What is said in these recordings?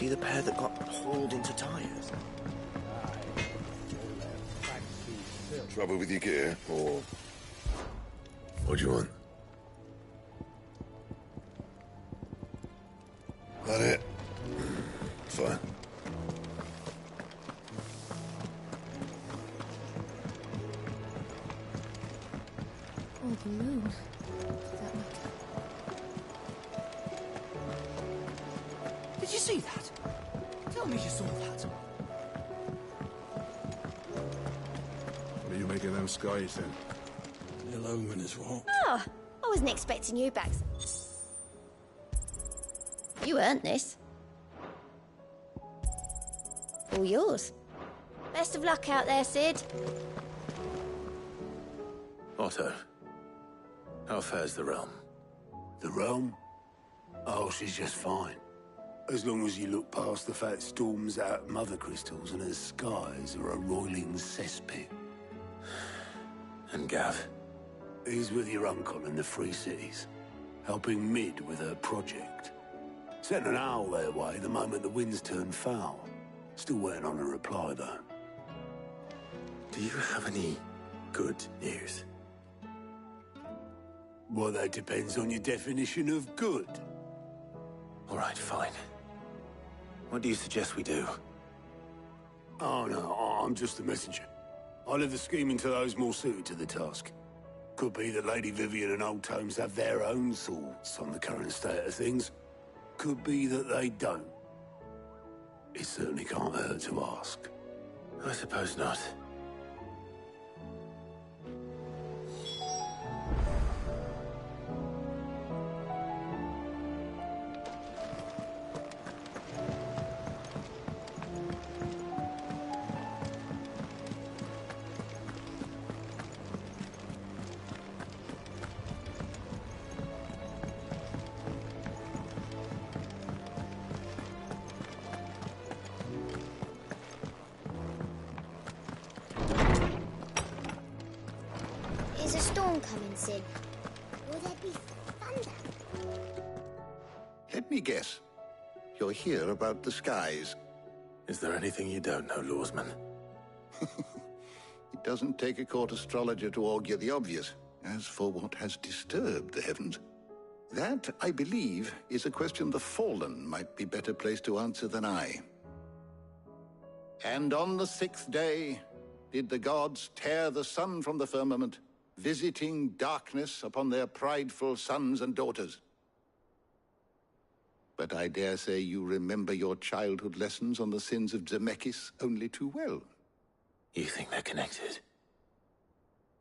he the pair that got hauled into tyres? Trouble with your gear, or... What do you want? That it? Fine. Or the moon, for that matter. Did you see that? Tell me you saw that. What are you making them skies then? Ill omen is what? Oh, I wasn't expecting you back. You earned this. All yours. Best of luck out there, Sid. Otto, how fares the realm? The realm? Oh, she's just fine. As long as you look past the fat storms out mother crystals and her skies are a roiling cesspit. And Gav? He's with your uncle in the Free Cities, helping Mid with her project. Sent an owl their way the moment the winds turned foul. Still waiting on a reply, though. Do you have any good news? Well, that depends on your definition of good. All right, fine. What do you suggest we do? Oh, no, I'm just the messenger. I leave the scheming to those more suited to the task. Could be that Lady Vivian and Old Tomes have their own thoughts on the current state of things. Could be that they don't. It certainly can't hurt to ask. I suppose not. Is a storm coming, Sid? Will there be thunder? Let me guess. You're here about the skies. Is there anything you don't know, Lawsman? It doesn't take a court astrologer to augur the obvious. As for what has disturbed the heavens, that, I believe, is a question the Fallen might be better placed to answer than I. And on the 6th day did the gods tear the sun from the firmament, visiting darkness upon their prideful sons and daughters. But I dare say you remember your childhood lessons on the sins of Zemeckis only too well. You think they're connected?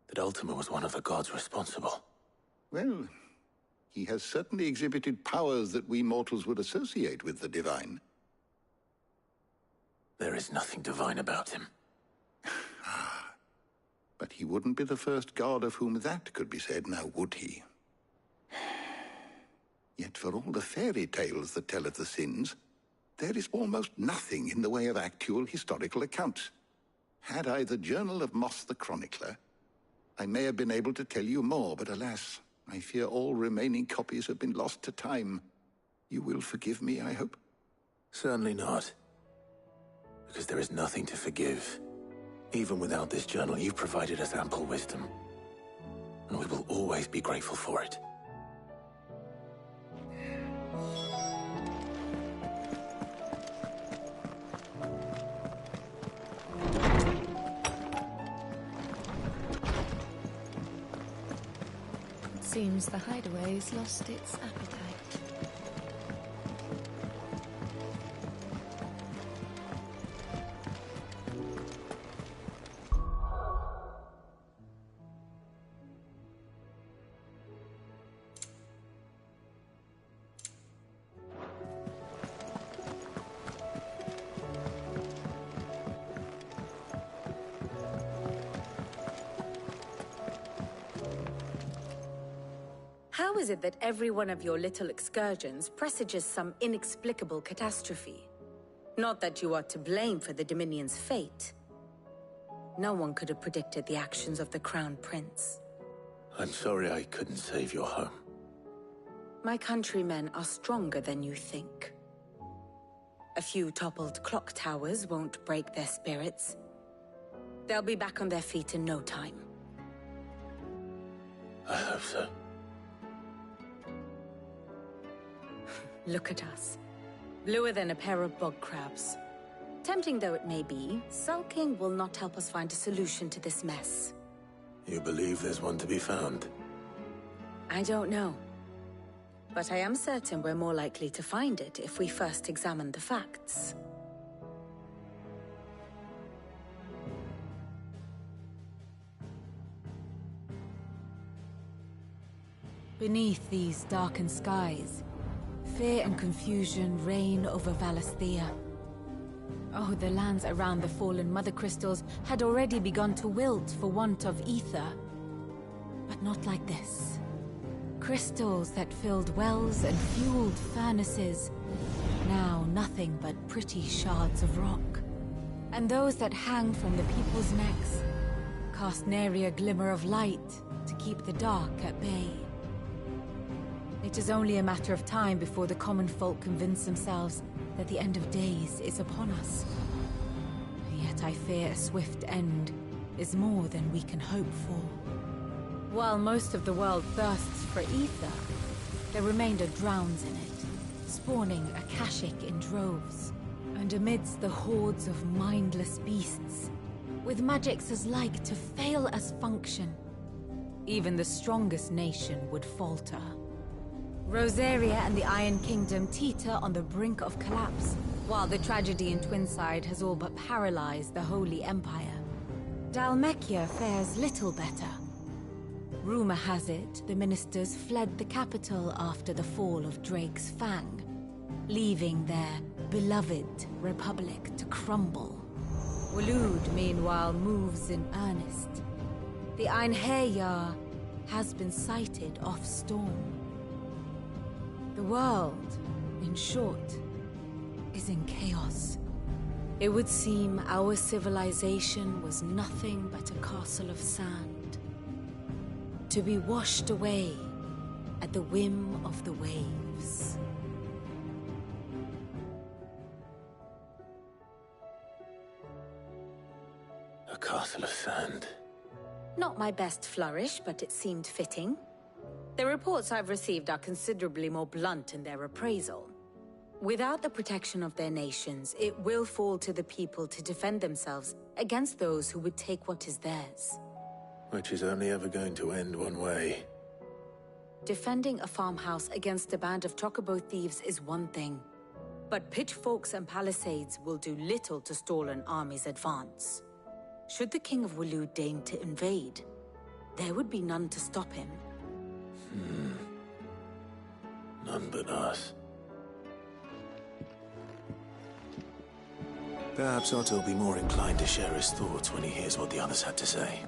That Ultima was one of the gods responsible? Well, he has certainly exhibited powers that we mortals would associate with the divine. There is nothing divine about him. But he wouldn't be the first god of whom that could be said, now would he? Yet for all the fairy tales that tell of the sins, there is almost nothing in the way of actual historical accounts. Had I the Journal of Moss the Chronicler, I may have been able to tell you more, but alas, I fear all remaining copies have been lost to time. You will forgive me, I hope? Certainly not. Because there is nothing to forgive. Even without this journal, you've provided us ample wisdom. And we will always be grateful for it. It seems the hideaway's lost its appetite. How is it that every one of your little excursions presages some inexplicable catastrophe? Not that you are to blame for the Dominion's fate. No one could have predicted the actions of the Crown Prince. I'm sorry I couldn't save your home. My countrymen are stronger than you think. A few toppled clock towers won't break their spirits. They'll be back on their feet in no time. I hope so. Look at us. Bluer than a pair of bog crabs. Tempting though it may be, sulking will not help us find a solution to this mess. You believe there's one to be found? I don't know. But I am certain we're more likely to find it if we first examine the facts. Beneath these darkened skies, fear and confusion reign over Valisthea. Oh, the lands around the fallen Mother Crystals had already begun to wilt for want of ether. But not like this. Crystals that filled wells and fueled furnaces, now nothing but pretty shards of rock. And those that hang from the people's necks cast nary a glimmer of light to keep the dark at bay. It is only a matter of time before the common folk convince themselves that the end of days is upon us. Yet I fear a swift end is more than we can hope for. While most of the world thirsts for ether, the remainder drowns in it, spawning Akashic in droves. And amidst the hordes of mindless beasts, with magics as like to fail as function, even the strongest nation would falter. Rosaria and the Iron Kingdom teeter on the brink of collapse, while the tragedy in Twinside has all but paralyzed the Holy Empire. Dhalmekia fares little better. Rumor has it the ministers fled the capital after the fall of Drake's Fang, leaving their beloved republic to crumble. Waloed, meanwhile, moves in earnest. The Einherjar has been sighted off Storm. The world, in short, is in chaos. It would seem our civilization was nothing but a castle of sand, to be washed away at the whim of the waves. A castle of sand. Not my best flourish, but it seemed fitting. The reports I've received are considerably more blunt in their appraisal. Without the protection of their nations, it will fall to the people to defend themselves against those who would take what is theirs. Which is only ever going to end one way. Defending a farmhouse against a band of chocobo thieves is one thing, but pitchforks and palisades will do little to stall an army's advance. Should the King of Waloed deign to invade, there would be none to stop him. None but us. Perhaps Otto will be more inclined to share his thoughts when he hears what the others had to say.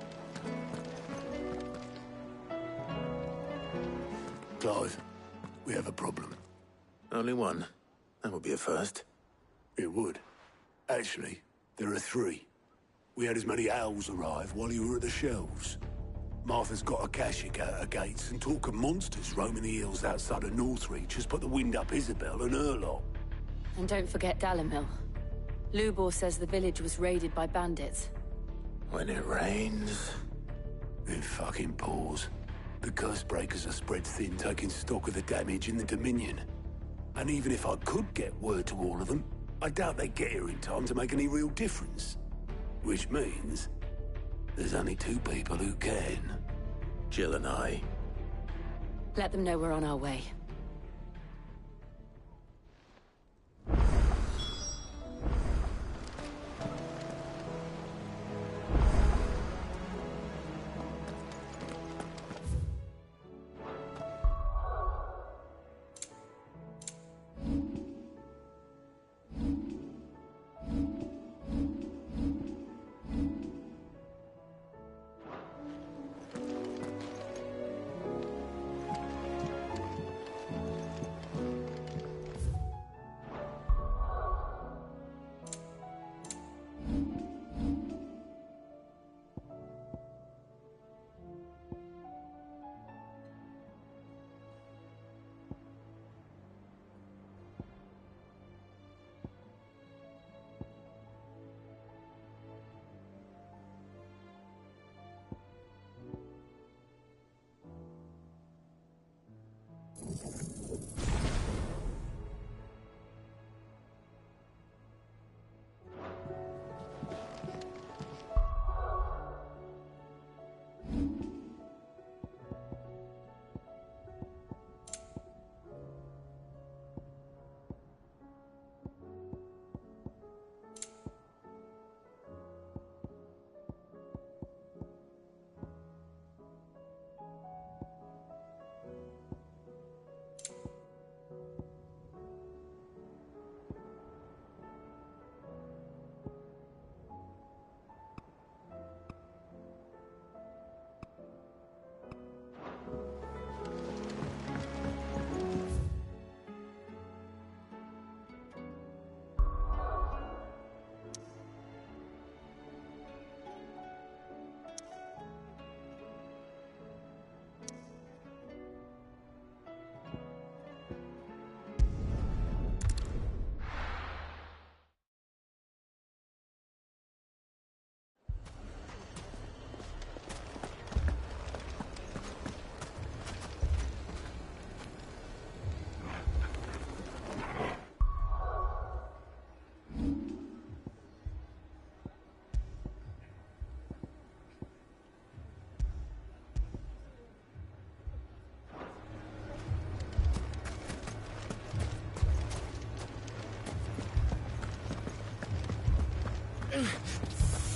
Clive, we have a problem. Only one. That would be a first. It would. Actually, there are three. We had as many owls arrive while you were at the shelves. Martha's got Akashic out her gates, and talk of monsters roaming the hills outside of Northreach has put the wind up Isabel and her lot. And don't forget Dalimil. Lubor says the village was raided by bandits. When it rains... It fucking pours. The curse breakers are spread thin, taking stock of the damage in the Dominion. And even if I could get word to all of them, I doubt they'd get here in time to make any real difference. Which means... there's only two people who can. Jill and I. Let them know we're on our way.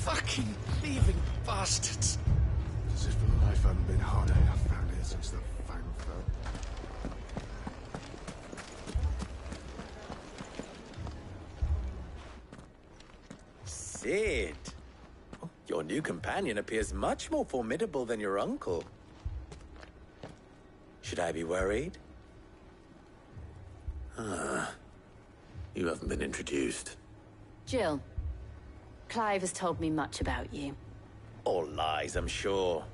Fucking thieving bastards. As if life hadn't been harder enough around here since the Fang fell. Cid! Oh, your new companion appears much more formidable than your uncle. Should I be worried? Ah. You haven't been introduced. Jill. Clive has told me much about you. All lies, I'm sure.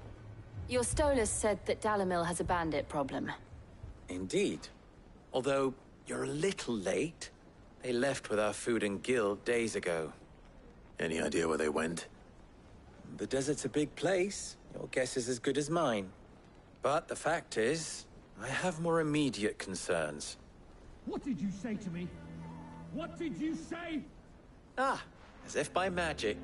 Your Stolas said that Dalimil has a bandit problem. Indeed. Although, you're a little late. They left with our food and guild days ago. Any idea where they went? The desert's a big place. Your guess is as good as mine. But the fact is, I have more immediate concerns. What did you say to me? What did you say? Ah, as if by magic.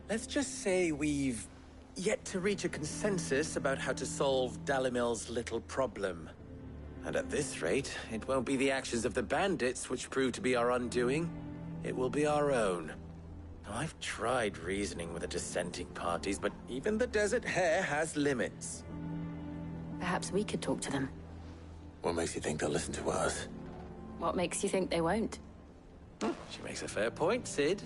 Let's just say we've yet to reach a consensus about how to solve Dalimil's little problem. And at this rate, it won't be the actions of the bandits which prove to be our undoing. It will be our own. Now, I've tried reasoning with the dissenting parties, but even the Desert Hare has limits. Perhaps we could talk to them. What makes you think they'll listen to us? What makes you think they won't? She makes a fair point, Cid.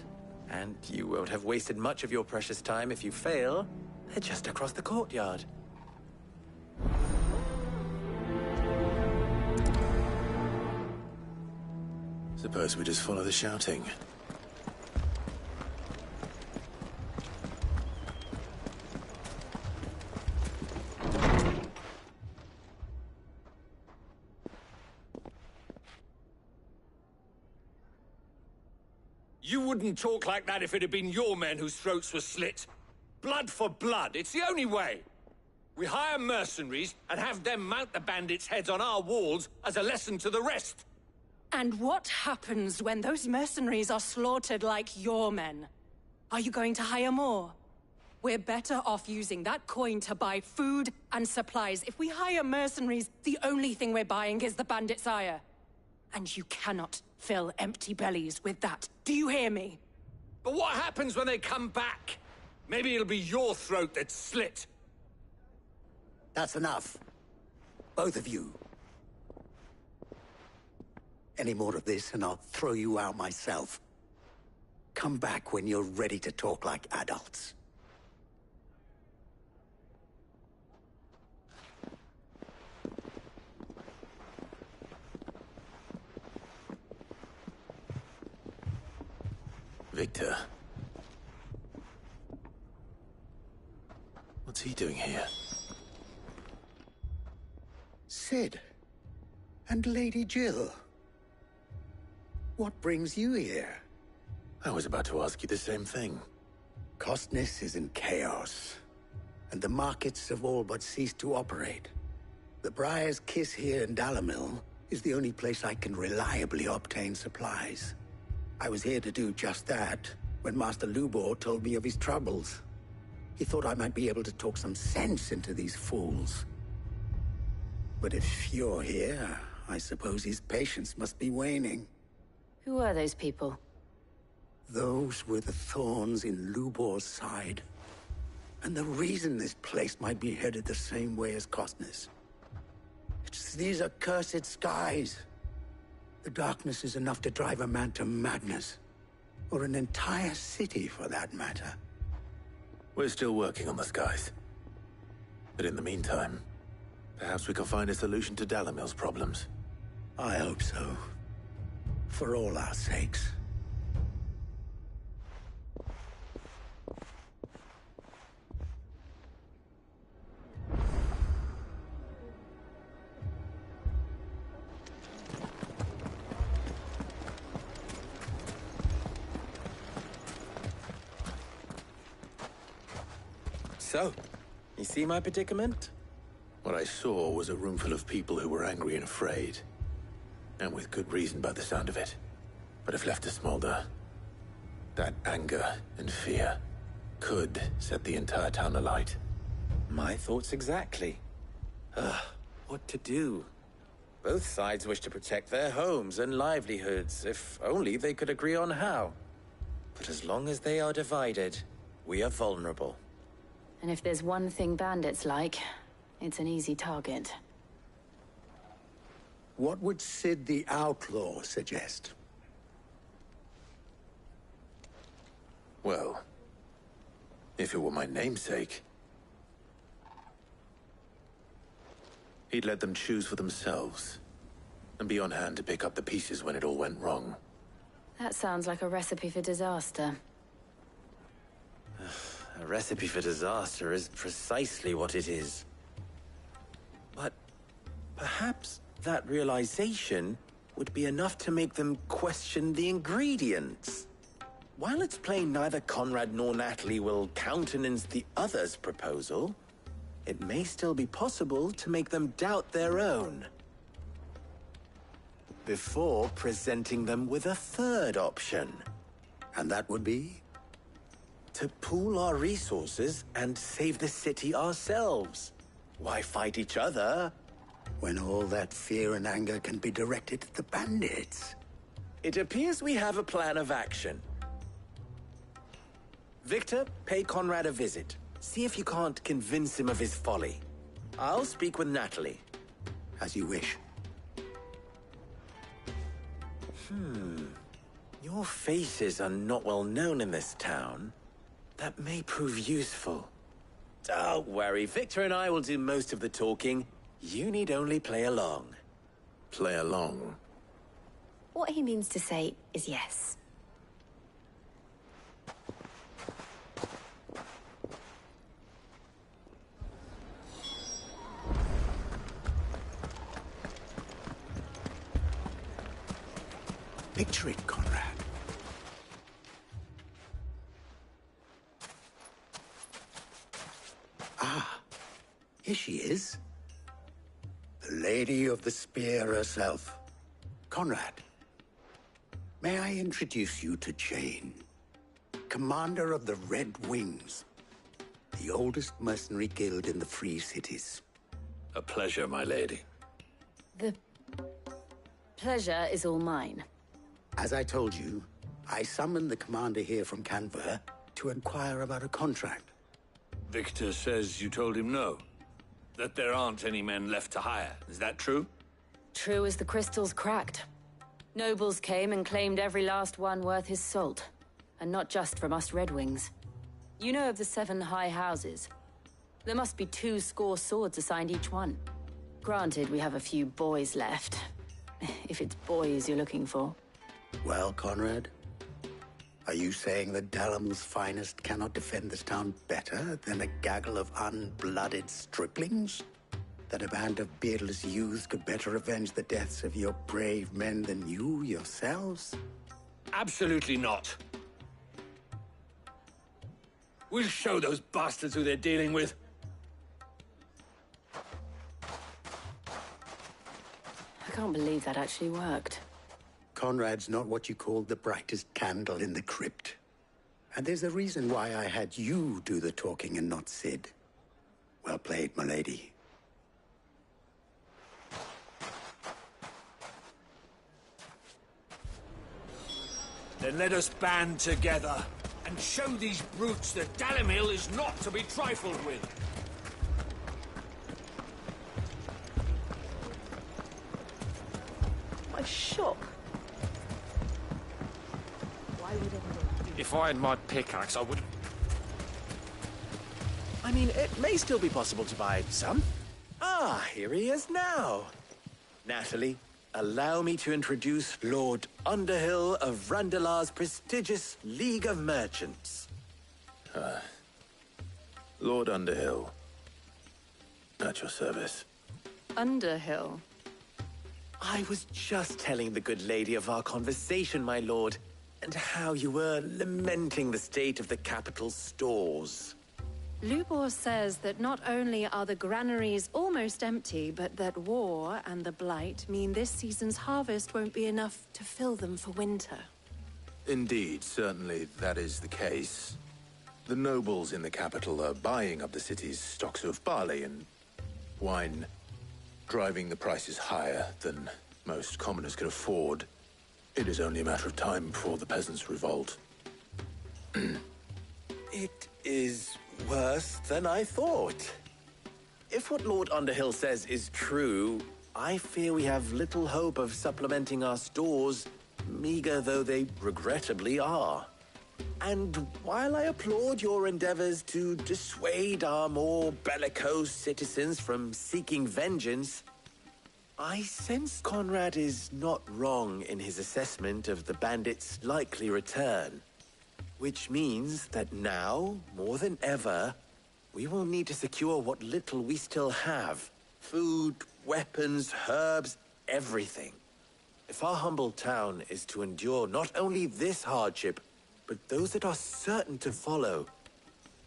And you won't have wasted much of your precious time if you fail. They're just across the courtyard. Suppose we just follow the shouting. You wouldn't talk like that if it had been your men whose throats were slit. Blood for blood, it's the only way. We hire mercenaries and have them mount the bandits' heads on our walls as a lesson to the rest. And what happens when those mercenaries are slaughtered like your men? Are you going to hire more? We're better off using that coin to buy food and supplies. If we hire mercenaries, the only thing we're buying is the bandits' ire. And you cannot fill empty bellies with that. Do you hear me? But what happens when they come back? Maybe it'll be your throat that's slit. That's enough. Both of you. Any more of this and I'll throw you out myself. Come back when you're ready to talk like adults. Victor. What's he doing here? Cid. And Lady Jill. What brings you here? I was about to ask you the same thing. Costness is in chaos, and the markets have all but ceased to operate. The Briar's Kiss here in Dalimil is the only place I can reliably obtain supplies. I was here to do just that when Master Lubor told me of his troubles. He thought I might be able to talk some sense into these fools. But if you're here, I suppose his patience must be waning. Who are those people? Those were the thorns in Lubor's side. And the reason this place might be headed the same way as Costner's. It's these accursed skies. The darkness is enough to drive a man to madness. Or an entire city, for that matter. We're still working on the skies. But in the meantime, perhaps we can find a solution to Dalimil's problems. I hope so. For all our sakes. So, you see my predicament? What I saw was a room full of people who were angry and afraid. And with good reason by the sound of it. But if left to smolder, that anger and fear could set the entire town alight. My thoughts exactly. What to do? Both sides wish to protect their homes and livelihoods, if only they could agree on how. But as long as they are divided, we are vulnerable. And if there's one thing bandits like, it's an easy target. What would Sid the Outlaw suggest? Well, if it were my namesake, he'd let them choose for themselves, and be on hand to pick up the pieces when it all went wrong. That sounds like a recipe for disaster. A recipe for disaster is precisely what it is. But perhaps that realization would be enough to make them question the ingredients. While it's plain neither Conrad nor Natalie will countenance the other's proposal, it may still be possible to make them doubt their own. Before presenting them with a third option. And that would be? To pool our resources and save the city ourselves. Why fight each other? When all that fear and anger can be directed at the bandits. It appears we have a plan of action. Victor, pay Conrad a visit. See if you can't convince him of his folly. I'll speak with Natalie. As you wish. Your faces are not well known in this town. That may prove useful. Don't worry, Victor and I will do most of the talking. You need only play along. Play along? What he means to say is yes. Picture it, Conrad. Ah, here she is. The Lady of the Spear herself. Conrad, may I introduce you to Jane, commander of the Red Wings, the oldest mercenary guild in the Free Cities. A pleasure, my lady. The pleasure is all mine. As I told you, I summoned the commander here from Canver to inquire about a contract. Victor says you told him no. That there aren't any men left to hire. Is that true? True as the crystals cracked. Nobles came and claimed every last one worth his salt. And not just from us Red Wings. You know of the 7 high houses. There must be 2 swords assigned each one. Granted, we have a few boys left. If it's boys you're looking for. Well, Conrad, are you saying that Dalimil's finest cannot defend this town better than a gaggle of unblooded striplings? That a band of beardless youths could better avenge the deaths of your brave men than you yourselves? Absolutely not. We'll show those bastards who they're dealing with. can't believe that actually worked. Conrad's not what you call the brightest candle in the crypt. And there's a reason why I had you do the talking and not Sid. Well played, milady. Then let us band together and show these brutes that Dalimil is not to be trifled with. My shop. Why would anyone? If I had my pickaxe, I would... I mean, it may still be possible to buy some. Ah, here he is now. Natalie, allow me to introduce Lord Underhill of Randalar's prestigious League of Merchants. Lord Underhill. At your service. Underhill? I was just telling the good lady of our conversation, my lord, and how you were lamenting the state of the capital's stores. Lubor says that not only are the granaries almost empty, but that war and the Blight mean this season's harvest won't be enough to fill them for winter. Indeed, certainly that is the case. The nobles in the capital are buying up the city's stocks of barley and wine, driving the prices higher than most commoners can afford. It is only a matter of time before the peasants revolt. It is worse than I thought. If what Lord Underhill says is true, I fear we have little hope of supplementing our stores, meager though they regrettably are. And while I applaud your endeavors to dissuade our more bellicose citizens from seeking vengeance, I sense Conrad is not wrong in his assessment of the bandits' likely return. Which means that now, more than ever, we will need to secure what little we still have. Food, weapons, herbs, everything. If our humble town is to endure not only this hardship, but those that are certain to follow,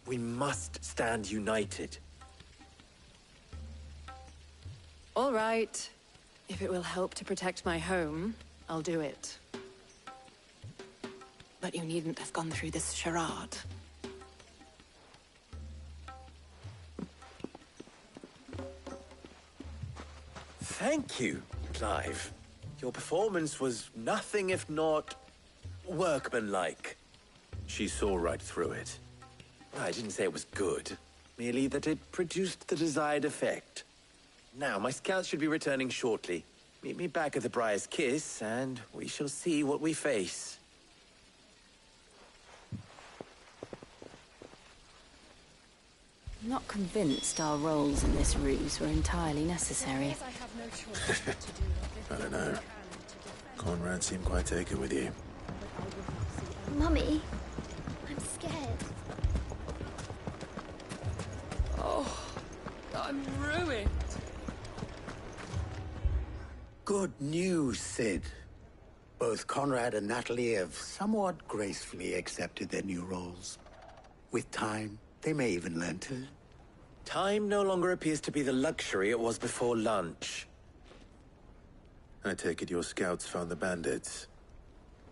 we must stand united. All right. If it will help to protect my home, I'll do it. But you needn't have gone through this charade. Thank you, Clive. Your performance was nothing if not workmanlike. She saw right through it. I didn't say it was good, merely that it produced the desired effect. Now, my scouts should be returning shortly. Meet me back at the Briar's Kiss, and we shall see what we face. I'm not convinced our roles in this ruse were entirely necessary. I don't know. Conrad seemed quite taken with you. Mummy, I'm scared. Oh, I'm ruined. Good news, Sid. Both Conrad and Natalie have somewhat gracefully accepted their new roles. With time, they may even learn to... Time no longer appears to be the luxury it was before lunch. I take it your scouts found the bandits.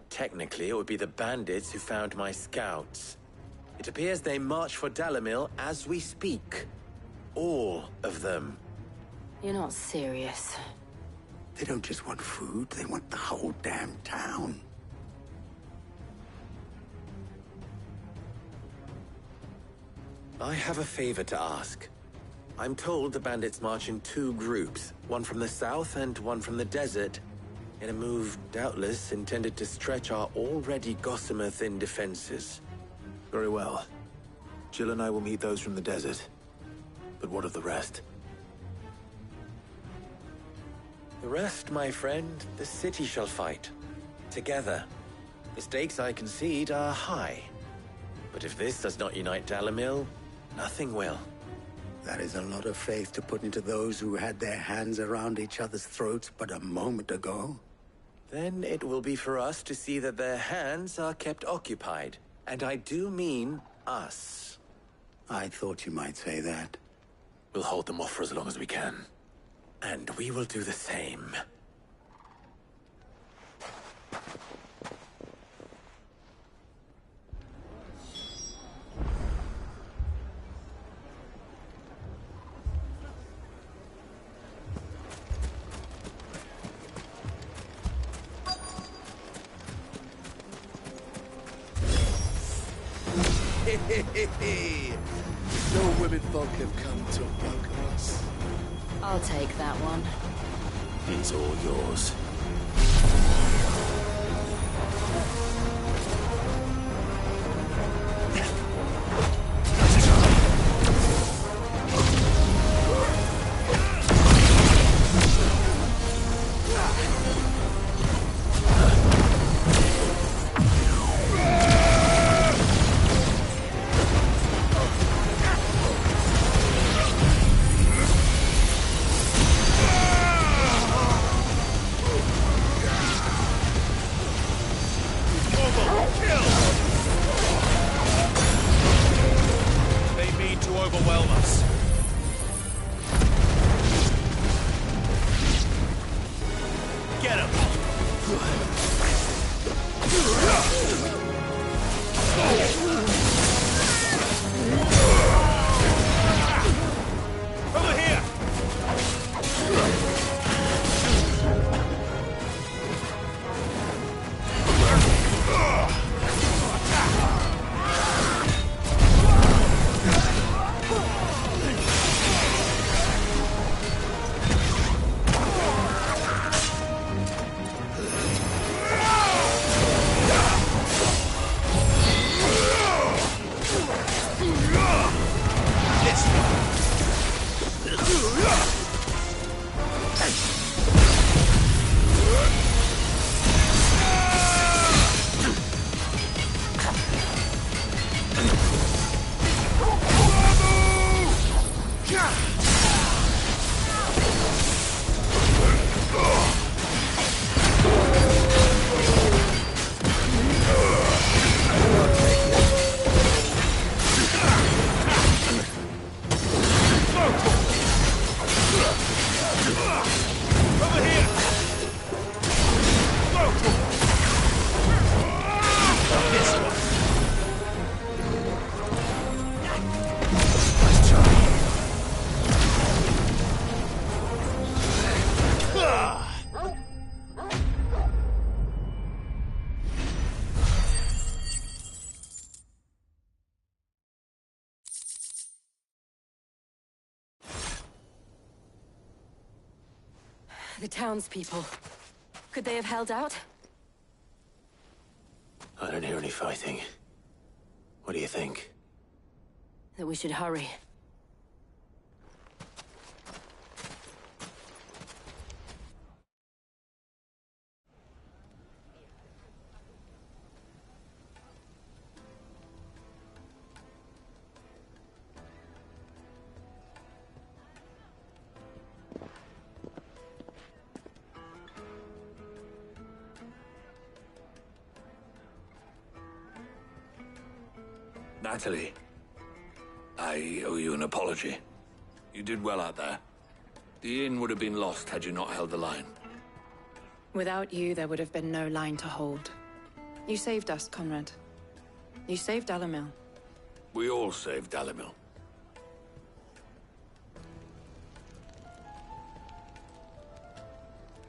Technically, it would be the bandits who found my scouts. It appears they march for Dalimil as we speak. All of them. You're not serious. They don't just want food, they want the whole damn town. I have a favor to ask. I'm told the bandits march in two groups, one from the south and one from the desert, in a move doubtless intended to stretch our already gossamer-thin defenses. Very well. Jill and I will meet those from the desert. But what of the rest? The rest, my friend, the city shall fight. Together. The stakes, I concede, are high. But if this does not unite Dalimil, nothing will. That is a lot of faith to put into those who had their hands around each other's throats but a moment ago. Then it will be for us to see that their hands are kept occupied. And I do mean us. I thought you might say that. We'll hold them off for as long as we can. And we will do the same. No women folk have come to welcome us. I'll take that one. It's all yours. The townspeople. Could they have held out? I don't hear any fighting. What do you think? That we should hurry. Natalie, I owe you an apology. You did well out there. The inn would have been lost had you not held the line. Without you, there would have been no line to hold. You saved us, Conrad. You saved Dalimil. We all saved Dalimil.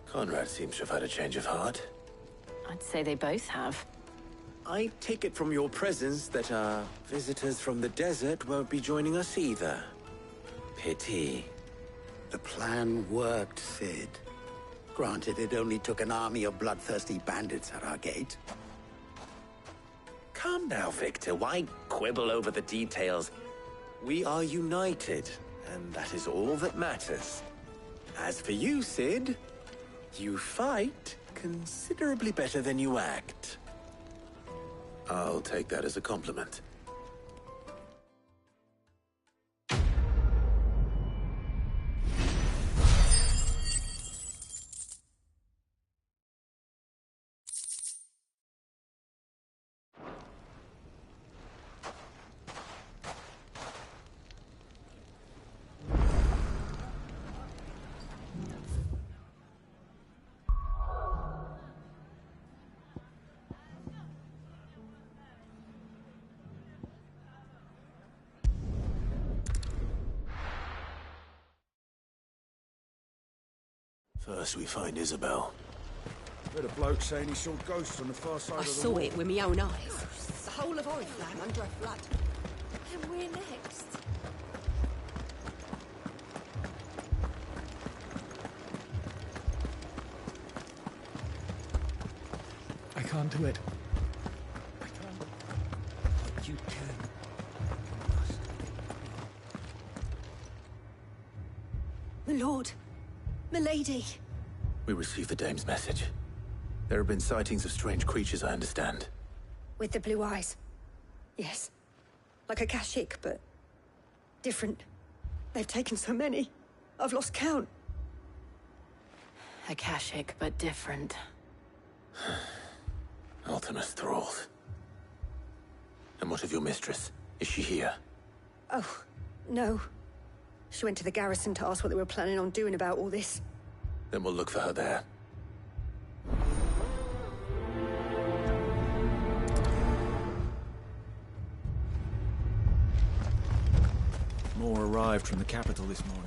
Conrad seems to have had a change of heart. I'd say they both have. I take it from your presence that our visitors from the desert won't be joining us either. Pity. The plan worked, Sid. Granted, it only took an army of bloodthirsty bandits at our gate. Come now, Victor. Why quibble over the details? We are united, and that is all that matters. As for you, Sid, you fight considerably better than you act. I'll take that as a compliment. First we find Isabel. Heard a bloke saying he saw ghosts on the far side I of the saw wall. it with my own eyes. The whole of Oriflamme under a flood. And we're next. I can't do it. But you can. My lord. Milady. We received the dame's message. There have been sightings of strange creatures, I understand. With the blue eyes. Yes. Like a Kashyyyk, but different. They've taken so many. I've lost count. A Kashyyyk, but different. Ultimus thralls. And what of your mistress? Is she here? Oh, no. She went to the garrison to ask what they were planning on doing about all this. Then we'll look for her there. More arrived from the capital this morning.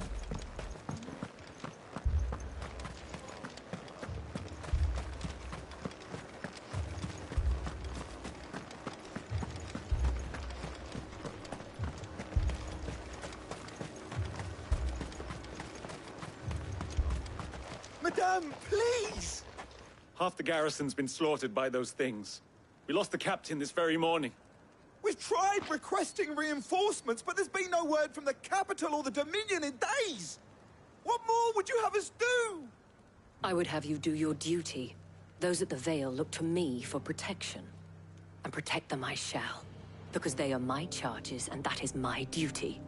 Madame, please! Half the garrison's been slaughtered by those things. We lost the captain this very morning. We've tried requesting reinforcements, but there's been no word from the capital or the Dominion in days! What more would you have us do? I would have you do your duty. Those at the Vale look to me for protection. And protect them I shall. Because they are my charges, and that is my duty.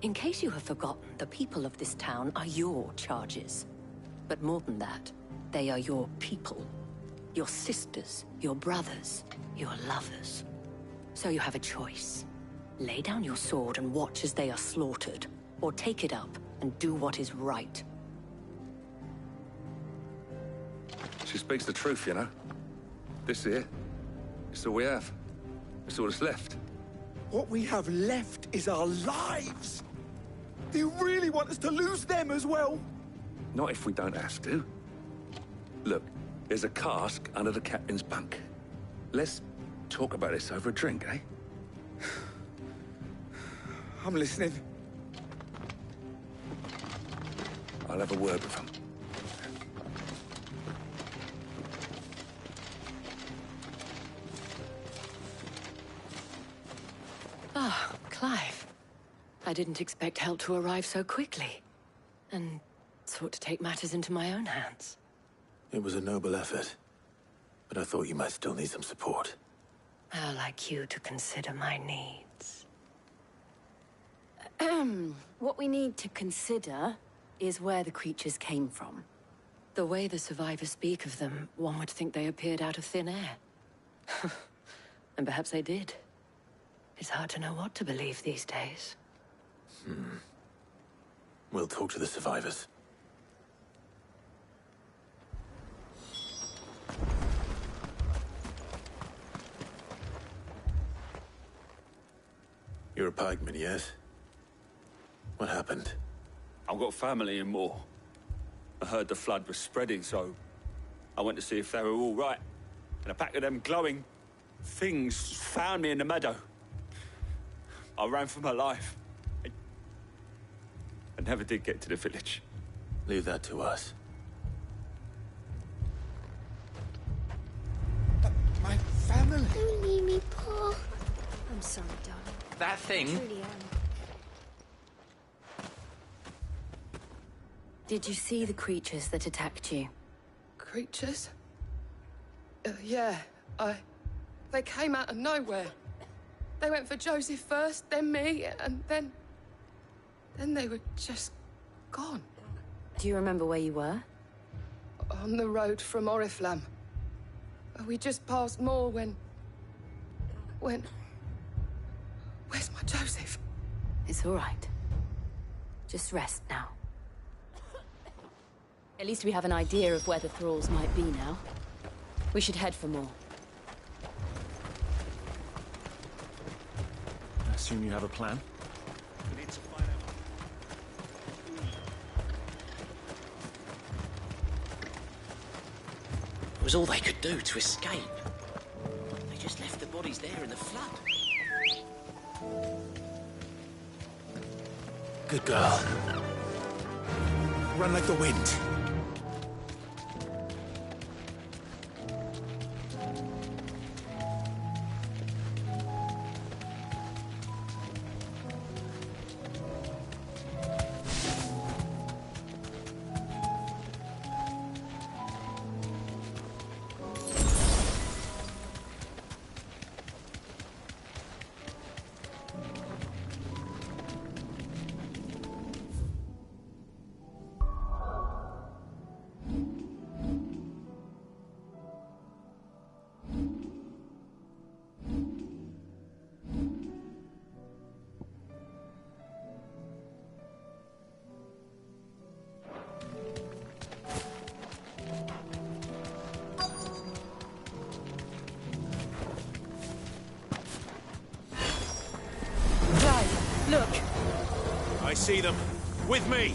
In case you have forgotten, the people of this town are your charges. But more than that, they are your people. Your sisters, your brothers, your lovers. So you have a choice. Lay down your sword and watch as they are slaughtered, or take it up and do what is right. She speaks the truth, you know. This here, it's all we have. It's all that's left. What we have left is our lives! Do you really want us to lose them as well? Not if we don't have to. Look, there's a cask under the captain's bunk. Let's talk about this over a drink, eh? I'm listening. I'll have a word with him. Ah, Clive. I didn't expect help to arrive so quickly. And sought to take matters into my own hands. It was a noble effort. But I thought you might still need some support. How like you to consider my needs. What we need to consider is where the creatures came from. The way the survivors speak of them, one would think they appeared out of thin air. And perhaps they did. It's hard to know what to believe these days. We'll talk to the survivors. You're a pikeman, yes? What happened? I've got family in Moor. I heard the flood was spreading, so I went to see if they were all right. And a pack of them glowing things found me in the meadow. I ran for my life. I never did get to the village. Leave that to us. My family! Don't leave me, Paul. I'm sorry, darling. That I thing? truly am. Did you see the creatures that attacked you? Creatures? Yeah, they came out of nowhere. They went for Joseph first, then me, and then they were just gone. Do you remember where you were? On the road from Oriflamme. We just passed Moor when... Where's my Joseph? It's all right. Just rest now. At least we have an idea of where the thralls might be now. We should head for more. I assume you have a plan? We need to find out. It was all they could do to escape. They just left the bodies there in the flood. Good girl. Run like the wind. Look! I see them. With me!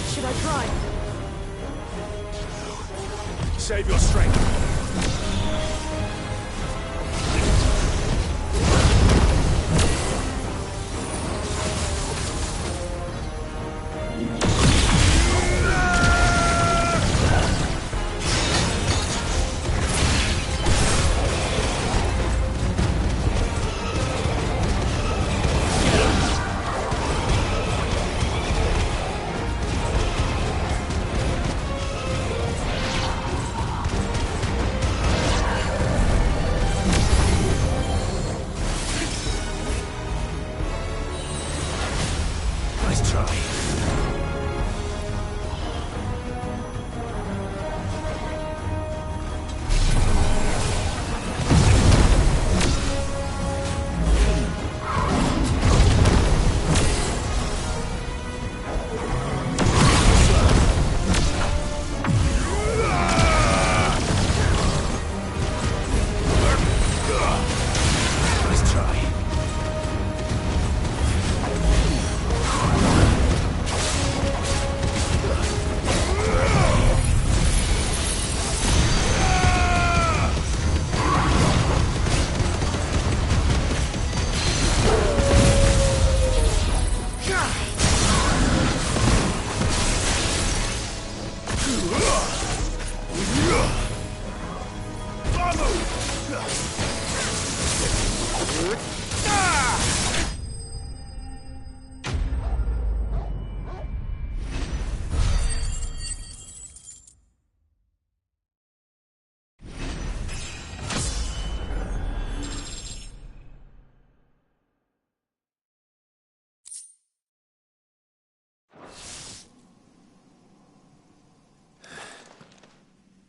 Should I try? Save your strength.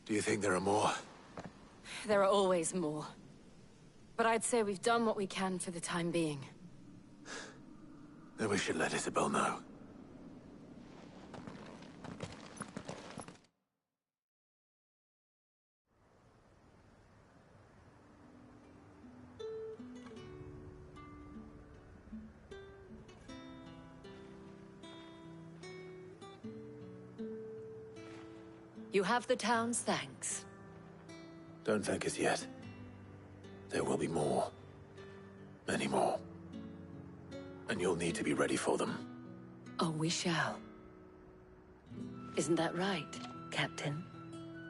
Do you think there are more? There are always more. But I'd say we've done what we can for the time being. Then we should let Isabel know. You have the town's thanks. Don't thank us yet. There will be more. Many more. And you'll need to be ready for them. Oh, we shall. Isn't that right, Captain?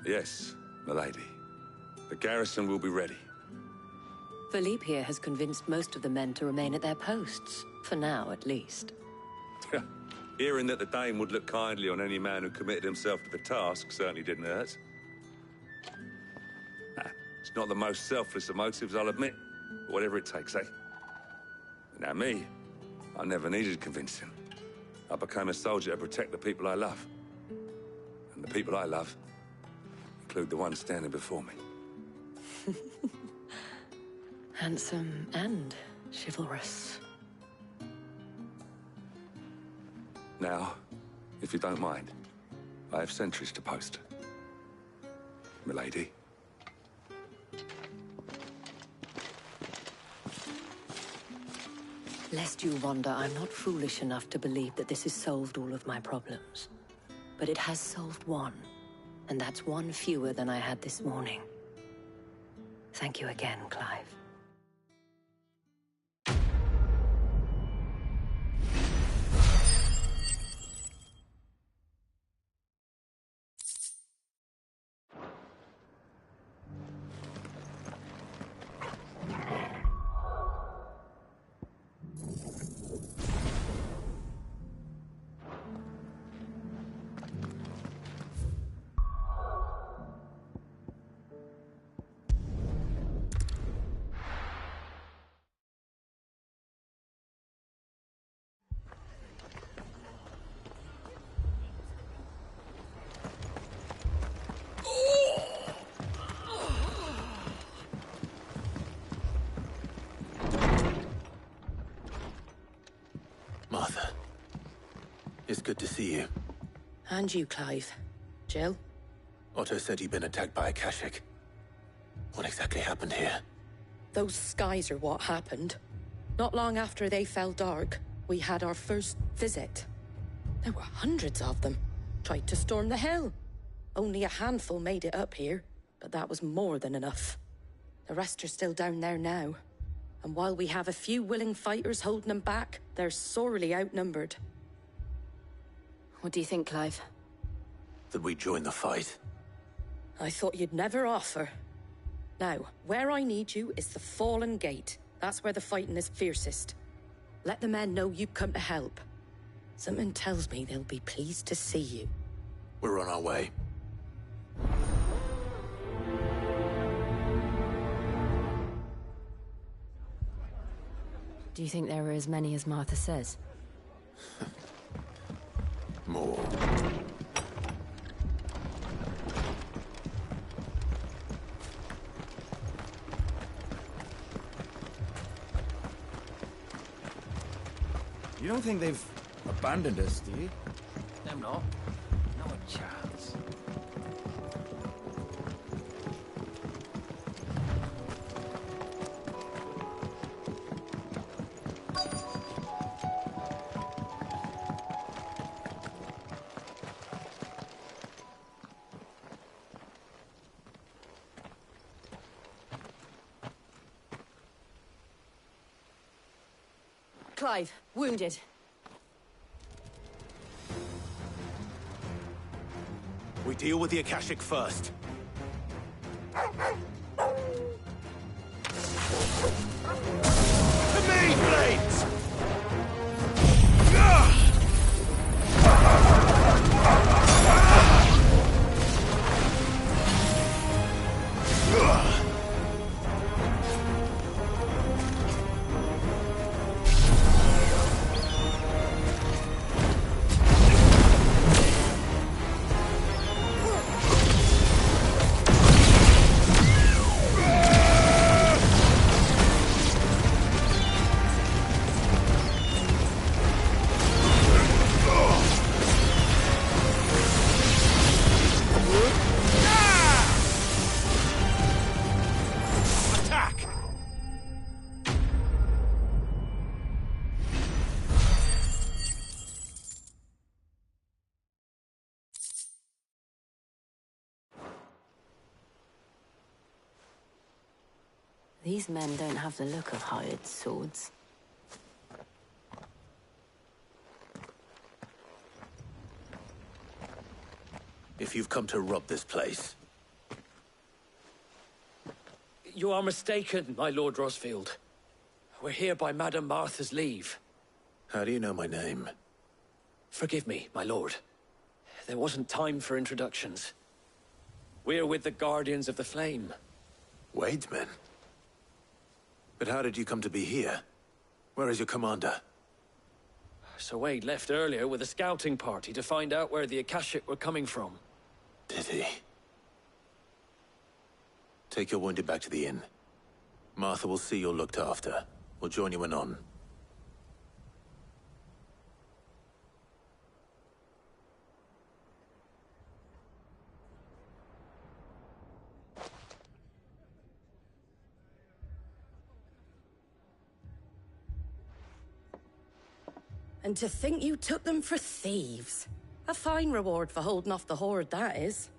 Yes, milady. The garrison will be ready. Philippe here has convinced most of the men to remain at their posts. For now, at least. Hearing that the Dane would look kindly on any man who committed himself to the task certainly didn't hurt. It's not the most selfless of motives, I'll admit. But whatever it takes, eh? Now me, I never needed convincing. I became a soldier to protect the people I love. And the people I love include the one standing before me. Handsome and chivalrous. Now, if you don't mind, I have sentries to post. Milady. Lest you wonder, I'm not foolish enough to believe that this has solved all of my problems. But it has solved one. And that's one fewer than I had this morning. Thank you again, Clive. Martha, it's good to see you. And you, Clive. Jill? Otto said you'd been attacked by Akashic. What exactly happened here? Those skies are what happened. Not long after they fell dark, we had our first visit. There were hundreds of them. Tried to storm the hill. Only a handful made it up here, but that was more than enough. The rest are still down there now. And while we have a few willing fighters holding them back, they're sorely outnumbered. What do you think, Clive? That we join the fight? I thought you'd never offer. Now, where I need you is the Fallen Gate. That's where the fighting is fiercest. Let the men know you've come to help. Something tells me they'll be pleased to see you. We're on our way. Do you think there are as many as Martha says? More. You don't think they've abandoned us, do you? Them not. No chance. Clive, wounded. We deal with the Akashic first. The main blades! These men don't have the look of hired swords. If you've come to rob this place... You are mistaken, my Lord Rosfield. We're here by Madame Martha's leave. How do you know my name? Forgive me, my lord. There wasn't time for introductions. We're with the Guardians of the Flame. Wade's men? But how did you come to be here? Where is your commander? Sir Wade left earlier with a scouting party to find out where the Akashic were coming from. Did he? Take your wounded back to the inn. Martha will see you're looked after. We'll join you anon. And to think you took them for thieves. A fine reward for holding off the horde, that is.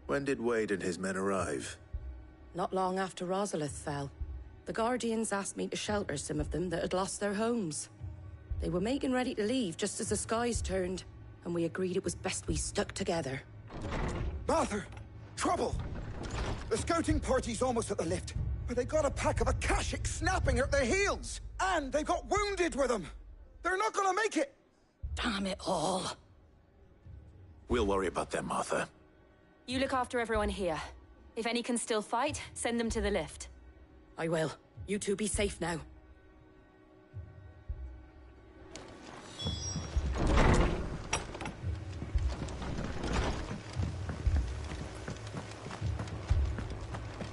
When did Wade and his men arrive? Not long after Rosalith fell. The Guardians asked me to shelter some of them that had lost their homes. They were making ready to leave just as the skies turned, and we agreed it was best we stuck together. Martha! Trouble! The scouting party's almost at the lift, but they got a pack of Akashic snapping at their heels! And they've got wounded with them! They're not gonna make it! Damn it all. We'll worry about them, Martha. You look after everyone here. If any can still fight, send them to the lift. I will. You two be safe now.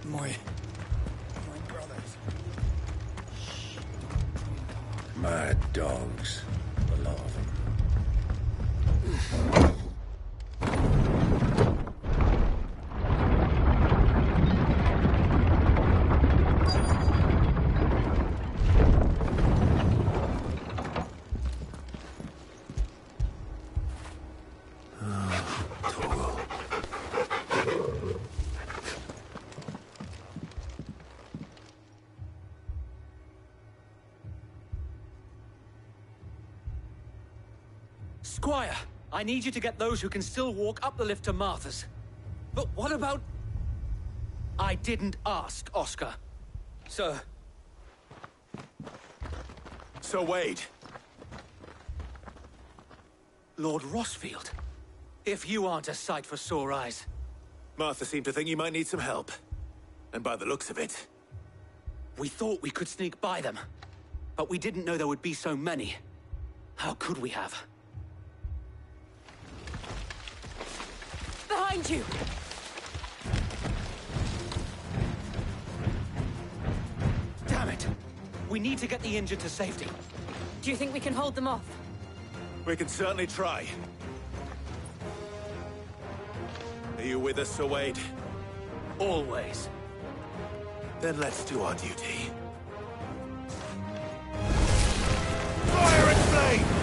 My brothers. Mad dogs. A lot of them. Squire, I need you to get those who can still walk up the lift to Martha's. But what about... I didn't ask, Oscar. Sir. Sir Wade. Lord Rossfield. If you aren't a sight for sore eyes. Martha seemed to think you might need some help. And by the looks of it... We thought we could sneak by them. But we didn't know there would be so many. How could we have? Behind you! Damn it! We need to get the injured to safety. Do you think we can hold them off? We can certainly try. Are you with us, Sir Wade? Always. Then let's do our duty. Fire and flame!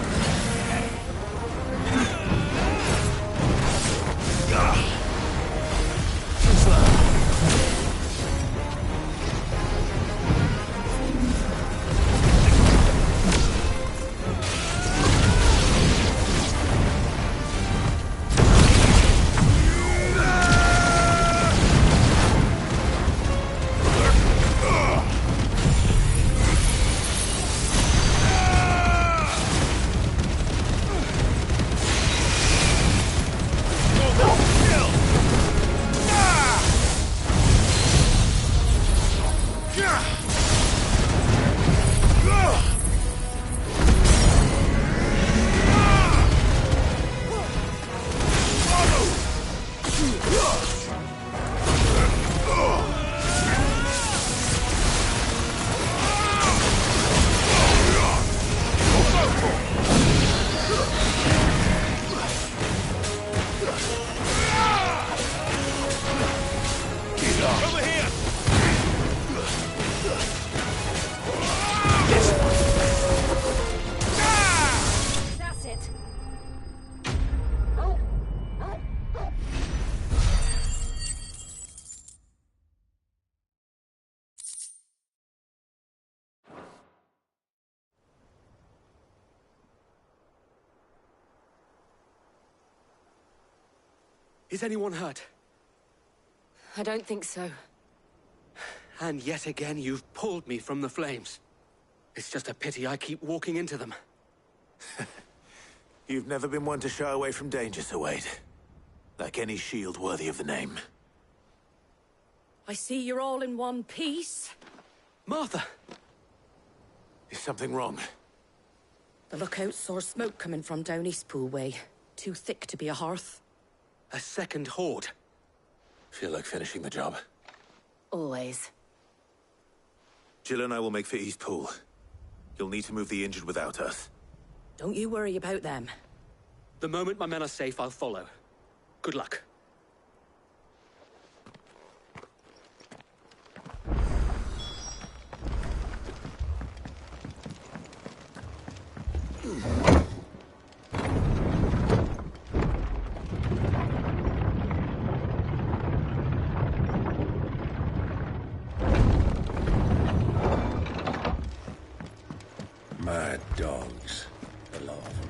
Is anyone hurt? I don't think so. And yet again, you've pulled me from the flames. It's just a pity I keep walking into them. You've never been one to shy away from danger, Sir Wade. Like any shield worthy of the name. I see you're all in one piece. Martha! Is something wrong? The lookout saw smoke coming from down Eastpool way. Too thick to be a hearth. A second horde. Feel like finishing the job? Always. Jill and I will make for Eastpool. You'll need to move the injured without us. Don't you worry about them. The moment my men are safe, I'll follow. Good luck. Mad dogs. A lot of them.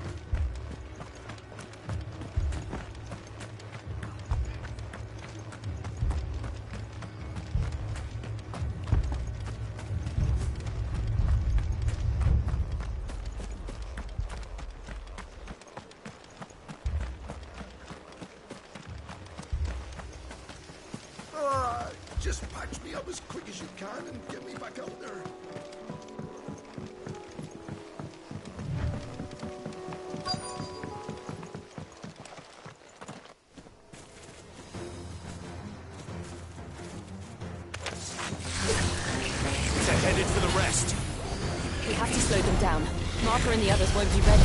Just patch me up as quick as you can and get me back out there. They're headed for the rest. We have to slow them down. Martha and the others won't be ready.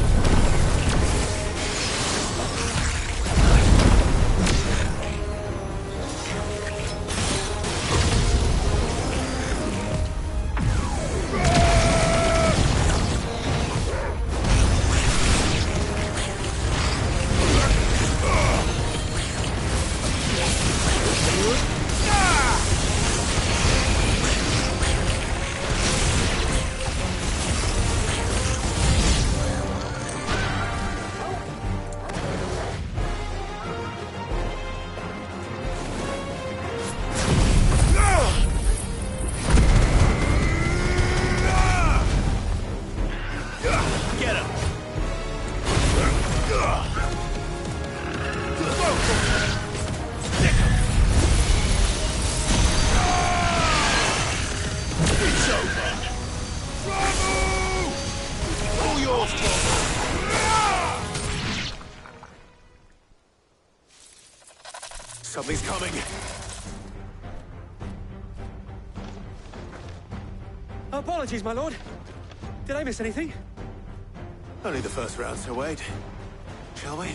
Something's coming. Apologies, my lord. Did I miss anything? Only the first round, so wait. Shall we?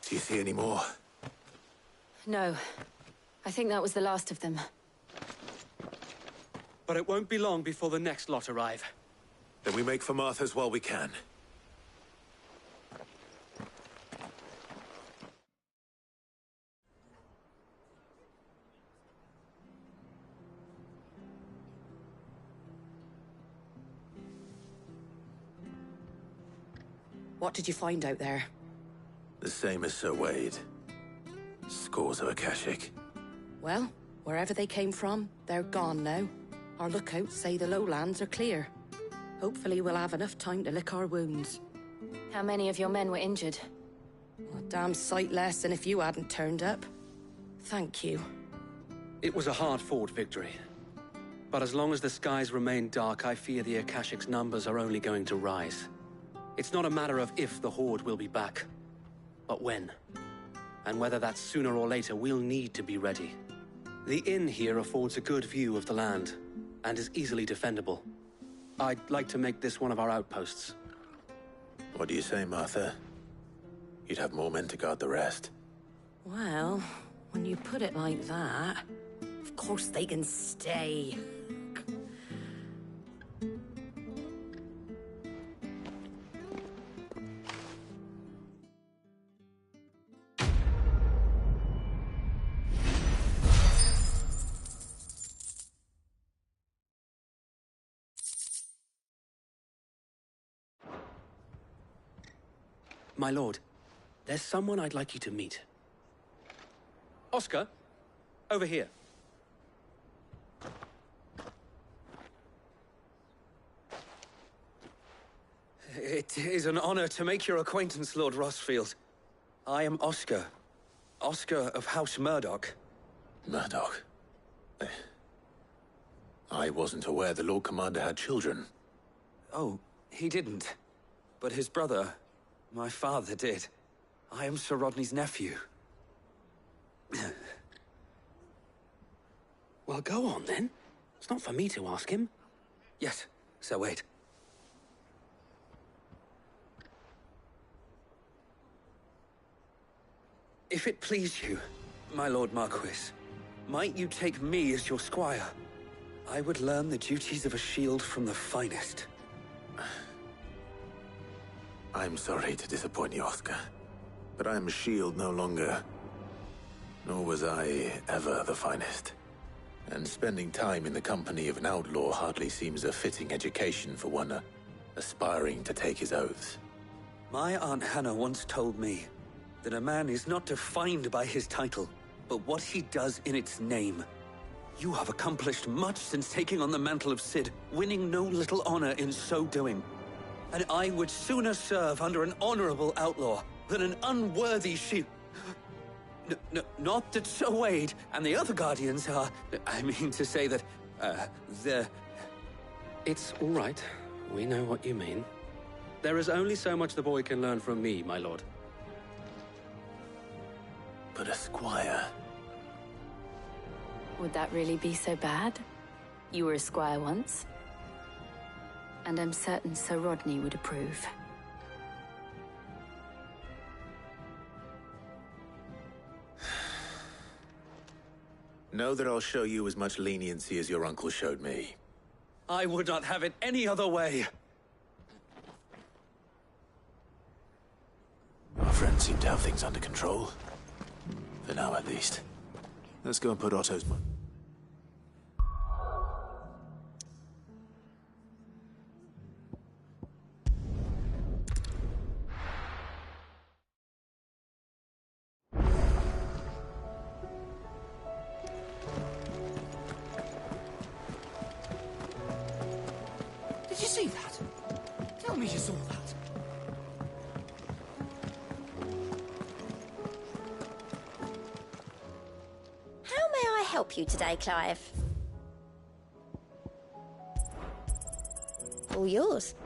Do you see any more? No. I think that was the last of them. But it won't be long before the next lot arrive. Then we make for Martha's while we can. What did you find out there? The same as Sir Wade. Scores of Akashic. Well, wherever they came from, they're gone now. Our lookouts say the lowlands are clear. Hopefully we'll have enough time to lick our wounds. How many of your men were injured? A damn sight less than if you hadn't turned up. Thank you. It was a hard-fought victory. But as long as the skies remain dark, I fear the Akashic's numbers are only going to rise. It's not a matter of if the Horde will be back, but when. And whether that's sooner or later, we'll need to be ready. The inn here affords a good view of the land, and is easily defendable. I'd like to make this one of our outposts. What do you say, Martha? You'd have more men to guard the rest. Well, when you put it like that, of course they can stay. My lord, there's someone I'd like you to meet. Oscar, over here. It is an honor to make your acquaintance, Lord Rosfield. I am Oscar. Oscar of House Murdoch. Murdoch? I wasn't aware the Lord Commander had children. Oh, he didn't. But his brother, my father, did. I am Sir Rodney's nephew. Well, go on, then. It's not for me to ask him. Yes, so wait. If it please you, my Lord Marquis, might you take me as your squire? I would learn the duties of a shield from the finest. I'm sorry to disappoint you, Oscar, but I am a shield no longer. Nor was I ever the finest. And spending time in the company of an outlaw hardly seems a fitting education for one aspiring to take his oaths. My Aunt Hannah once told me that a man is not defined by his title, but what he does in its name. You have accomplished much since taking on the mantle of Cid, winning no little honor in so doing. And I would sooner serve under an honorable outlaw than an unworthy shield. Not that Sir Wade and the other Guardians are... I mean to say that, they're... It's all right. We know what you mean. There is only so much the boy can learn from me, my lord. But a squire... Would that really be so bad? You were a squire once. And I'm certain Sir Rodney would approve. Know that I'll show you as much leniency as your uncle showed me. I would not have it any other way. Our friends seem to have things under control. For now, at least. Let's go and put Otto's... Did you see that? Tell me you saw that. How may I help you today, Clive? All yours.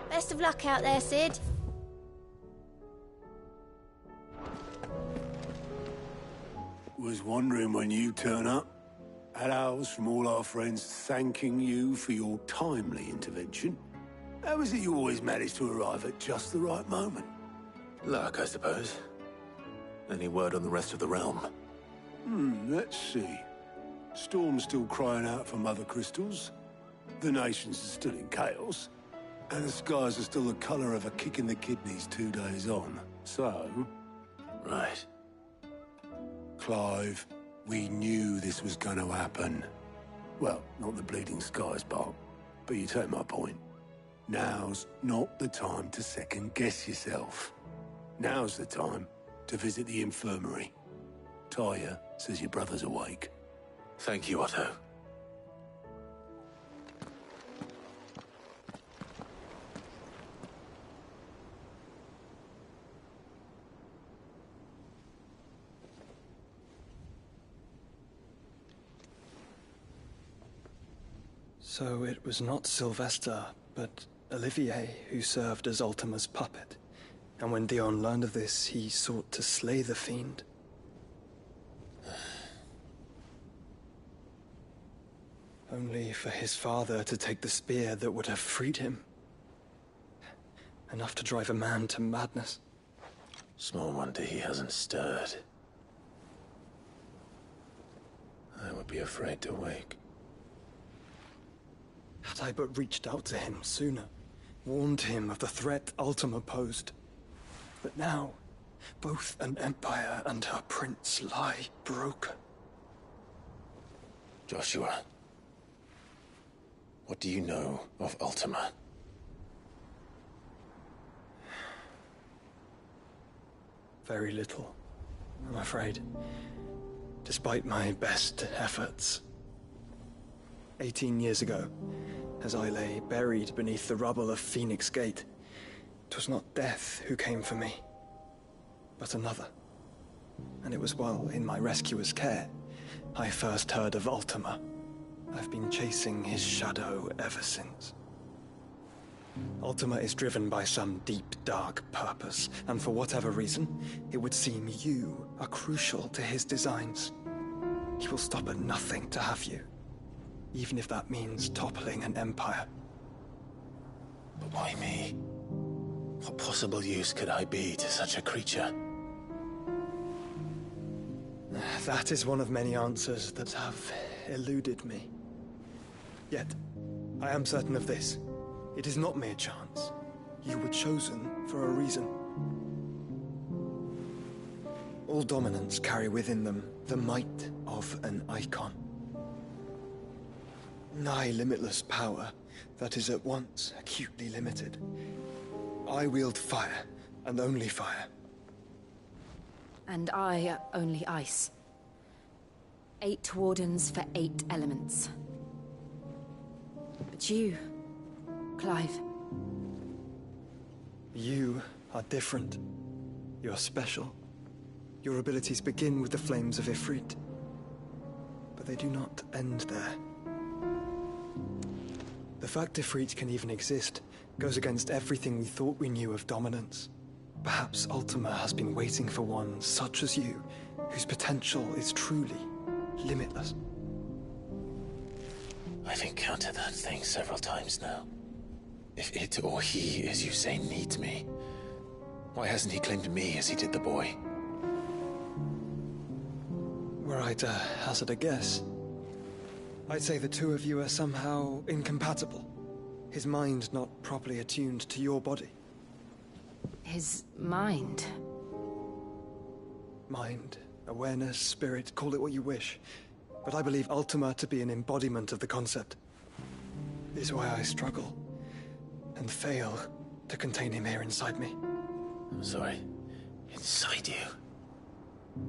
Best of luck out there, Cid. Was wondering when you turn up. Had ours from all our friends thanking you for your timely intervention. How is it you always manage to arrive at just the right moment? Luck, I suppose. Any word on the rest of the realm? Let's see. Storm's still crying out for Mother Crystals. The nations are still in chaos. And the skies are still the colour of a kick in the kidneys 2 days on. So... Right. Clive, we knew this was going to happen. Well, not the bleeding skies part, but you take my point. Now's not the time to second-guess yourself. Now's the time to visit the infirmary. Talia says your brother's awake. Thank you, Otto. So it was not Sylvester, but Olivier who served as Ultima's puppet. And when Dion learned of this, he sought to slay the fiend. Only for his father to take the spear that would have freed him. Enough to drive a man to madness. Small wonder he hasn't stirred. I would be afraid to wake. Had I but reached out to him sooner, warned him of the threat Ultima posed. But now, both an empire and her prince lie broken. Joshua, what do you know of Ultima? Very little, I'm afraid. Despite my best efforts. 18 years ago, as I lay buried beneath the rubble of Phoenix Gate, 'twas not death who came for me, but another. And it was while in my rescuer's care, I first heard of Ultima. I've been chasing his shadow ever since. Ultima is driven by some deep, dark purpose, and for whatever reason, it would seem you are crucial to his designs. He will stop at nothing to have you, even if that means toppling an empire. But why me? What possible use could I be to such a creature? That is one of many answers that have eluded me. Yet, I am certain of this. It is not mere chance. You were chosen for a reason. All dominants carry within them the might of an icon. Nigh limitless power that is at once acutely limited. I wield fire, and only fire. And I only ice. 8 wardens for 8 elements. But you, Clive. You are different. You're special. Your abilities begin with the flames of Ifrit. But they do not end there. The fact Ifrit can even exist goes against everything we thought we knew of dominance. Perhaps Ultima has been waiting for one such as you, whose potential is truly limitless. I've encountered that thing several times now. If it or he, as you say, needs me, why hasn't he claimed me as he did the boy? Were I to hazard a guess, I'd say the two of you are somehow incompatible. His mind not properly attuned to your body. His mind? Mind, awareness, spirit, call it what you wish. But I believe Ultima to be an embodiment of the concept. Is why I struggle and fail to contain him here inside me. I'm sorry. Inside you?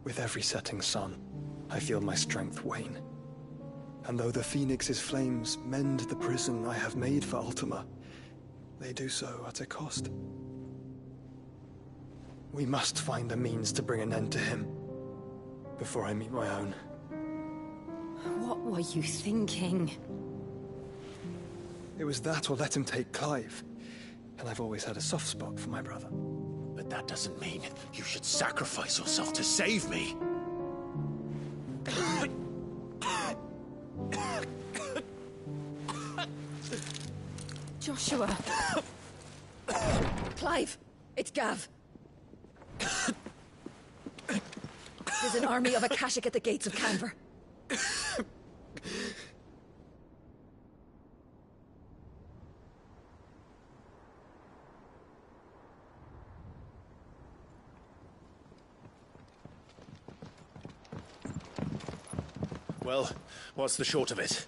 With every setting sun, I feel my strength wane. And though the Phoenix's flames mend the prison I have made for Ultima, they do so at a cost. We must find a means to bring an end to him before I meet my own. What were you thinking? It was that or let him take Clive. And I've always had a soft spot for my brother. But that doesn't mean you should sacrifice yourself to save me. Joshua! Clive! It's Gav! There's an army of Akashic at the gates of Canver. Well, what's the short of it?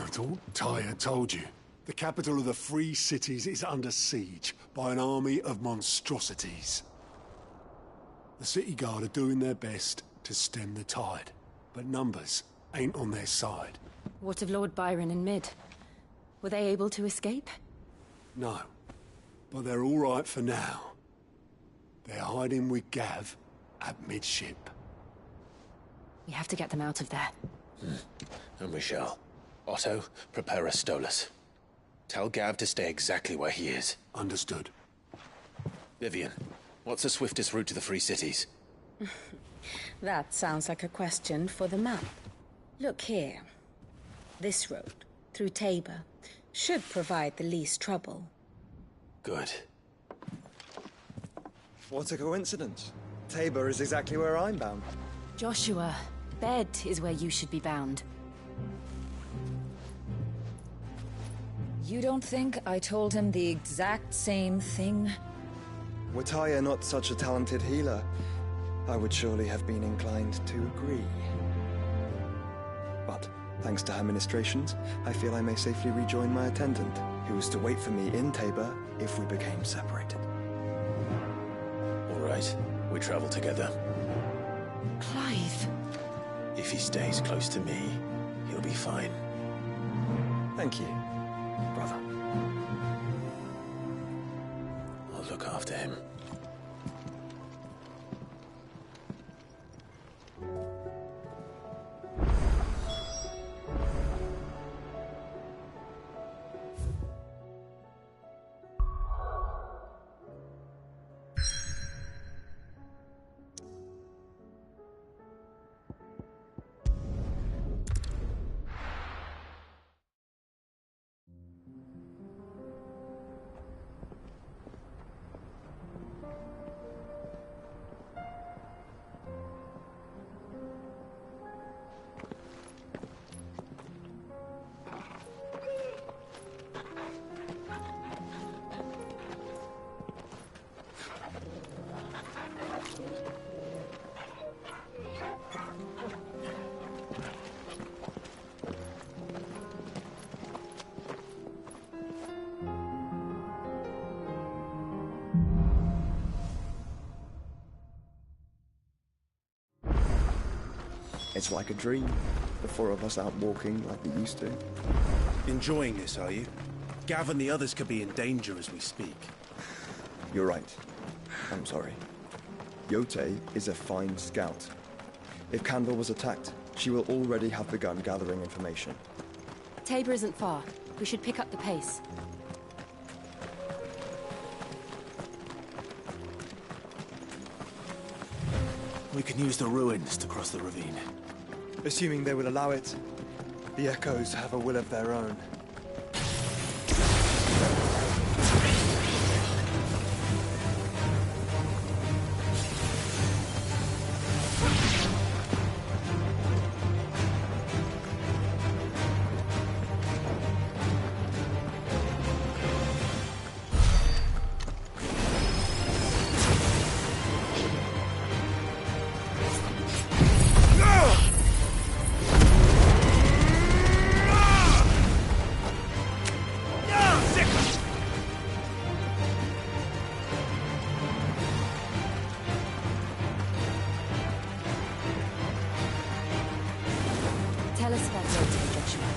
It's all Tyr told you. The capital of the Free Cities is under siege by an army of monstrosities. The City Guard are doing their best to stem the tide, but numbers ain't on their side. What of Lord Byron and Mid? Were they able to escape? No, but they're all right for now. They're hiding with Gav at midship. We have to get them out of there. And we shall. Otto, prepare a Stolas. Tell Gav to stay exactly where he is. Understood. Vivian, what's the swiftest route to the Free Cities? That sounds like a question for the map. Look here. This road, through Tabor, should provide the least trouble. Good. What a coincidence. Tabor is exactly where I'm bound. Joshua, bed is where you should be bound. You don't think I told him the exact same thing? Were Tyr not such a talented healer, I would surely have been inclined to agree. But, thanks to her ministrations, I feel I may safely rejoin my attendant, who was to wait for me in Tabor if we became separated. right. We travel together. Clive. If he stays close to me, he'll be fine. Thank you, brother. I'll look after him. It's like a dream. The four of us out walking like we used to. Enjoying this, are you? Gav and the others could be in danger as we speak. You're right. I'm sorry. Yote is a fine scout. If Candle was attacked, she will already have begun gathering information. Tabor isn't far. We should pick up the pace. We can use the ruins to cross the ravine. Assuming they will allow it, the Echoes have a will of their own. Tell us about Yote, Joshua.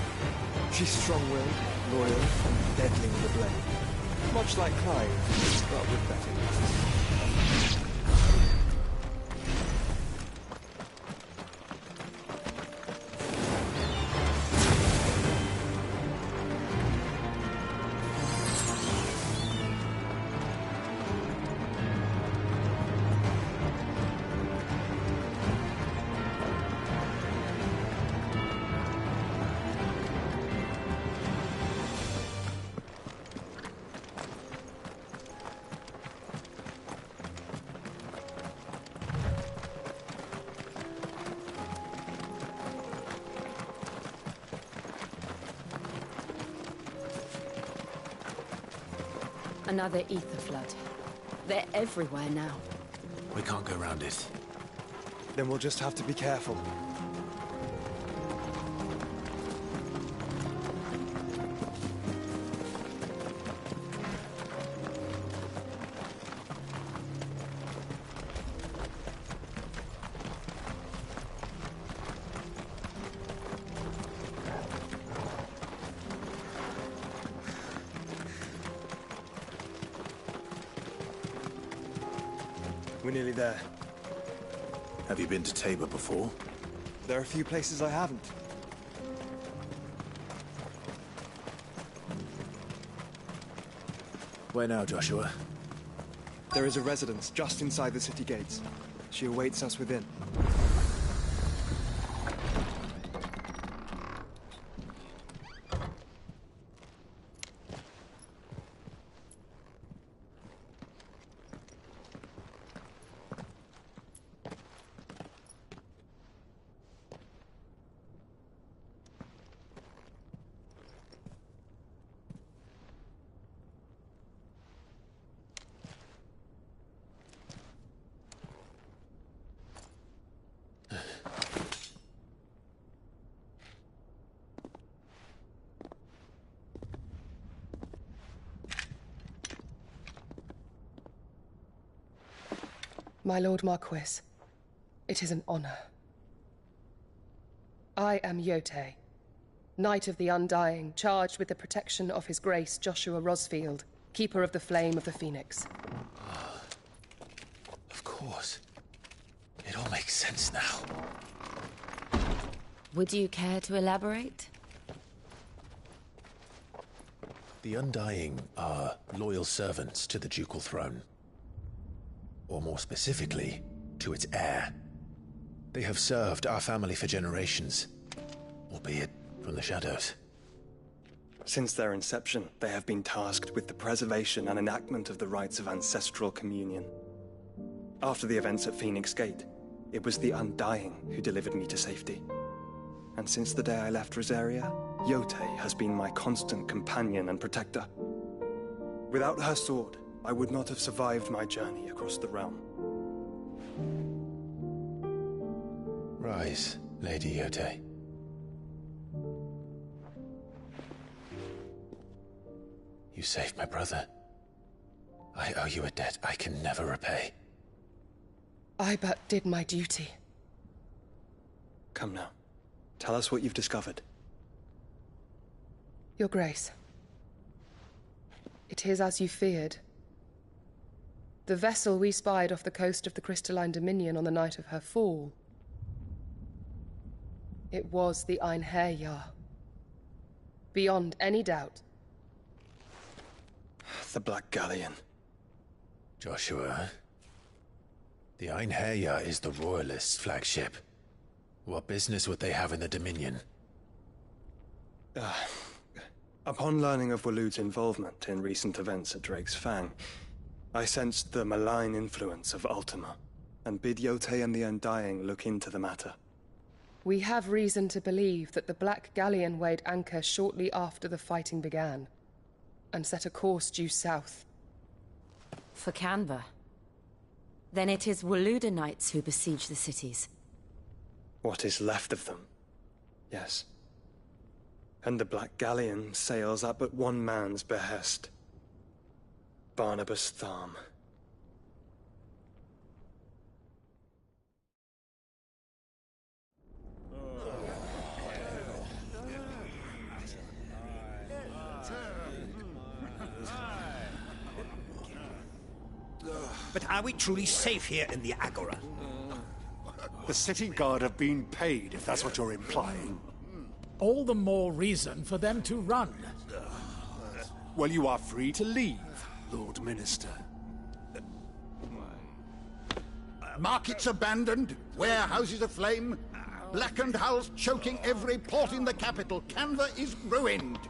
She's strong-willed, loyal, and deadly with a blade. Much like Clive, but with better manners. Another ether flood. They're everywhere now. We can't go around it. Then we'll just have to be careful. We're nearly there. Have you been to Tabor before? There are a few places I haven't. Where now, Joshua? There is a residence just inside the city gates. She awaits us within. My Lord Marquis, it is an honor. I am Yotei, Knight of the Undying, charged with the protection of His Grace Joshua Rosfield, Keeper of the Flame of the Phoenix. Of course. It all makes sense now. Would you care to elaborate? The Undying are loyal servants to the ducal throne. Or more specifically, to its heir. They have served our family for generations, albeit from the shadows. Since their inception, they have been tasked with the preservation and enactment of the rites of ancestral communion. After the events at Phoenix Gate, it was the Undying who delivered me to safety. And since the day I left Rosaria, Yotei has been my constant companion and protector. Without her sword, I would not have survived my journey across the realm. Rise, Lady Yotei. You saved my brother. I owe you a debt I can never repay. I but did my duty. Come now. Tell us what you've discovered. Your Grace. It is as you feared. The vessel we spied off the coast of the Crystalline Dominion on the night of her fall. It was the Einherjar. Beyond any doubt. The Black Galleon. Joshua, the Einherjar is the Royalists' flagship. What business would they have in the Dominion? Upon learning of Waloed's involvement in recent events at Drake's Fang, I sensed the malign influence of Ultima, and bid Yotei and the Undying look into the matter. We have reason to believe that the Black Galleon weighed anchor shortly after the fighting began, and set a course due south. For Canva. Then it is Waloeda Knights who besiege the cities. What is left of them? Yes. And the Black Galleon sails at but one man's behest. Barnabas Tharm. But are we truly safe here in the Agora? The city guard have been paid, if that's what you're implying. All the more reason for them to run. Well, you are free to leave, Lord Minister. Markets abandoned, warehouses aflame, blackened hulls choking every port in the capital. Canva is ruined.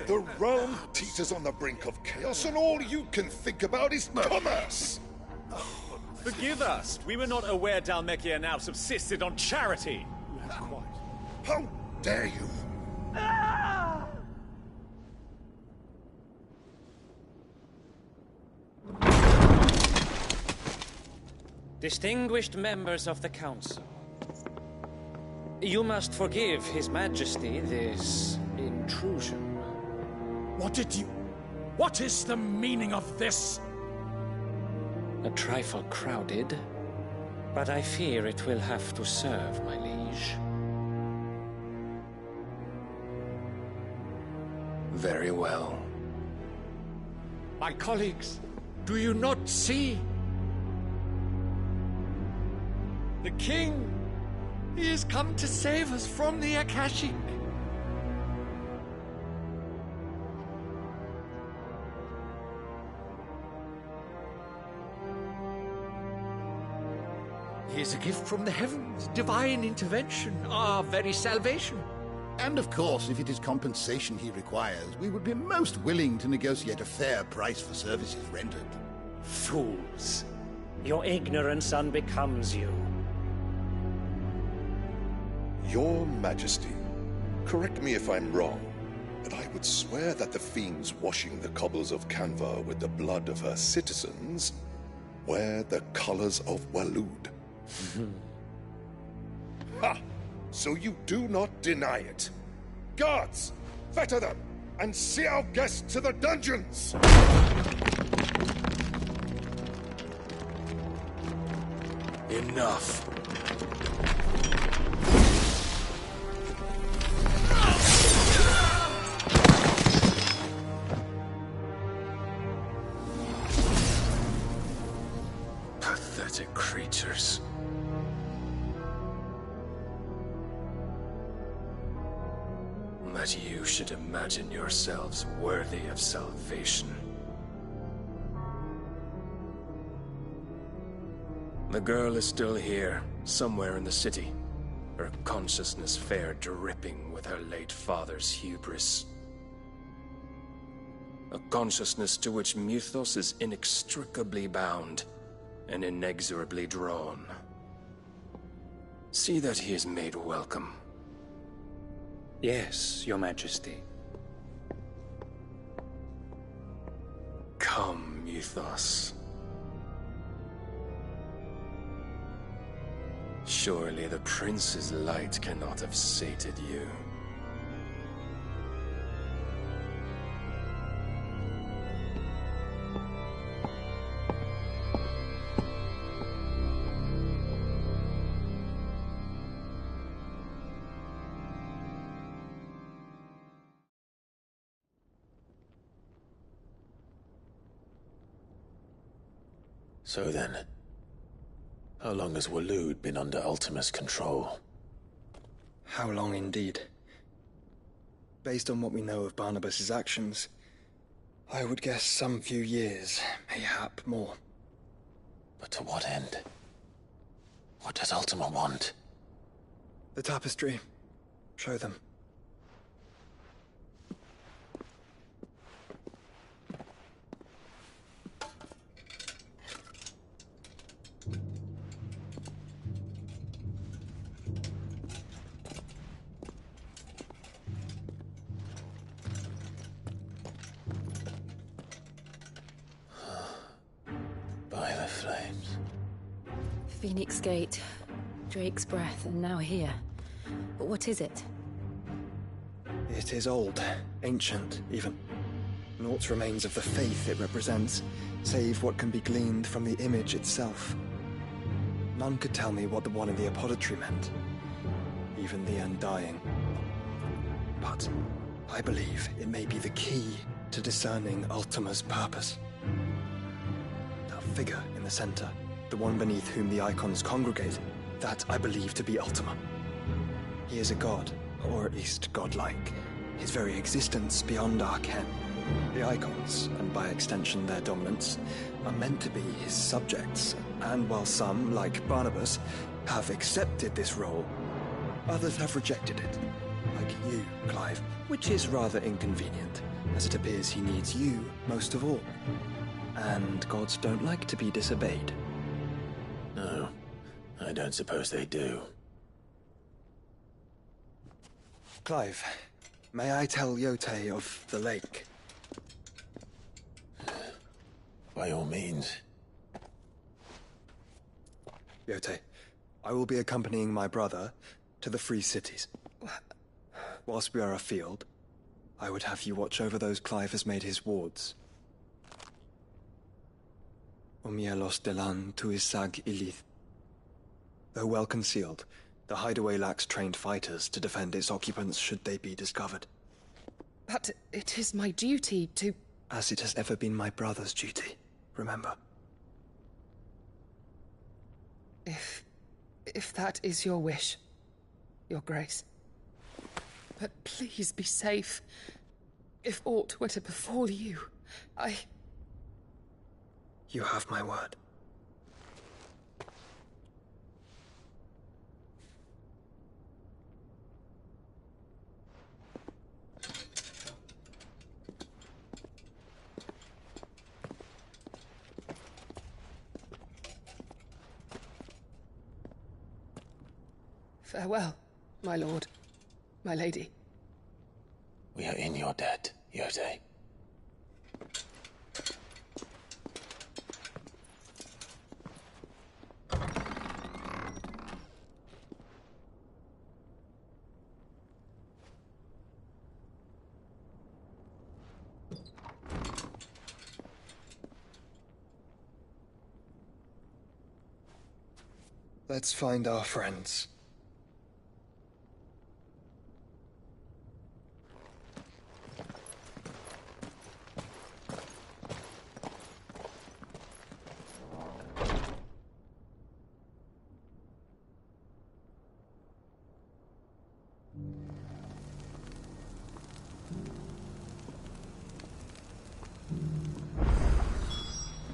The realm teeters on the brink of chaos, and all you can think about is commerce! Forgive us! We were not aware Dhalmekia now subsisted on charity! How dare you! Distinguished members of the Council, you must forgive His Majesty this intrusion. What is the meaning of this? A trifle crowded, but I fear it will have to serve, my liege. Very well. My colleagues, do you not see? The king! He has come to save us from the Akashic! He is a gift from the heavens, divine intervention, our very salvation. And of course, if it is compensation he requires, we would be most willing to negotiate a fair price for services rendered. Fools. Your ignorance unbecomes you. Your Majesty, correct me if I'm wrong, but I would swear that the fiends washing the cobbles of Canva with the blood of her citizens wear the colors of Waloed. Ha! So you do not deny it. Guards, fetter them, and see our guests to the dungeons! Enough. Pathetic creatures. That you should imagine yourselves worthy of salvation. The girl is still here, somewhere in the city. Her consciousness fair dripping with her late father's hubris. A consciousness to which Mythos is inextricably bound and inexorably drawn. See that he is made welcome. Yes, Your Majesty. Come, Mythos. Surely the prince's light cannot have sated you. So then, how long has Waloed been under Ultima's control? How long indeed? Based on what we know of Barnabas's actions, I would guess some few years, mayhap more. But to what end? What does Ultima want? The tapestry. Show them. By the flames. Phoenix Gate, Drake's Breath, and now here. But what is it? It is old, ancient, even. Naught remains of the faith it represents, save what can be gleaned from the image itself. None could tell me what the one in the apothecary meant, even the Undying. But I believe it may be the key to discerning Ultima's purpose. That figure in the center, the one beneath whom the icons congregate, that I believe to be Ultima. He is a god, or at least godlike, his very existence beyond our ken. The icons, and by extension their dominants, are meant to be his subjects, and while some, like Barnabas, have accepted this role, others have rejected it, like you, Clive, which is rather inconvenient, as it appears he needs you most of all. And gods don't like to be disobeyed. No, I don't suppose they do. Clive, may I tell Yotei of the lake? By all means. Yotei, I will be accompanying my brother to the Free Cities. Whilst we are afield, I would have you watch over those Clive has made his wards. Omielos delan tuisag ilith. Though well concealed, the hideaway lacks trained fighters to defend its occupants should they be discovered. But it is my duty to... As it has ever been my brother's duty, remember. If that is your wish, Your Grace. But please be safe. If aught were to befall you, You have my word. Farewell, my lord, my lady. We are in your debt, Yotei. Let's find our friends.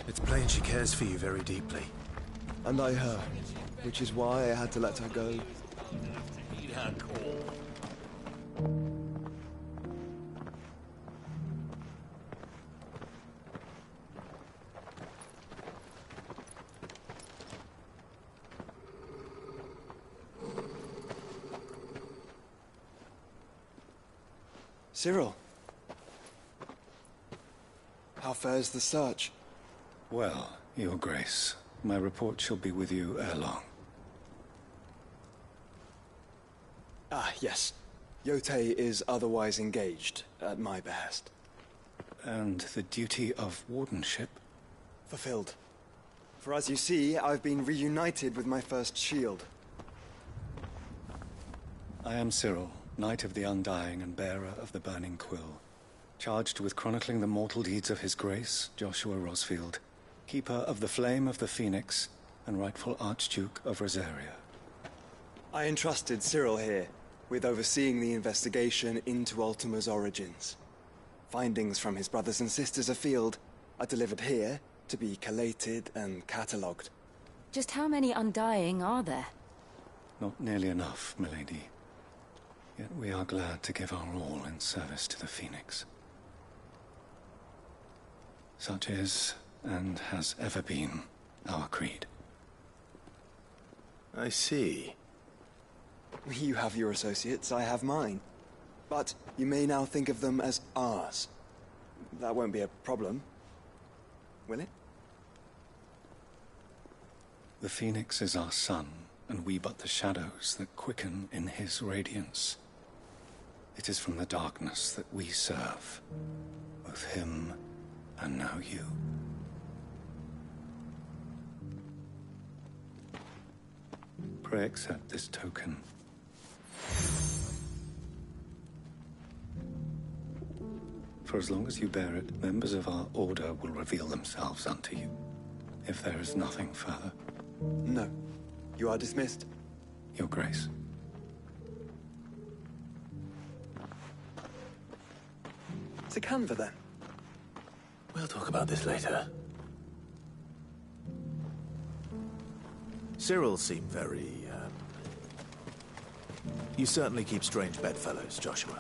It's plain she cares for you very deeply. And I her, which is why I had to let her go. Heed her call. Cyril. How fares the search? Well, Your Grace, my report shall be with you ere long. Ah, yes. Yotei is otherwise engaged, at my behest. And the duty of wardenship? Fulfilled. For as you see, I've been reunited with my first shield. I am Cyril, Knight of the Undying and bearer of the Burning Quill, charged with chronicling the mortal deeds of His Grace, Joshua Rosfield, Keeper of the Flame of the Phoenix, and rightful Archduke of Rosaria. I entrusted Cyril here with overseeing the investigation into Ultima's origins. Findings from his brothers and sisters afield are delivered here to be collated and catalogued. Just how many Undying are there? Not nearly enough, milady. Yet we are glad to give our all in service to the Phoenix. Such is, and has ever been, our creed. I see. You have your associates, I have mine. But you may now think of them as ours. That won't be a problem, will it? The Phoenix is our sun, and we but the shadows that quicken in his radiance. It is from the darkness that we serve, both him and now you. Pray accept this token. For as long as you bear it, members of our order will reveal themselves unto you, if there is nothing further. No. You are dismissed. Your Grace. To Canva, then. We'll talk about this later. Cyril seemed very, You certainly keep strange bedfellows, Joshua.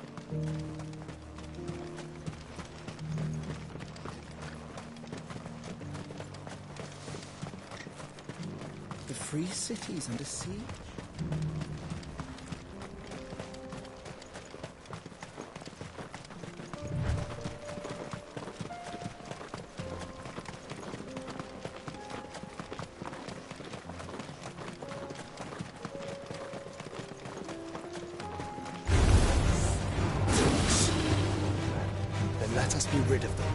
The free cities under siege? Then let us be rid of them.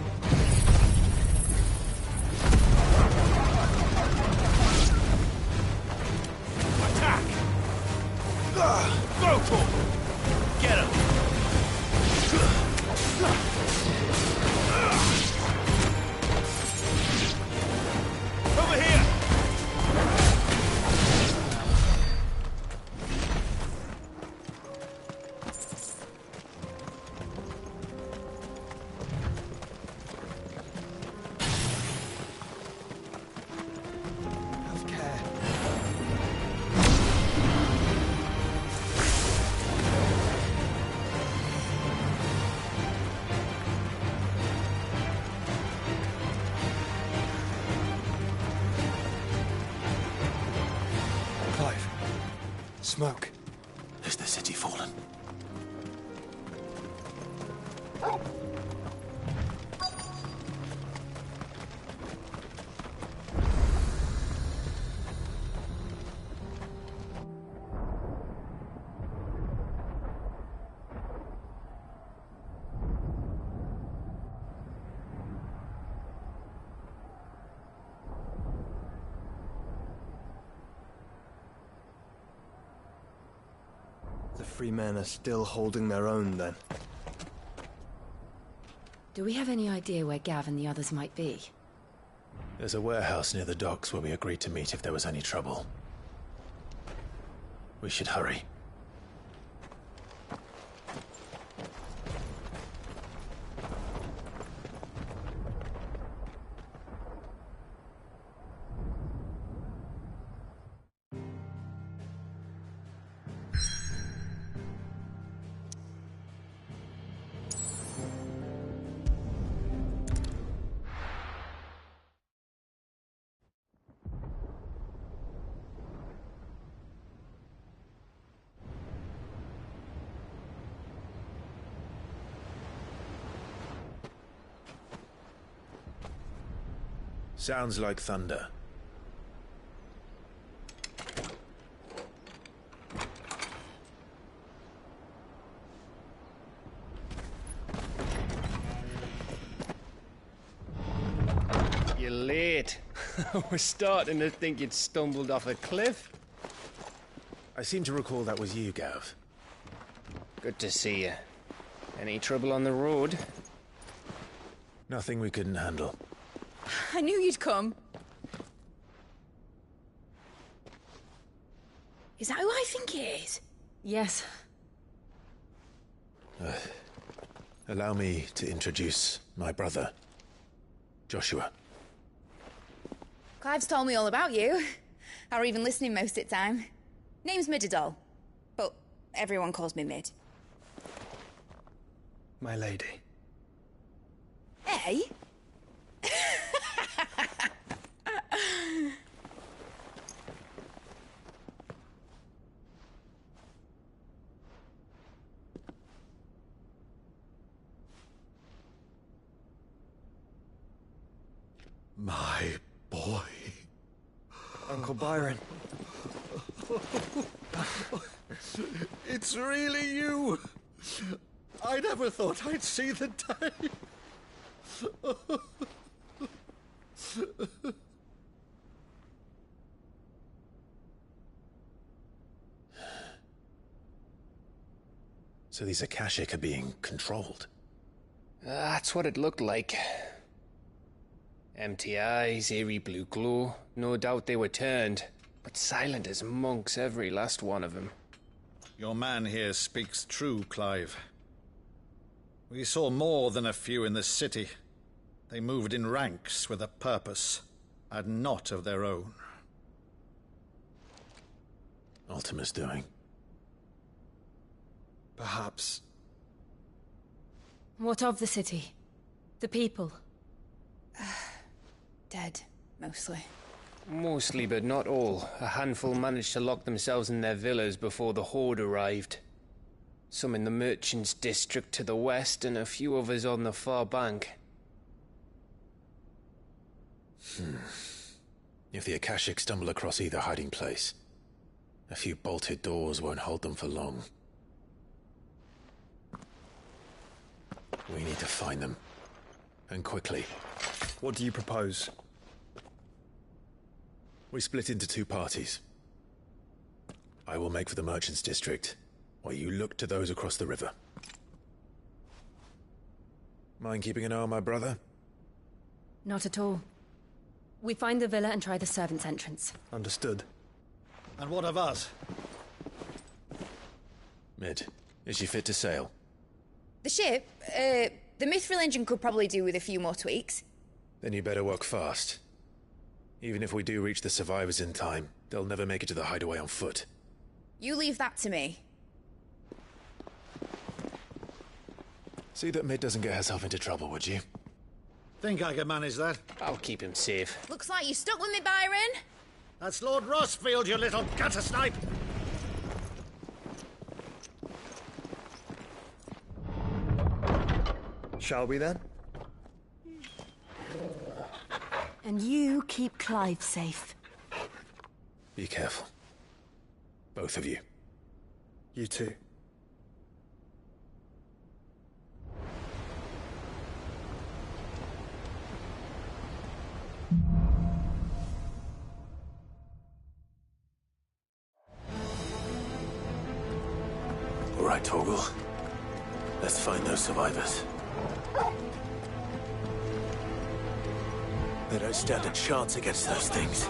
Go for it! Get him! Over here! Have care. Clive. Smoke. Is the city fallen? Joffrey men are still holding their own, then. Do we have any idea where Gav and the others might be? There's a warehouse near the docks where we agreed to meet if there was any trouble. We should hurry. Sounds like thunder. You're late. We're starting to think you'd stumbled off a cliff. I seem to recall that was you, Gav. Good to see you. Any trouble on the road? Nothing we couldn't handle. I knew you'd come. Is that who I think it is? Yes. Allow me to introduce my brother, Joshua. Clive's told me all about you. Or even listening most of the time. Name's Midadol, but everyone calls me Mid. My lady. Hey? My boy. Uncle Byron. It's really you. I never thought I'd see the day. So these Akashic are being controlled? That's what it looked like. Empty eyes, eerie blue glow. No doubt they were turned, but silent as monks, every last one of them. Your man here speaks true, Clive. We saw more than a few in the city. They moved in ranks with a purpose, and not of their own. Ultima's doing. Perhaps. What of the city? The people? Dead, mostly. Mostly, but not all. A handful managed to lock themselves in their villas before the Horde arrived. Some in the Merchants' District to the west, and a few others on the far bank. If the Akashic stumble across either hiding place, a few bolted doors won't hold them for long. We need to find them. And quickly. What do you propose? We split into two parties. I will make for the Merchants' District, while you look to those across the river. Mind keeping an eye on my brother? Not at all. We find the villa and try the servants' entrance. Understood. And what of us? Mid, is she fit to sail? The ship, the Mithril engine could probably do with a few more tweaks. Then you better work fast. Even if we do reach the survivors in time, they'll never make it to the hideaway on foot. You leave that to me. See that Mid doesn't get herself into trouble, would you? Think I can manage that? I'll keep him safe. Looks like you stuck with me, Byron. That's Lord Rossfield, you little gutter snipe! Shall we then? And you keep Clive safe. Be careful. Both of you. You too. right, Torgal. Let's find those survivors. They don't stand a chance against those things.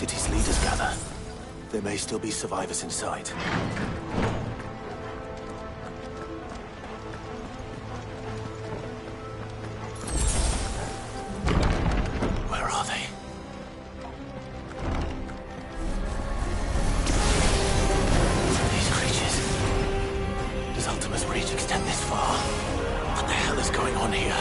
city's leaders gather, there may still be survivors inside. Where are they? These creatures. Does Ultima's reach extend this far? What the hell is going on here?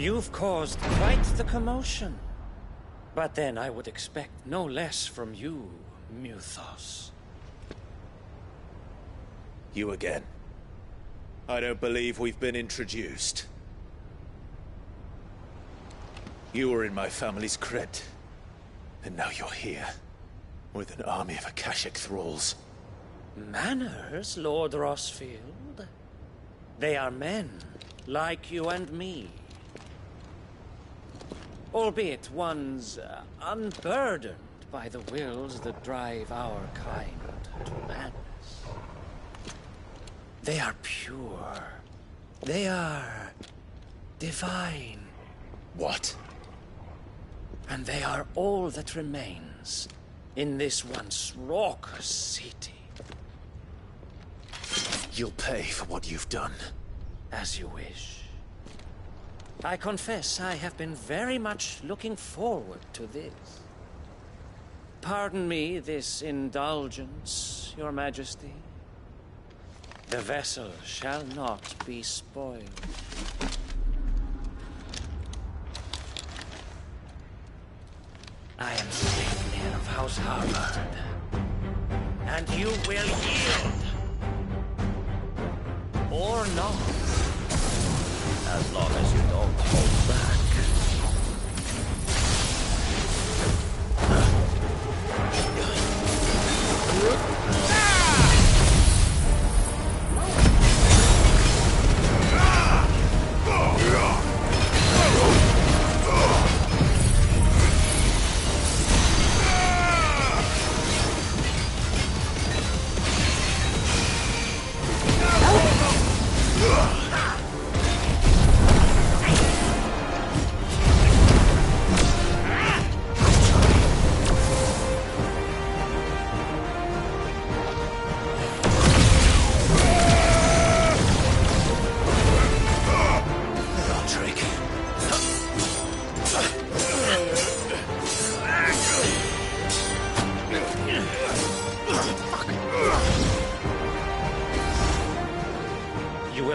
You've caused quite the commotion. But then I would expect no less from you, Muthos. You again. I don't believe we've been introduced. You were in my family's crypt. And now you're here. With an army of Akashic thralls. Manners, Lord Rosfield? They are men, like you and me. Albeit ones unburdened by the wills that drive our kind to madness. They are pure. They are divine. What? And they are all that remains in this once raucous city. You'll pay for what you've done. As you wish. I confess I have been very much looking forward to this. Pardon me this indulgence, Your Majesty. The vessel shall not be spoiled. I am Sleipnir of House Harvard. And you will yield. Or not. As long as you don't hold back.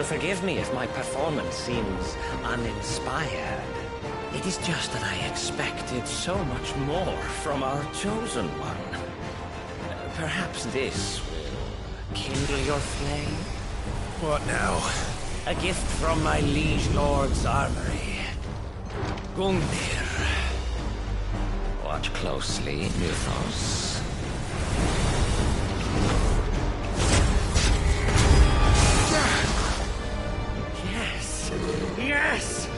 Forgive me if my performance seems uninspired. It is just that I expected so much more from our chosen one. Perhaps this will kindle your flame? What now? A gift from my liege lord's armory. Gungnir. Watch closely, Muthos. Yes!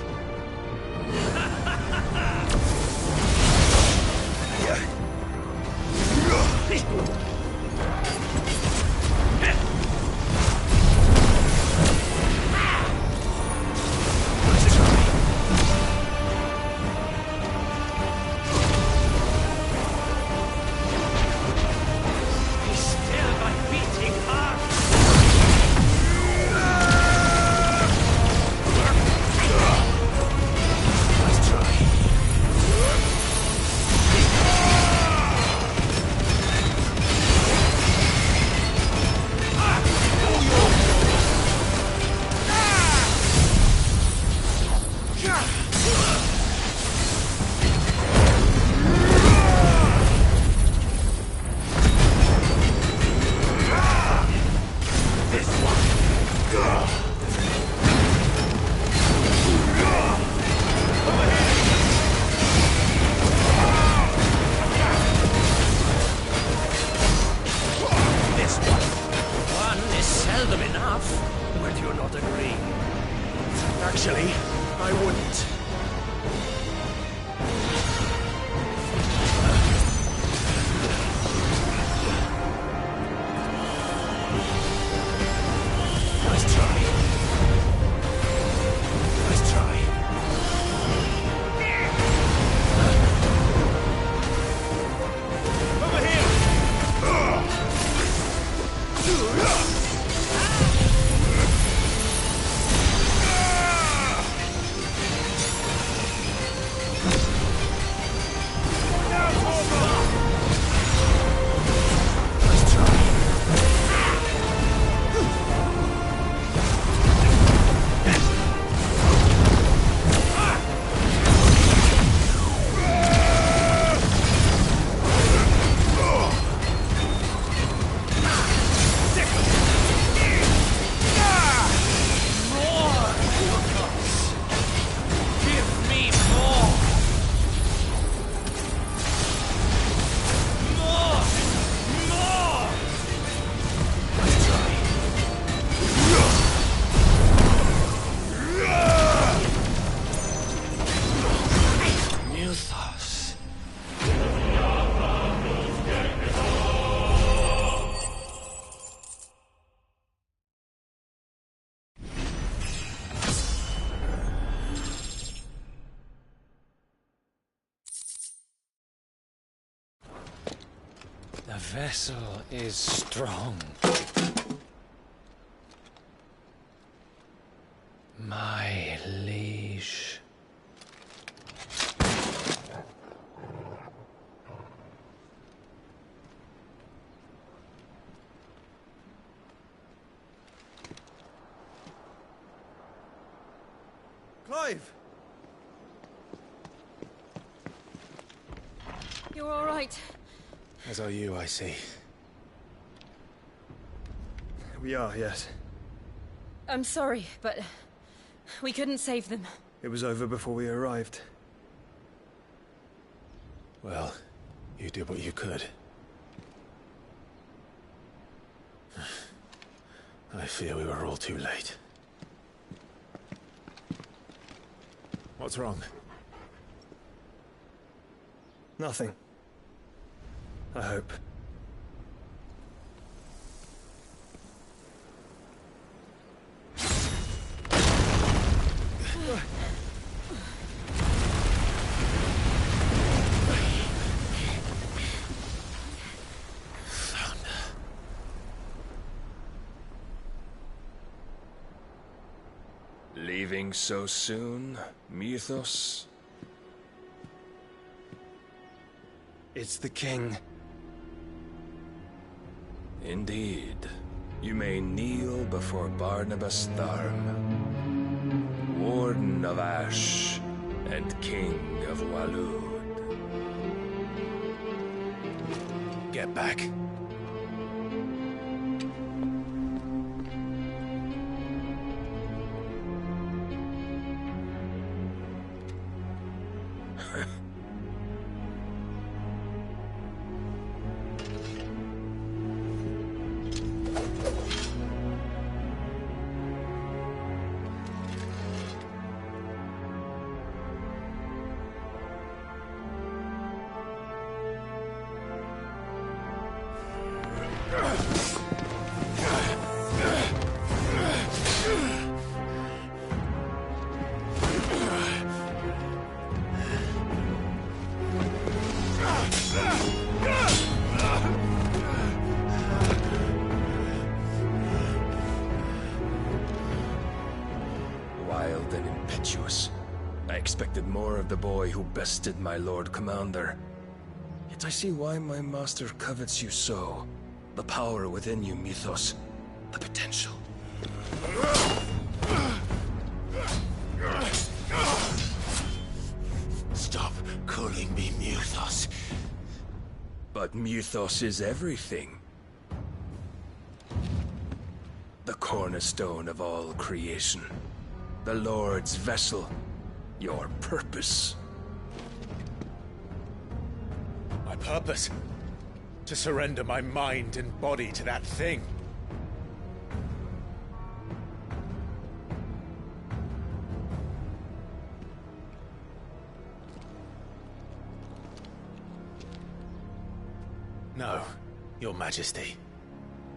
The vessel is strong. My liege. Clive! You're all right. As are you, I see. We are, yes. I'm sorry, but we couldn't save them. It was over before we arrived. Well, you did what you could. I fear we were all too late. What's wrong? Nothing. I hope. Leaving so soon, Mythos? It's the king. Indeed. You may kneel before Barnabas Tharm, Warden of Ash and King of Waloed. Get back. Wild and impetuous. I expected more of the boy who bested my Lord Commander. Yet I see why my master covets you so. The power within you, Mythos. The potential. Stop calling me Mythos. But Mythos is everything. The cornerstone of all creation. The Lord's vessel. Your purpose. My purpose? To surrender my mind and body to that thing. No, Your Majesty.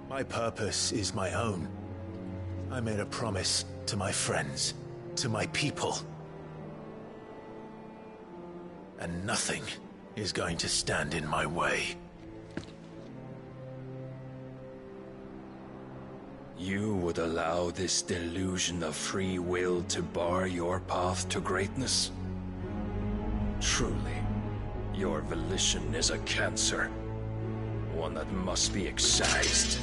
My purpose is my own. I made a promise to my friends, to my people. And nothing is going to stand in my way. You would allow this delusion of free will to bar your path to greatness? Truly, your volition is a cancer. One that must be excised.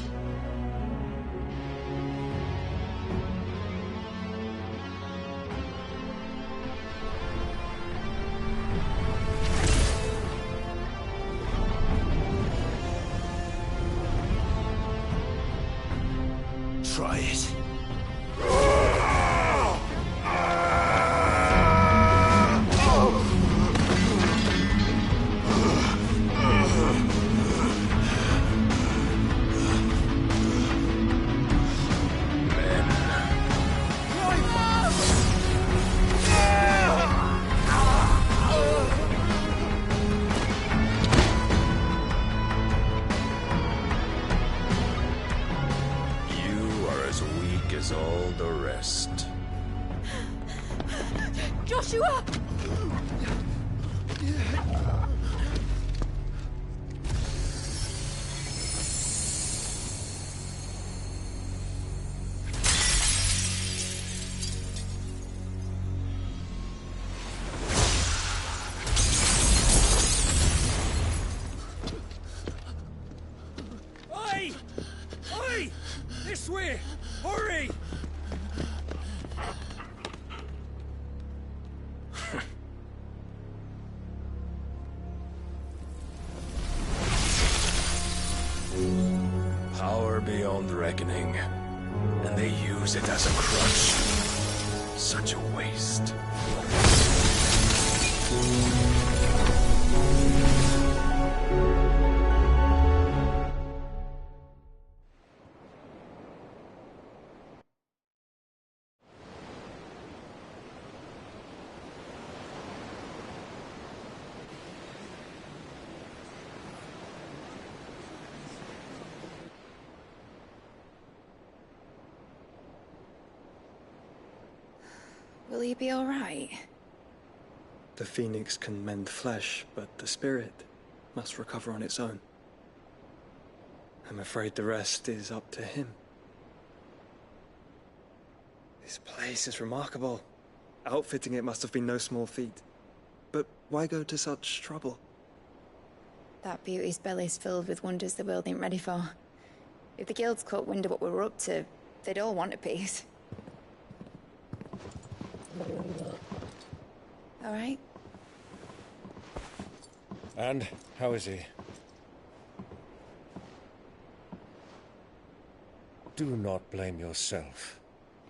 Try it. Elsewhere! Hurry! Power beyond reckoning, and they use it as a crutch. Such a waste. Will he be all right? The phoenix can mend flesh, but the spirit must recover on its own. I'm afraid the rest is up to him. This place is remarkable. Outfitting it must have been no small feat. But why go to such trouble? That beauty's belly's filled with wonders the world ain't ready for. If the guilds caught wind of what we were up to, they'd all want a piece. All right? And how is he? Do not blame yourself.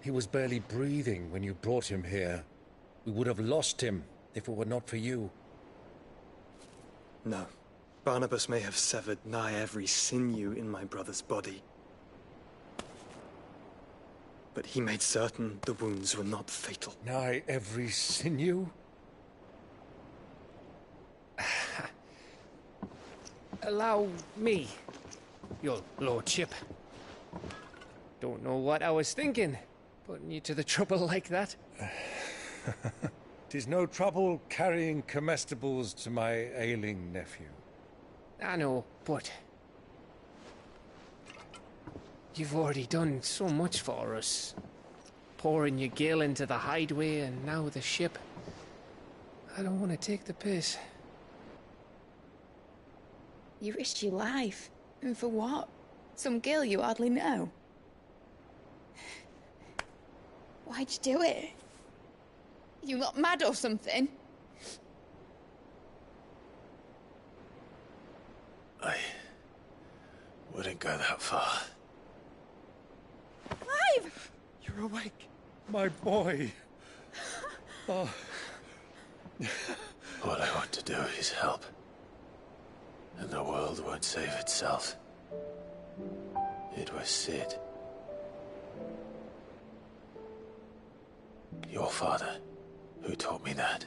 He was barely breathing when you brought him here. We would have lost him if it were not for you. No. Barnabas may have severed nigh every sinew in my brother's body. But he made certain the wounds were not fatal. Nigh every sinew? Allow me, your lordship. Don't know what I was thinking, putting you to the trouble like that. 'Tis no trouble carrying comestibles to my ailing nephew. I know, but you've already done so much for us. Pouring your gil into the hideaway and now the ship. I don't want to take the piss. You risked your life. And for what? Some girl you hardly know. Why'd you do it? You not mad or something? I wouldn't go that far. Clive! You're awake, my boy. Oh. All I want to do is help. And the world won't save itself. It was Sid. Your father, who taught me that.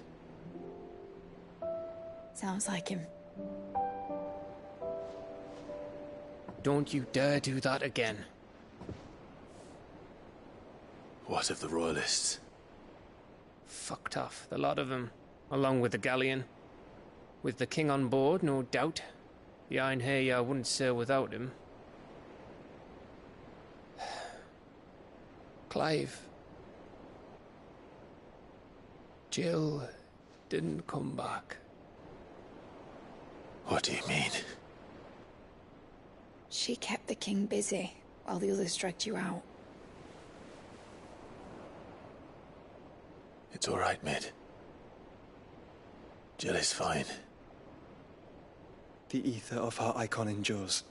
Sounds like him. Don't you dare do that again. What of the Royalists? Fucked off, the lot of them, along with the galleon. With the king on board, no doubt. The Iron Hair wouldn't sail without him. Clive. Jill didn't come back. What do you mean? She kept the king busy while the others dragged you out. It's all right, Mid. Jill is fine. The ether of her icon endures.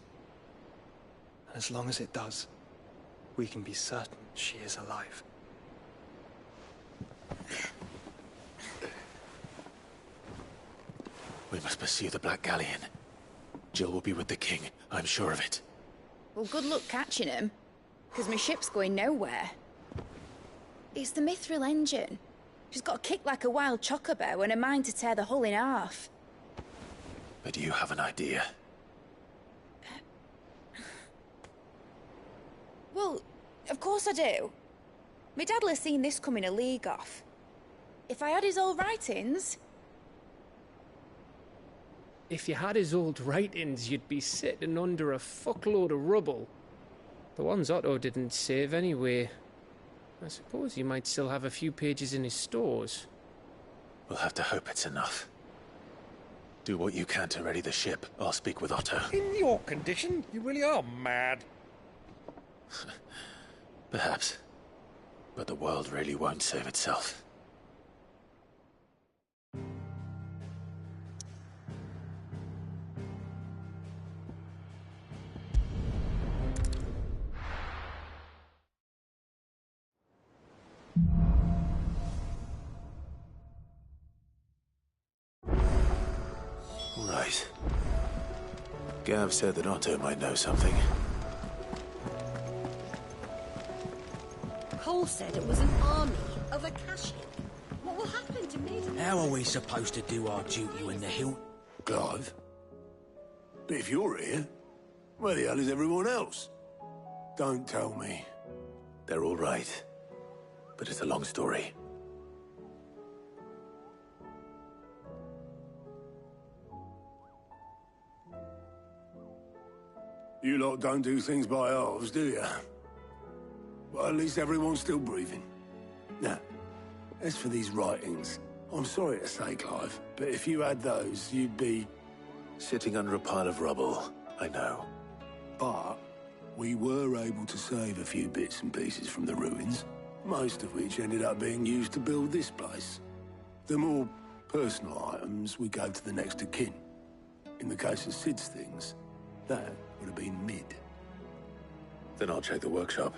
And as long as it does, we can be certain she is alive. We must pursue the Black Galleon. Jill will be with the king, I'm sure of it. Well, good luck catching him, because my ship's going nowhere. It's the Mithril engine. She's got a kick like a wild chocobo and a mind to tear the hull in half. But do you have an idea? Well, of course I do. My dad'll have seen this coming a league off. If I had his old writings... If you had his old writings, you'd be sitting under a fuckload of rubble. The ones Otto didn't save anyway. I suppose you might still have a few pages in his stores. We'll have to hope it's enough. Do what you can to ready the ship. I'll speak with Otto. In your condition, you really are mad. Perhaps. But the world really won't save itself. Right. Gav said that Otto might know something. Cole said it was an army of Akashic. What will happen to me? How are we supposed to do our duty when the hill... Clive? But if you're here, where the hell is everyone else? Don't tell me. They're all right. But it's a long story. You lot don't do things by halves, do you? Well, at least everyone's still breathing. Now, as for these writings, I'm sorry to say, Clive, but if you had those, you'd be... Sitting under a pile of rubble, I know. But we were able to save a few bits and pieces from the ruins, most of which ended up being used to build this place. The more personal items we gave to the next of kin. In the case of Sid's things, that would have been mid. Then I'll check the workshop.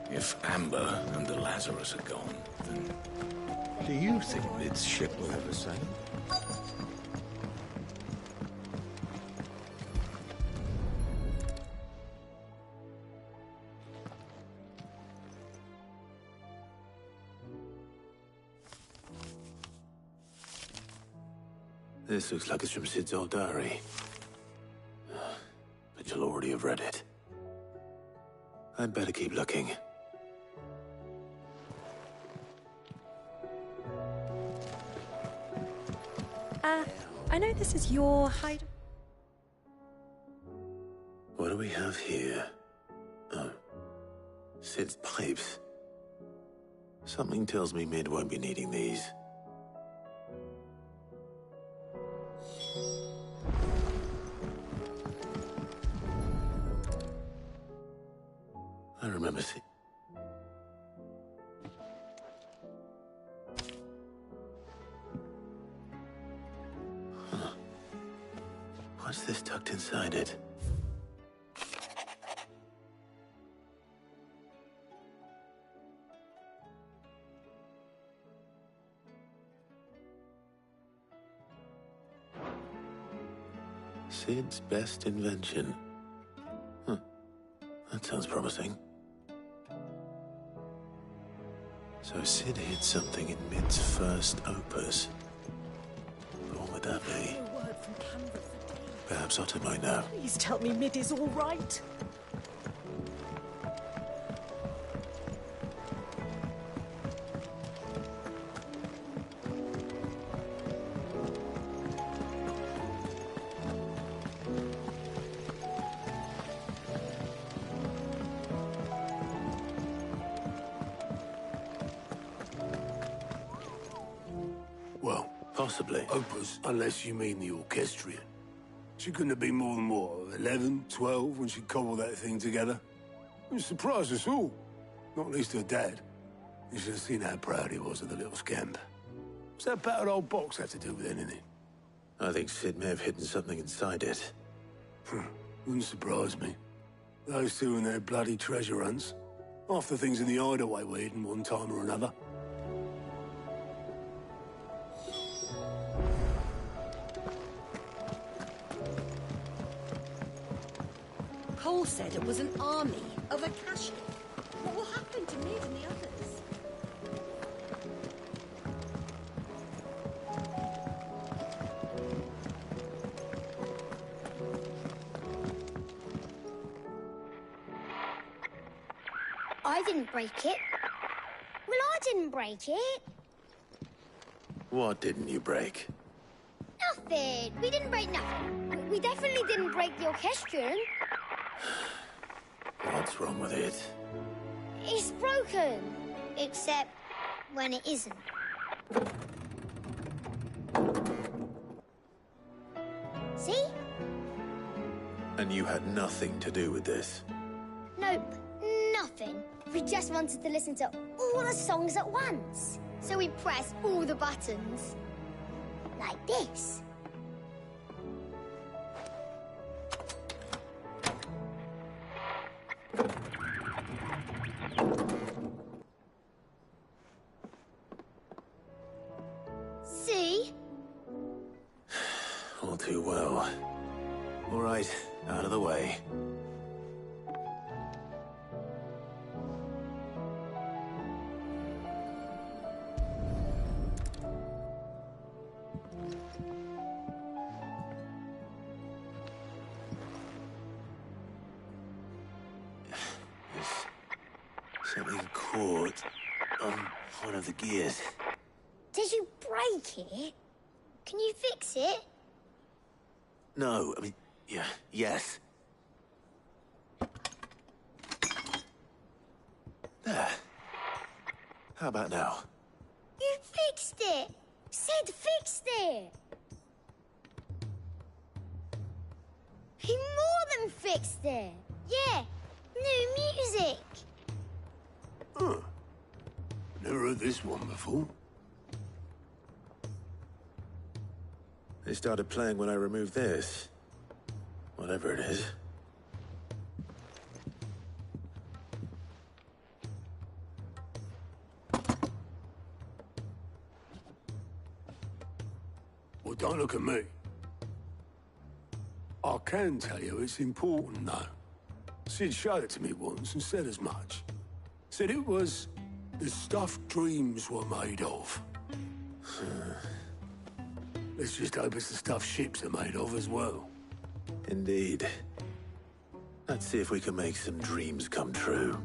If Amber and the Lazarus are gone, then... Do you think Mid's ship will ever sail? This looks like it's from Sid's old diary. But you'll already have read it. I'd better keep looking. I know this is your hide... What do we have here? Oh. Sid's pipes. Something tells me Mid won't be needing these. I remember seeing... Huh. What's this tucked inside it? Sid's best invention. Huh. That sounds promising. So Sid hid something in Mid's first opus. But what would that be? Perhaps Otto might know. Please tell me Mid is all right. Well, possibly. Opus, unless you mean the orchestrion. She couldn't have been more than, what, 11, 12 when she cobbled that thing together? It surprised us all. Not least her dad. You should have seen how proud he was of the little scamp. What's that battered old box have to do with anything? I think Sid may have hidden something inside it. Wouldn't surprise me. Those two and their bloody treasure hunts. Half the things in the hideaway were hidden one time or another. Cole said it was an army of Akashic. What will happen to Mid and the others? I didn't break it. Well, I didn't break it. What didn't you break? Nothing. We didn't break nothing. We definitely didn't break the orchestrion. What's wrong with it? It's broken. Except when it isn't. See? And you had nothing to do with this? Nope, nothing. We just wanted to listen to all the songs at once. So we pressed all the buttons. Like this. See? All too well. All right, out of the way. Something caught on one of the gears. Did you break it? Can you fix it? No, I mean, yeah, yes. There. How about now? You fixed it! Sid fixed it! He more than fixed it! Yeah, new music! Huh. Never heard this one before. They started playing when I removed this. Whatever it is. Well, don't look at me. I can tell you it's important, though. Sid showed it to me once and said as much. Said it was the stuff dreams were made of. Let's just hope it's the stuff ships are made of as well. Indeed. Let's see if we can make some dreams come true.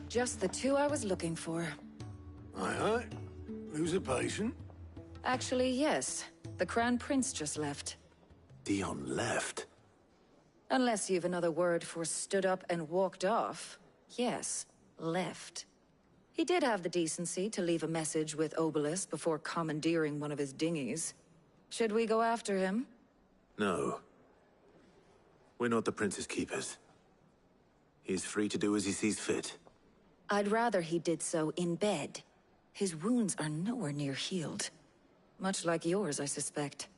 Just the two I was looking for. Aye. Who's a patient? Actually, yes. The Crown Prince just left. Dion left? Unless you've another word for stood up and walked off. Yes, left. He did have the decency to leave a message with Obelus before commandeering one of his dinghies. Should we go after him? No. We're not the Prince's keepers. He's free to do as he sees fit. I'd rather he did so in bed. His wounds are nowhere near healed. Much like yours, I suspect.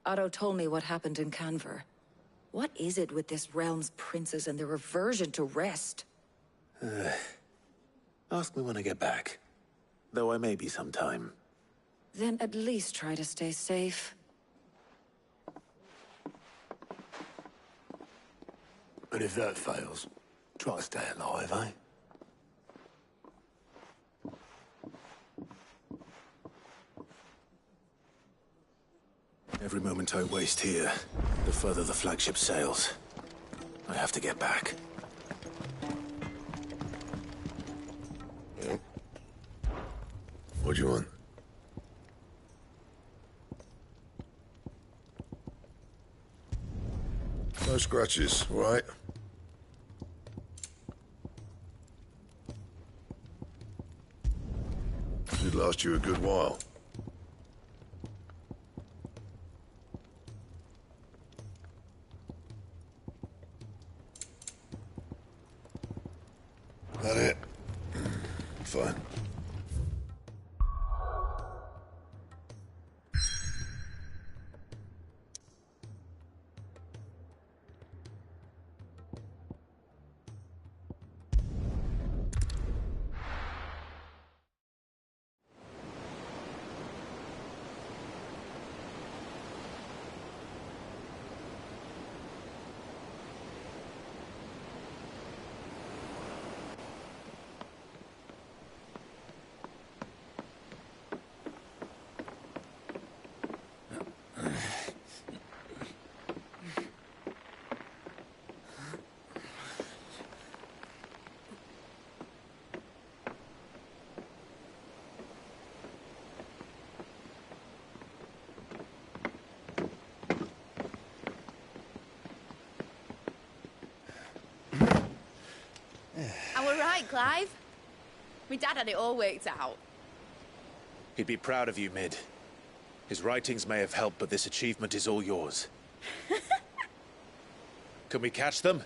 Otto told me what happened in Canver. What is it with this realm's princes and their aversion to rest? Ask me when I get back. Though I may be sometime. Then at least try to stay safe. And if that fails, try to stay alive, eh? Every moment I waste here, the further the flagship sails. I have to get back. What do you want? No scratches, all right? Should last you a good while. That it? Fine. I were right, Clive. My dad had it all worked out. He'd be proud of you, Mid. His writings may have helped, but this achievement is all yours. Can we catch them?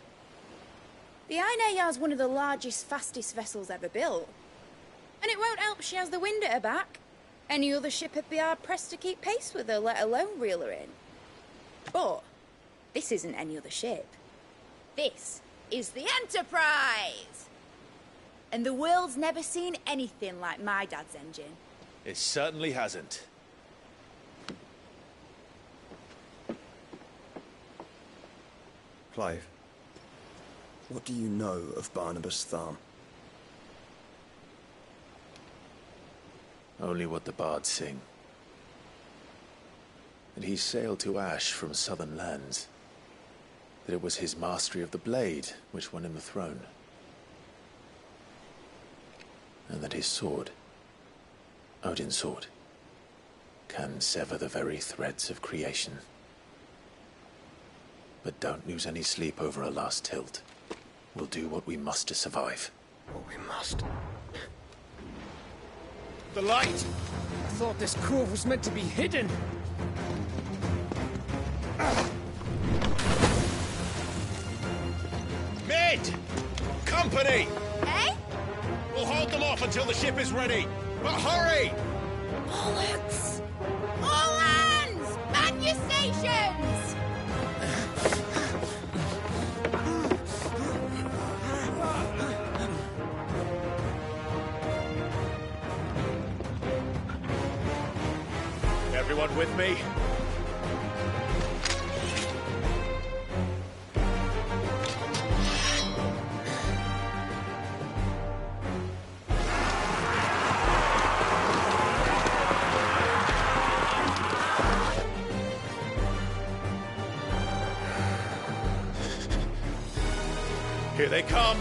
The Aina Yard's one of the largest, fastest vessels ever built. And it won't help she has the wind at her back. Any other ship would be hard-pressed to keep pace with her, let alone reel her in. But this isn't any other ship. This is the Enterprise! And the world's never seen anything like my dad's engine. It certainly hasn't. Clive, what do you know of Barnabas Tharm? Only what the bards sing. That he sailed to Ash from southern lands. That it was his mastery of the blade which won him the throne. And that his sword, Odin's sword, can sever the very threads of creation. But don't lose any sleep over a last tilt. We'll do what we must to survive. What we must. The light! I thought this cove was meant to be hidden. Mid! Company! Eh? We'll hold them off until the ship is ready. But hurry! Bollocks! All hands! Man your stations! Everyone with me? Here they come!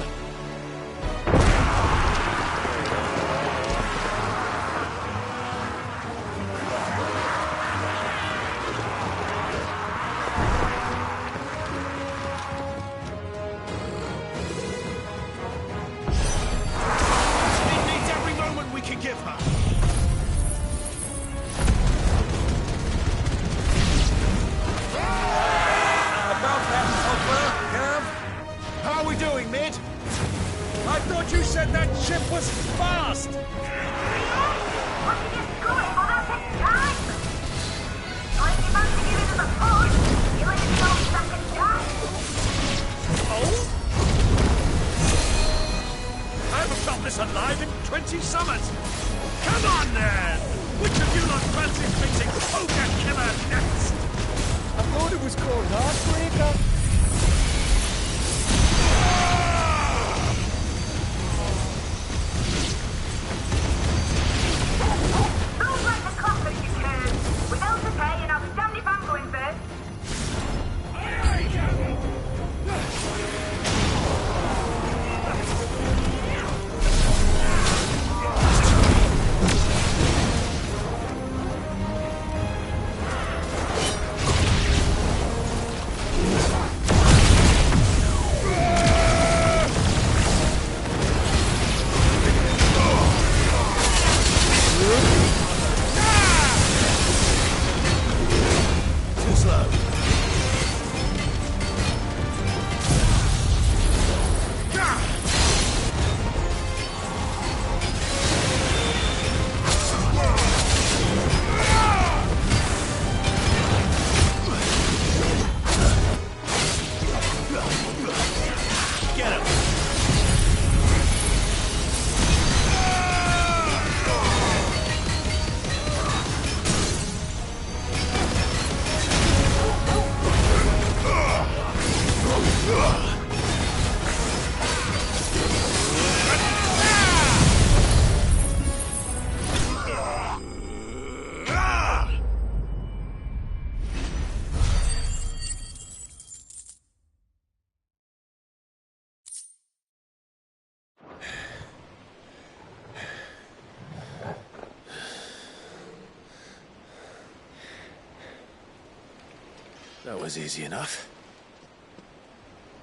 That was easy enough.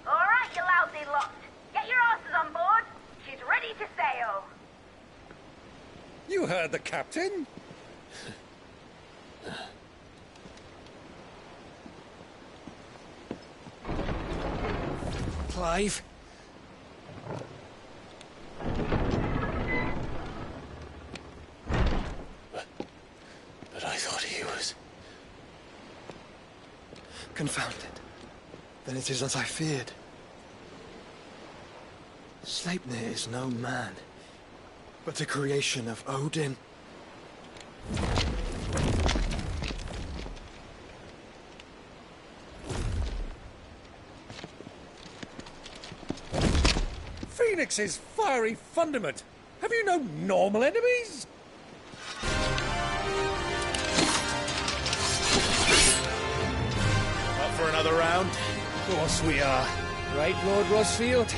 All right, you lousy lot. Get your asses on board. You heard the captain. Clive? But I thought he was... Confounded. Then it is as I feared. Sleipnir is no man, but a creation of Odin. Phoenix's fiery fundament. Have you no normal enemies? Up for another round? Of course we are. Right, Lord Rosfield?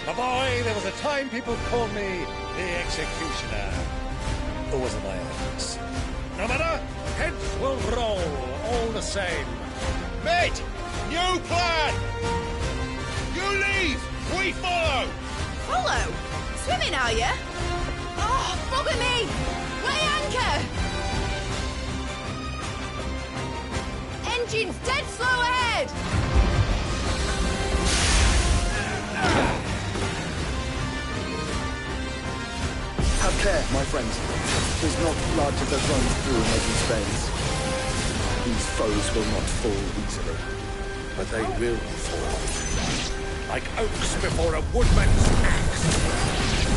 My boy, there was a time people called me the Executioner. Or was it my enemies? No matter, heads will roll, all the same. Mate! New plan! You leave! We follow! Follow? Swimming, are you? Oh, bugger me! Weigh anchor! Engine's dead slow ahead! Have care, my friends. 'Tis not blood that runs through Odin's veins. These foes will not fall easily. But they will fall. Like oaks before a woodman's axe.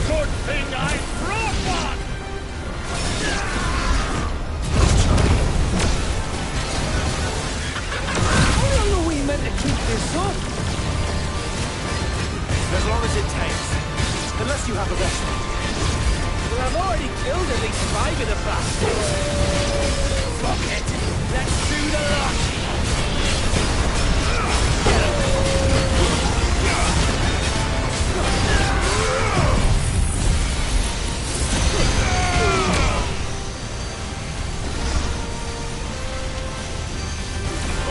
Good thing I brought one! How long are we meant to keep this up? As long as it takes. Unless you have a recipe. Well, I've already killed at least 5 of the bastards. Fuck it. Let's do the lot.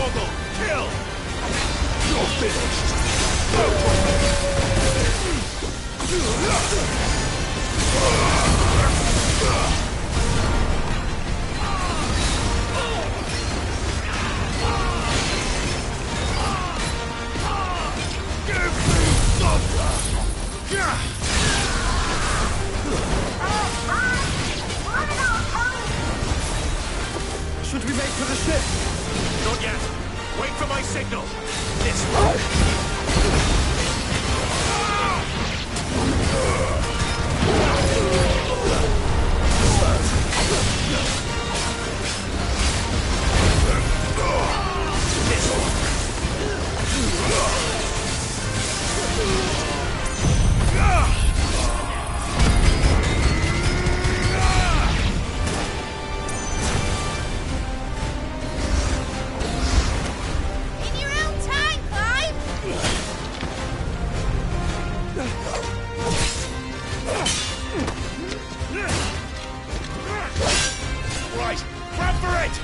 Ogle, kill! You're finished. Should we make for the ship? Not yet. Wait for my signal. This way. In your own time, Clive! Right, grab for it!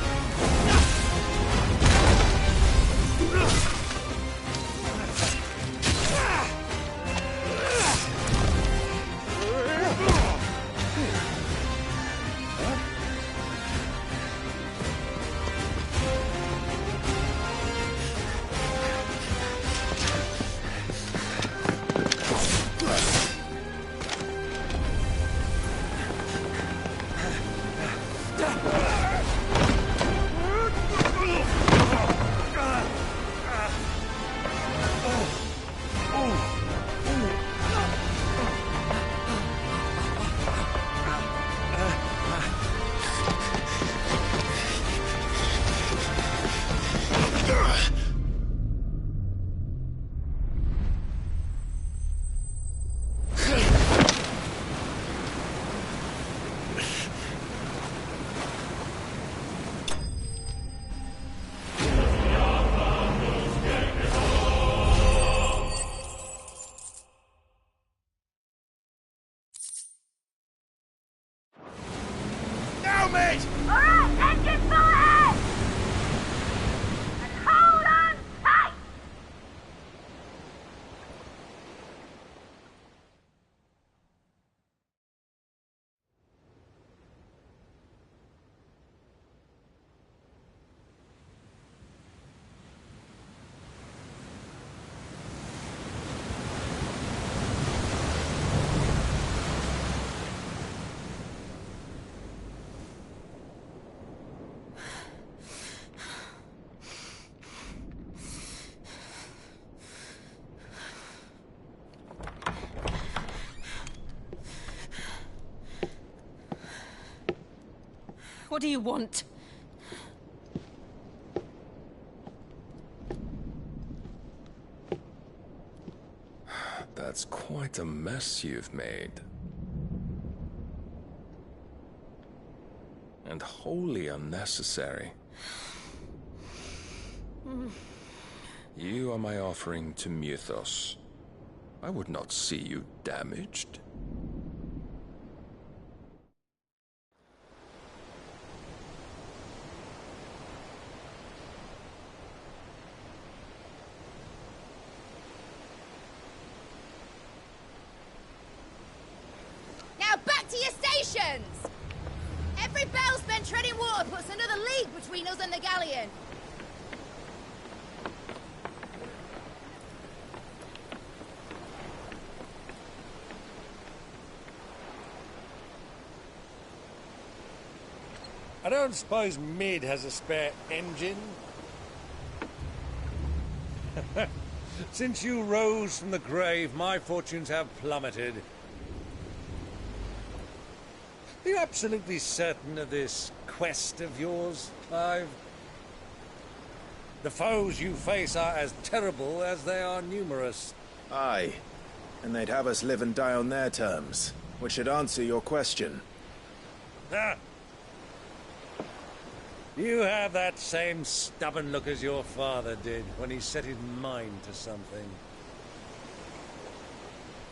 Now, mate! All right, engine full ahead! And hold on tight! What do you want? That's quite a mess you've made. And wholly unnecessary. You are my offering to Mythos. I would not see you damaged. Now back to your stations! Every bell spent treading water puts another league between us and the galleon. I don't suppose Mid has a spare engine? Since you rose from the grave, my fortunes have plummeted. Are you absolutely certain of this quest of yours, Clive? The foes you face are as terrible as they are numerous. Aye, and they'd have us live and die on their terms, which should answer your question. Ah. You have that same stubborn look as your father did when he set his mind to something.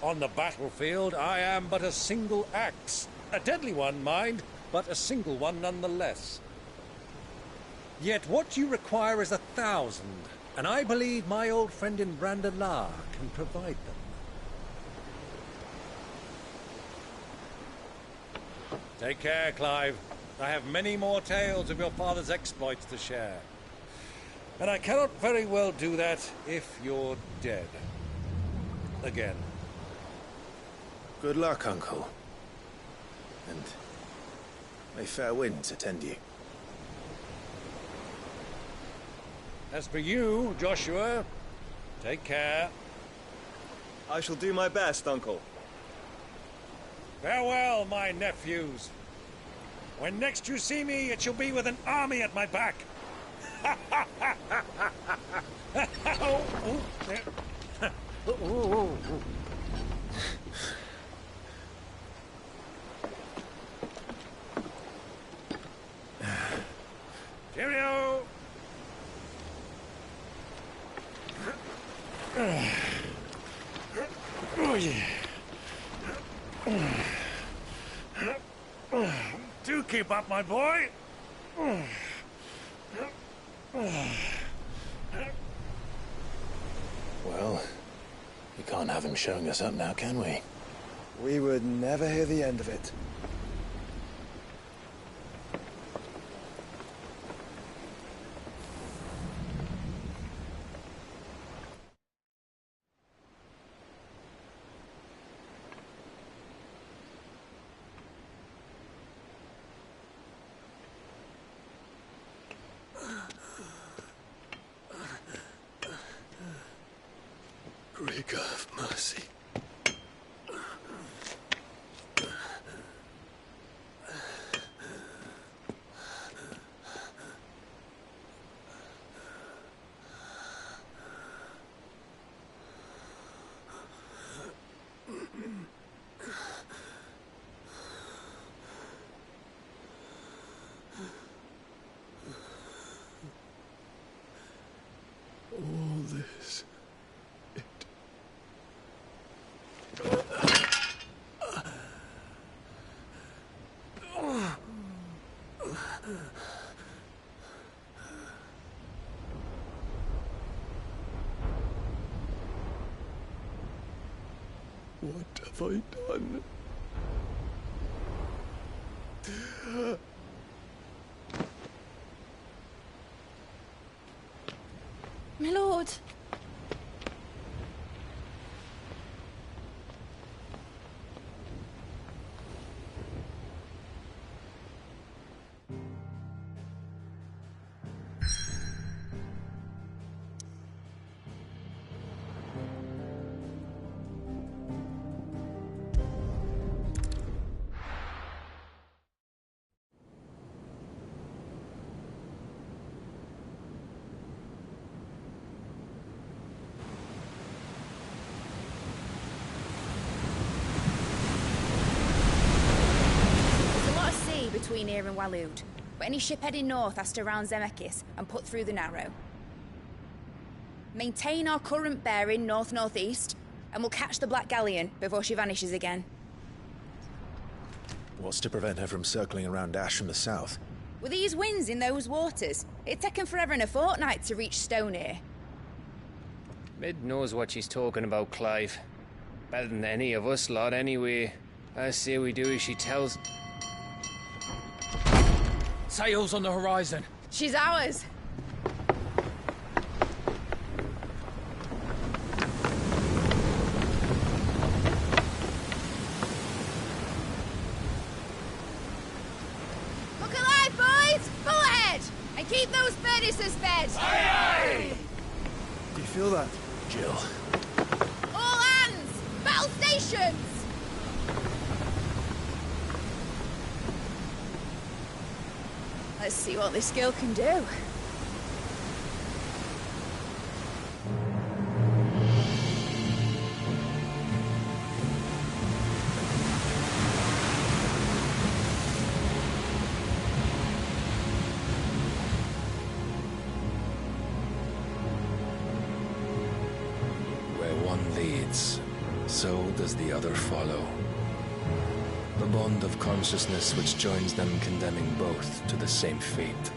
On the battlefield, I am but a single axe. A deadly one, mind, but a single one nonetheless. Yet what you require is 1,000, and I believe my old friend in Brandalar can provide them. Take care, Clive. I have many more tales of your father's exploits to share. And I cannot very well do that if you're dead. Again. Good luck, Uncle. And may fair winds attend you. As for you, Joshua, take care. I shall do my best, Uncle. Farewell, my nephews. When next you see me, it shall be with an army at my back. Cheerio! Oh, yeah. Do keep up, my boy. Well, we can't have him showing us up now, can we? We would never hear the end of it. Greek of mercy. All this. What have I done? My lord. here in Waloed, but any ship heading north has to round Zemeckis and put through the Narrow. Maintain our current bearing north-northeast, and we'll catch the Black Galleon before she vanishes again. What's to prevent her from circling around Ash from the south? With these winds in those waters, it'd taken forever and a fortnight to reach Stonehenge. Mid knows what she's talking about, Clive. Better than any of us lot, anyway. I say we do as she tells. Sails on the horizon. She's ours. Look alive, boys! Full ahead! And keep those furnaces fed! Aye, aye! Do you feel that? Jill. All hands! Battle stations! Let's see what this girl can do. Where one leads, so does the other follow. The bond of consciousness which joins them condemning both to the same fate.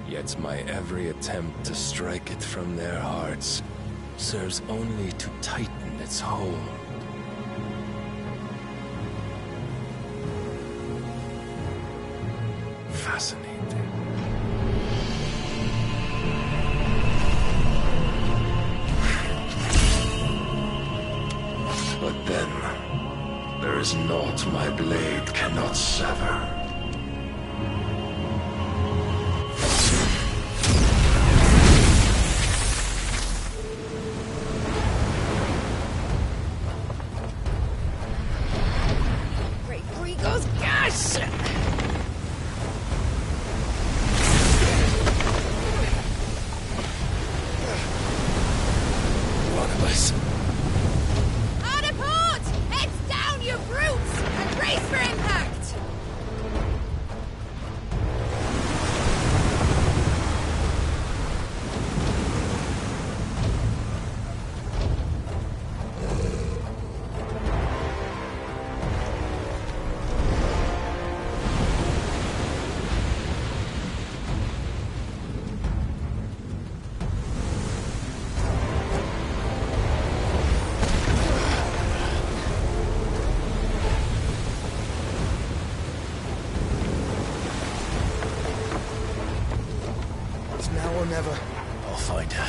Yet my every attempt to strike it from their hearts serves only to tighten its hold. Fascinating. But then, there is naught my blade cannot sever. Great Gregor's gosh! One of us. Hard a port! Heads down, you brutes! And brace for impact! It's now or never. I'll find her.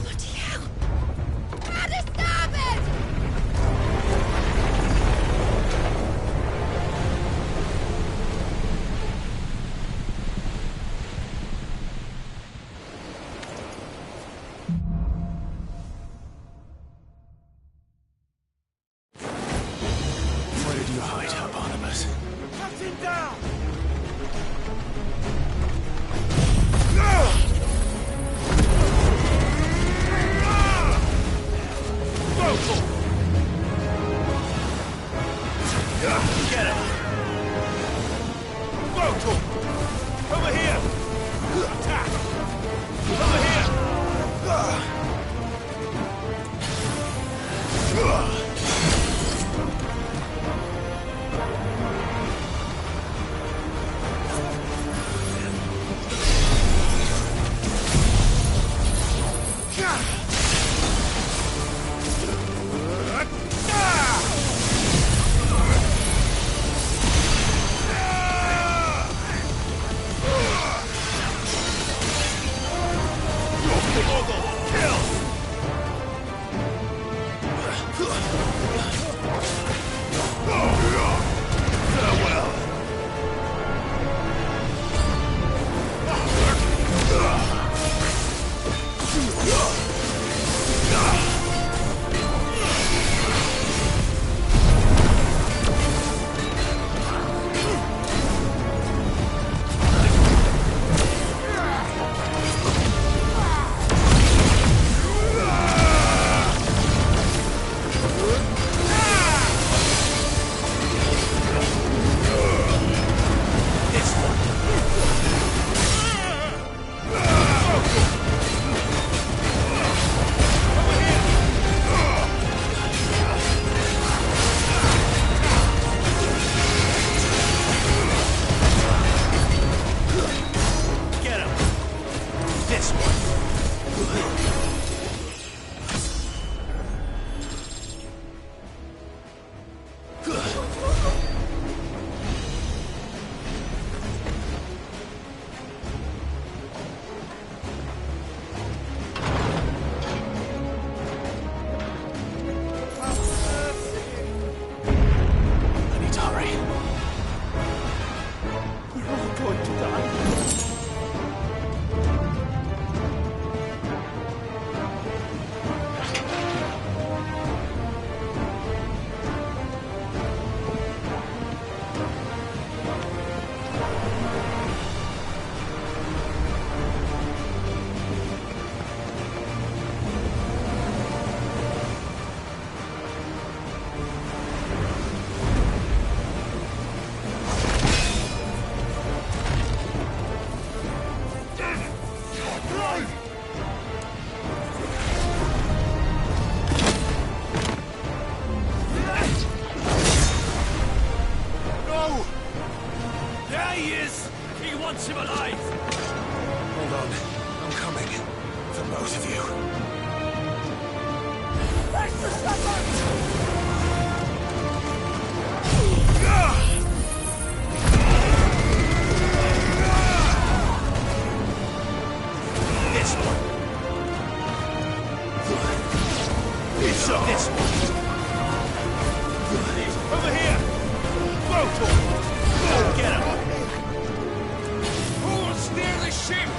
Bloody hell! Hard a starboard! Where did you hide her, Barnabas? Captain down! Get it! Rotor! Over here! Attack! Over here! Kill! There he is! He wants him alive! Hold on. I'm coming. For both of you. That's the shepherd! This one. It's on this one. Over here! Both of them! Go get him! Who will steer the ship?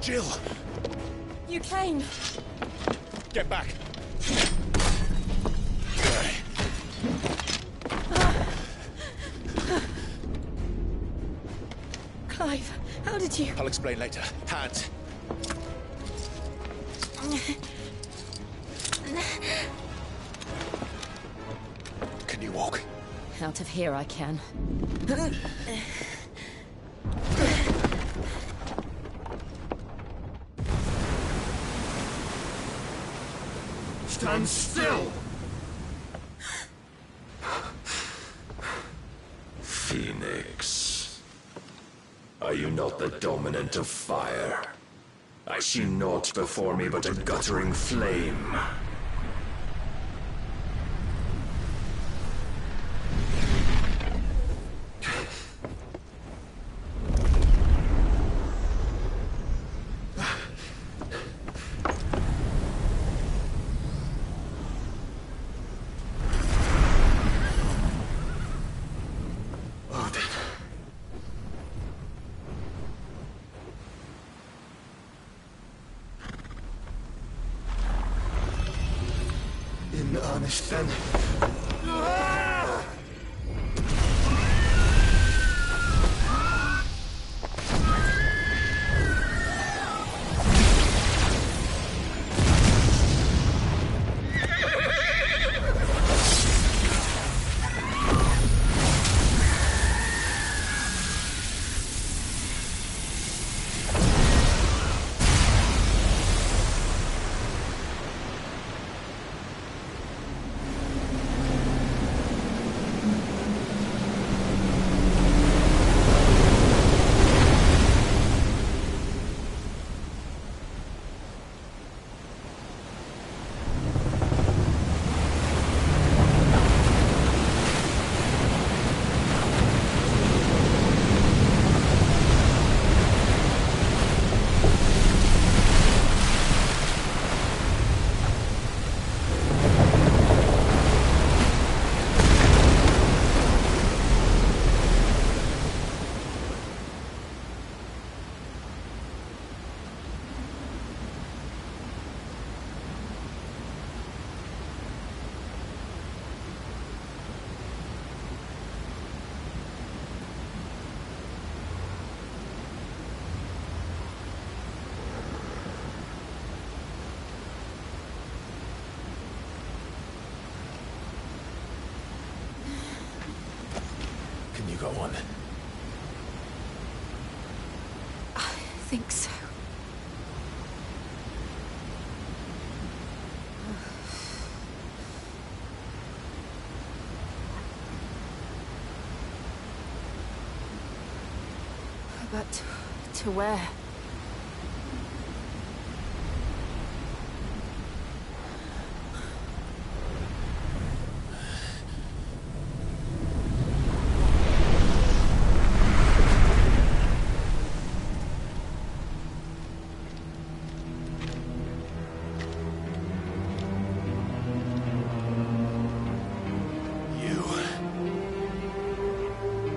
Jill! You came. Get back. Clive, how did you... I'll explain later. Hands. Can you walk? Out of here I can. Stand still! Phoenix. Are you not the dominant of fire? I see naught before me but a guttering flame. In earnest, then. Go on. I think so. But to where?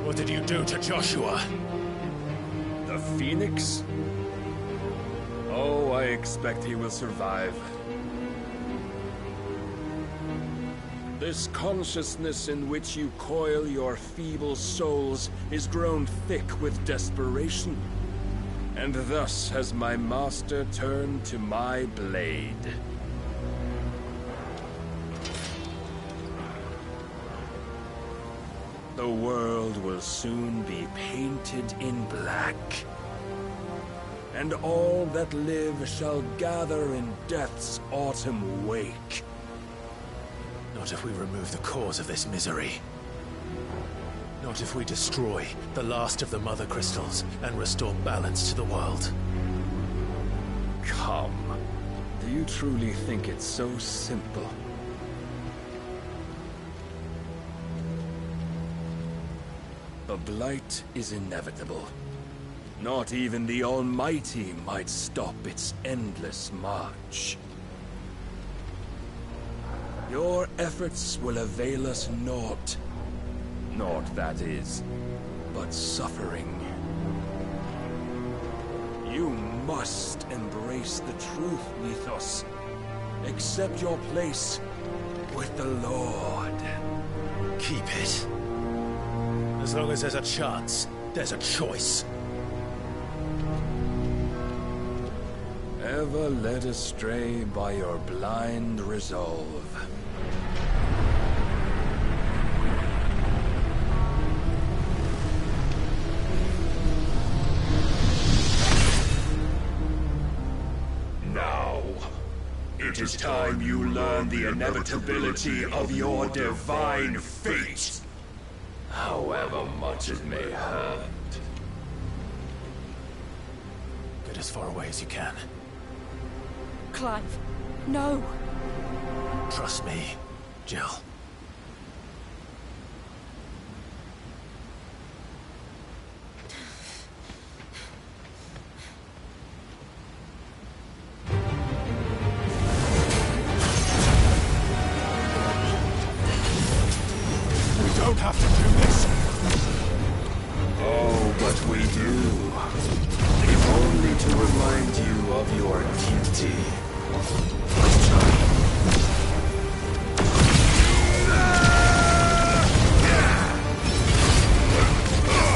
What did you do to Joshua? The Phoenix? Oh, I expect he will survive. This consciousness in which you coil your feeble souls is grown thick with desperation. And thus has my master turned to my blade. The world will soon be painted in black. And all that live shall gather in death's autumn wake. Not if we remove the cause of this misery. Not if we destroy the last of the Mother Crystals and restore balance to the world. Come. Do you truly think it's so simple? The Blight is inevitable. Not even the Almighty might stop its endless march. Your efforts will avail us naught. Naught, that is, but suffering. You must embrace the truth, Mythos. Accept your place with the Lord. Keep it. As long as there's a chance, there's a choice. Ever led astray by your blind resolve. Now, it is time you learn the inevitability of your divine fate. However much it may hurt. Get as far away as you can. Clive, no. Trust me, Jill. We don't have to do this. Oh, but we do. If only to remind you of your duty.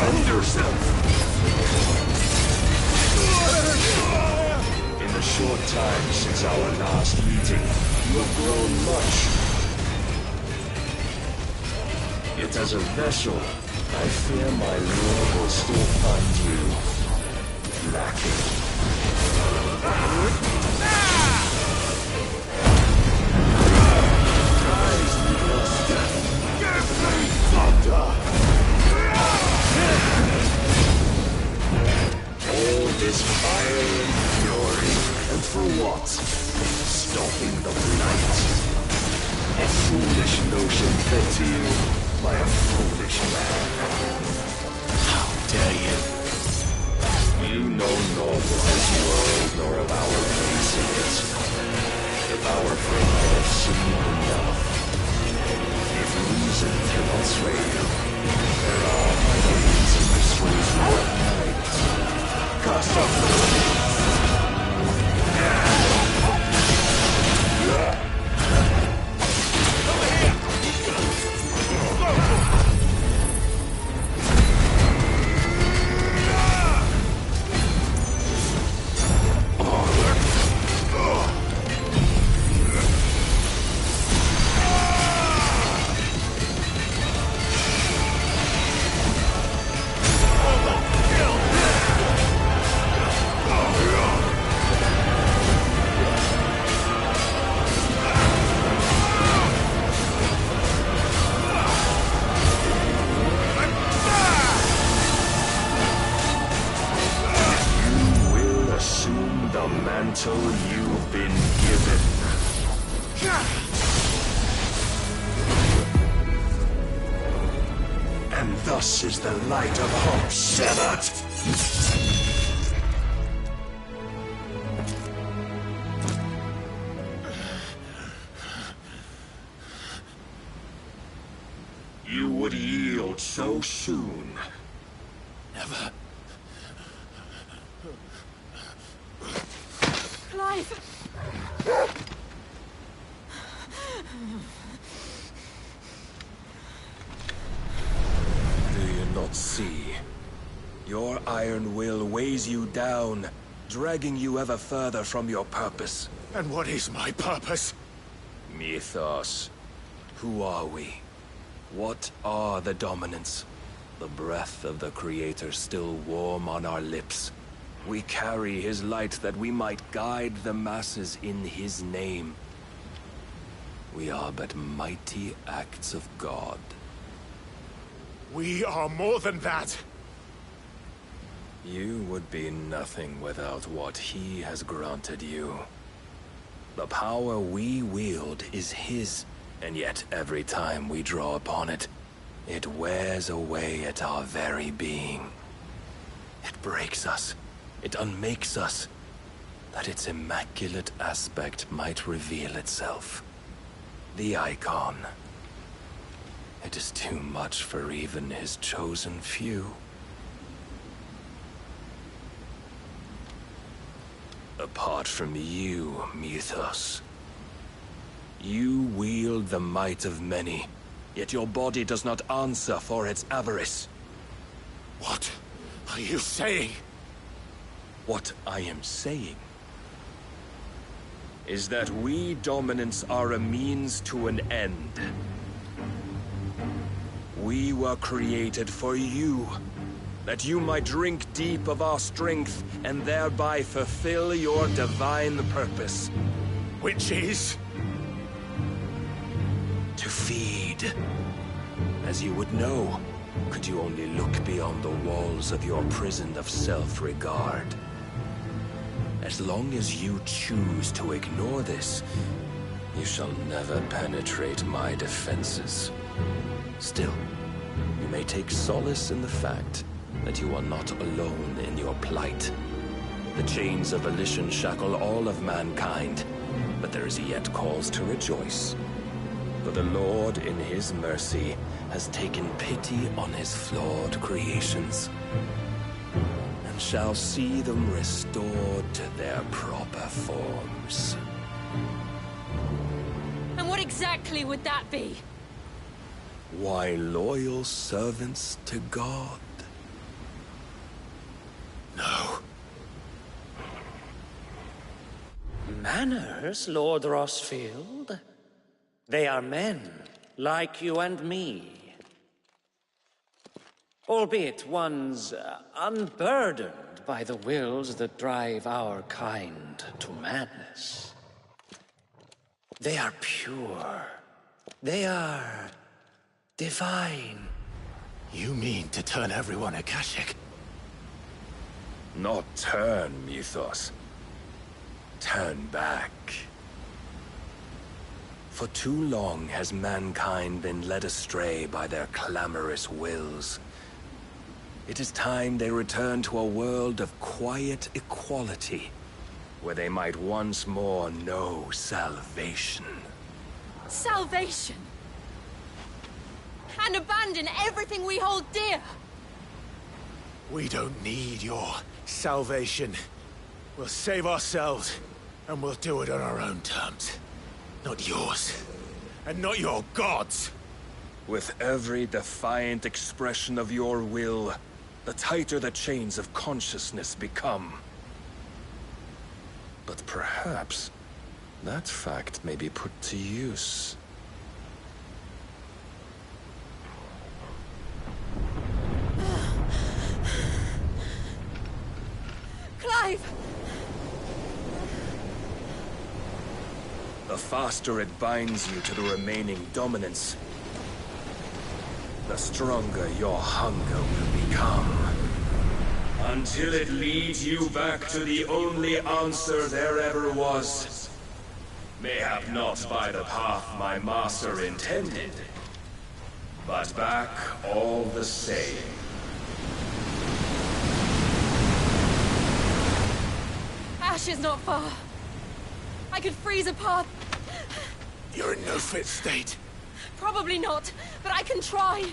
Defend yourself. In the short time since our last meeting, you have grown much. Yet as a vessel, I fear my lord will still find you lacking. All this fire and fury, and for what? Stopping the blight. A foolish notion fed to you by a foolish man. How dare you? You know naught of this world nor of our place in it. If our faith have seen enough, if reason cannot sway you, there are ways of persuasion at night. Cast off the mantle you've been given. And thus is the light of hope severed. You would yield so soon. Never. Clive! Do you not see? Your iron will weighs you down, dragging you ever further from your purpose. And what is my purpose? Mythos. Who are we? What are the dominants? The breath of the Creator still warm on our lips. We carry his light that we might guide the masses in his name. We are but mighty acts of God. We are more than that. You would be nothing without what he has granted you. The power we wield is his. And yet, every time we draw upon it, it wears away at our very being. It breaks us. It unmakes us. That its immaculate aspect might reveal itself. The icon. It is too much for even his chosen few. Apart from you, Mythos, you wield the might of many, yet your body does not answer for its avarice. What are you saying? What I am saying is that we dominants are a means to an end. We were created for you, that you might drink deep of our strength and thereby fulfill your divine purpose. Which is? To feed. As you would know, could you only look beyond the walls of your prison of self-regard. As long as you choose to ignore this, you shall never penetrate my defenses. Still, you may take solace in the fact that you are not alone in your plight. The chains of volition shackle all of mankind, but there is yet cause to rejoice. For the Lord, in his mercy, has taken pity on his flawed creations, and shall see them restored to their proper forms. And what exactly would that be? Why, loyal servants to God. No. Manners, Lord Rosfield? They are men, like you and me. Albeit ones unburdened by the wills that drive our kind to madness. They are pure. They are divine. You mean to turn everyone Akashic? Not turn, Mythos. Turn back. For too long has mankind been led astray by their clamorous wills. It is time they return to a world of quiet equality, where they might once more know salvation. Salvation? And abandon everything we hold dear? We don't need your salvation. We'll save ourselves, and we'll do it on our own terms. Not yours. And not your gods. With every defiant expression of your will, the tighter the chains of consciousness become. But perhaps that fact may be put to use. Clive! The faster it binds you to the remaining dominance, the stronger your hunger will become. Until it leads you back to the only answer there ever was. Mayhap not by the path my master intended, but back all the same. Ash is not far. I could freeze a path. You're in no fit state. Probably not, but I can try.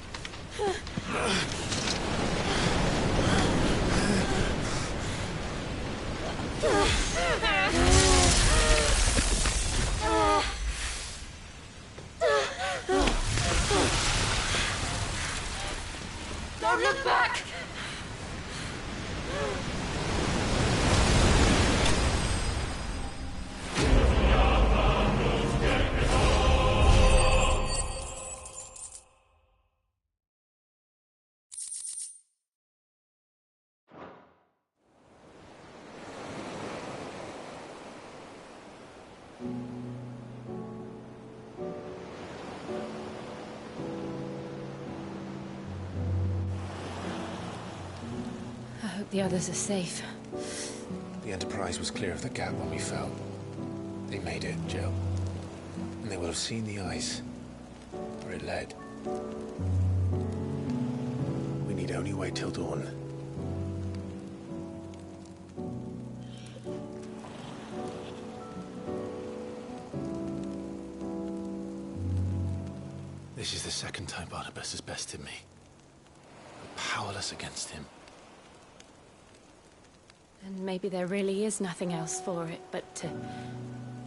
Don't look back! I hope the others are safe. The Enterprise was clear of the gap when we fell. They made it, Jill. And they will have seen the ice, where it led. We need only wait till dawn. This is the second time Barnabas has bested me. I'm powerless against him. And maybe there really is nothing else for it but to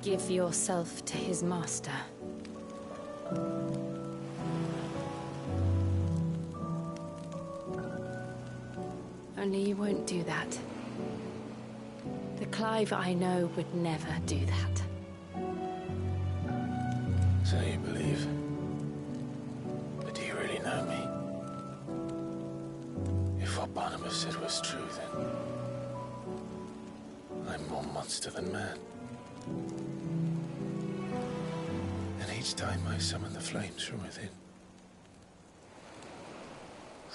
give yourself to his master. Only you won't do that. The Clive I know would never do that. So you believe? But do you really know me? If what Barnabas said was true, then I'm more monster than man. And each time I summon the flames from within,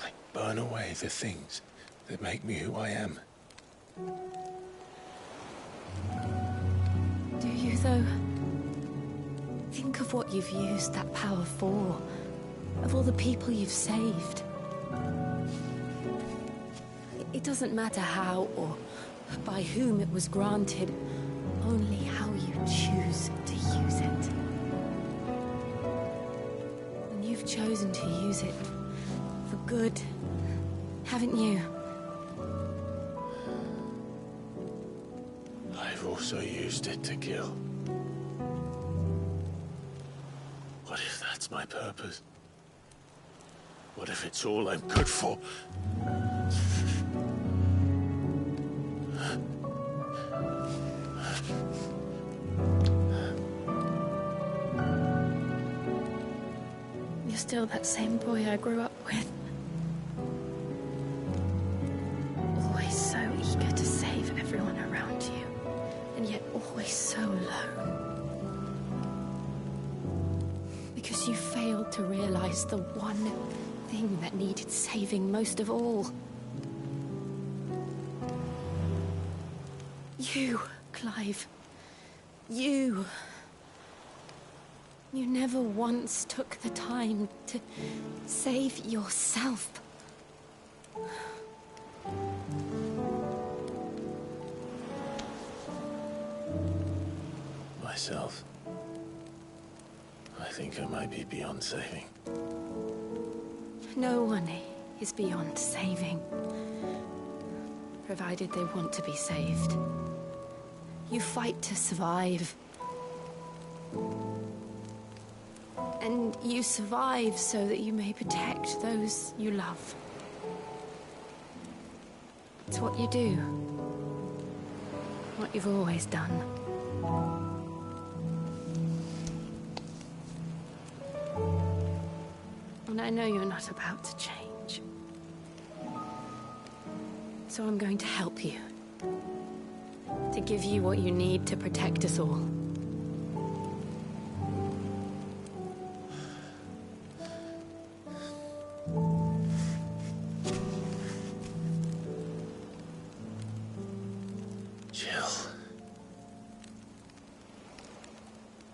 I burn away the things that make me who I am. Do you, though? Think of what you've used that power for. Of all the people you've saved. It doesn't matter how or by whom it was granted, only how you choose to use it. And you've chosen to use it for good, haven't you? I've also used it to kill. What if that's my purpose? What if it's all I'm good for? You're still that same boy I grew up with. Always so eager to save everyone around you, and yet always so alone. Because you failed to realize the one thing that needed saving most of all. You, Clive. You. You never once took the time to save yourself. Myself. I think I might be beyond saving. No one is beyond saving. Provided they want to be saved. You fight to survive. And you survive so that you may protect those you love. It's what you do. What you've always done. And I know you're not about to change. So I'm going to help you. To give you what you need to protect us all.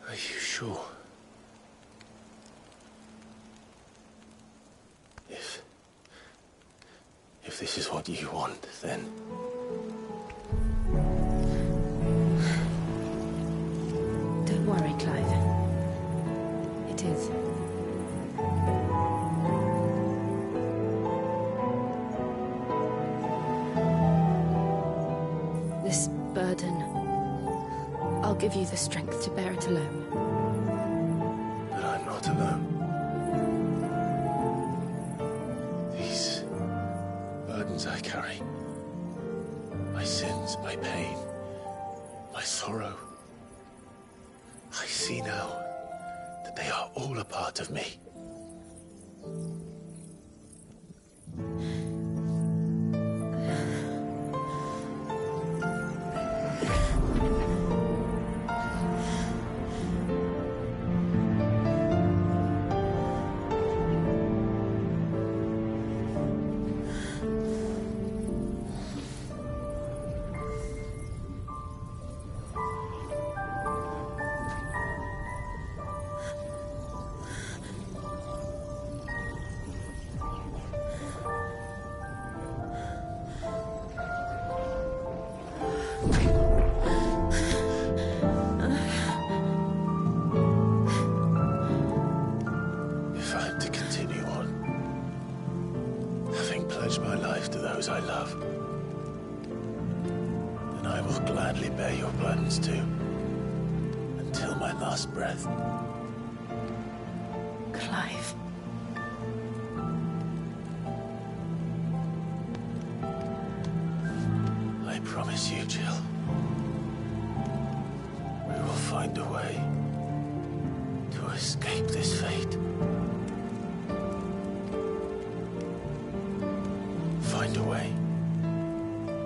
Are you sure? If this is what you want, then... Don't worry, Clive. It is. This burden, I'll give you the strength to bear it alone. But I'm not alone. These burdens I carry, my sins, my pain, my sorrow, I see now that they are all a part of me. My life to those I love, and I will gladly bear your burdens too, until my last breath. Clive. I promise you, Jill, we will find a way to escape this fate. Find a way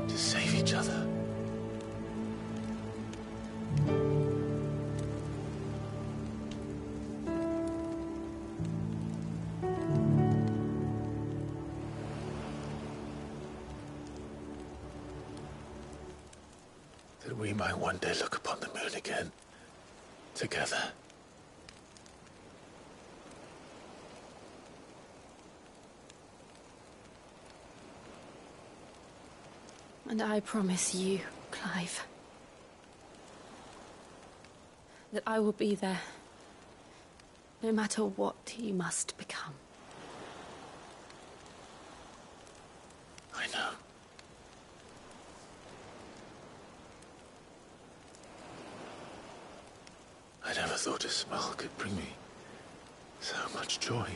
to save each other. That we might one day look upon the moon again, together. And I promise you, Clive, that I will be there, no matter what you must become. I know. I never thought a smile could bring me so much joy.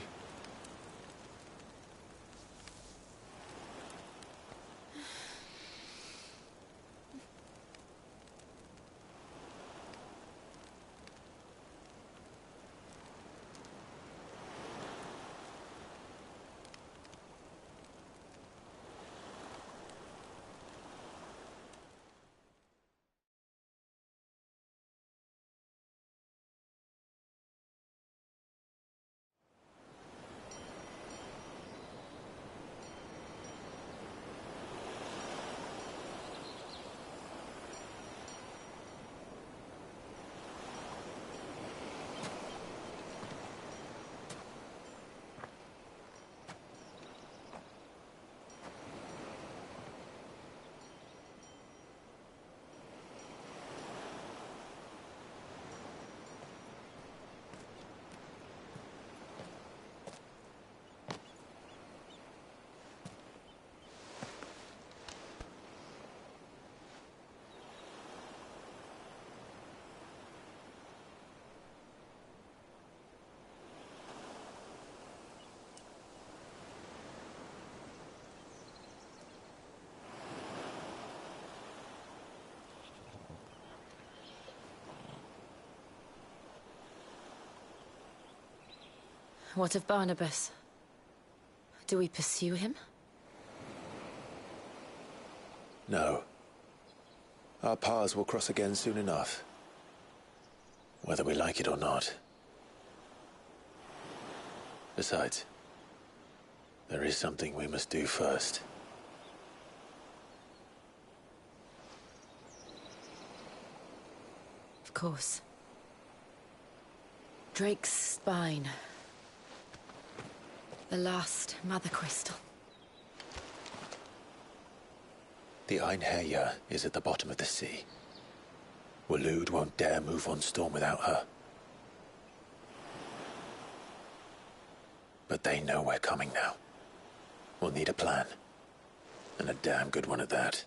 What of Barnabas? Do we pursue him? No. Our paths will cross again soon enough. Whether we like it or not. Besides, there is something we must do first. Of course. Drake's spine. The last Mother Crystal. The Einherja is at the bottom of the sea. Waloed won't dare move on Storm without her. But they know we're coming now. We'll need a plan. And a damn good one at that.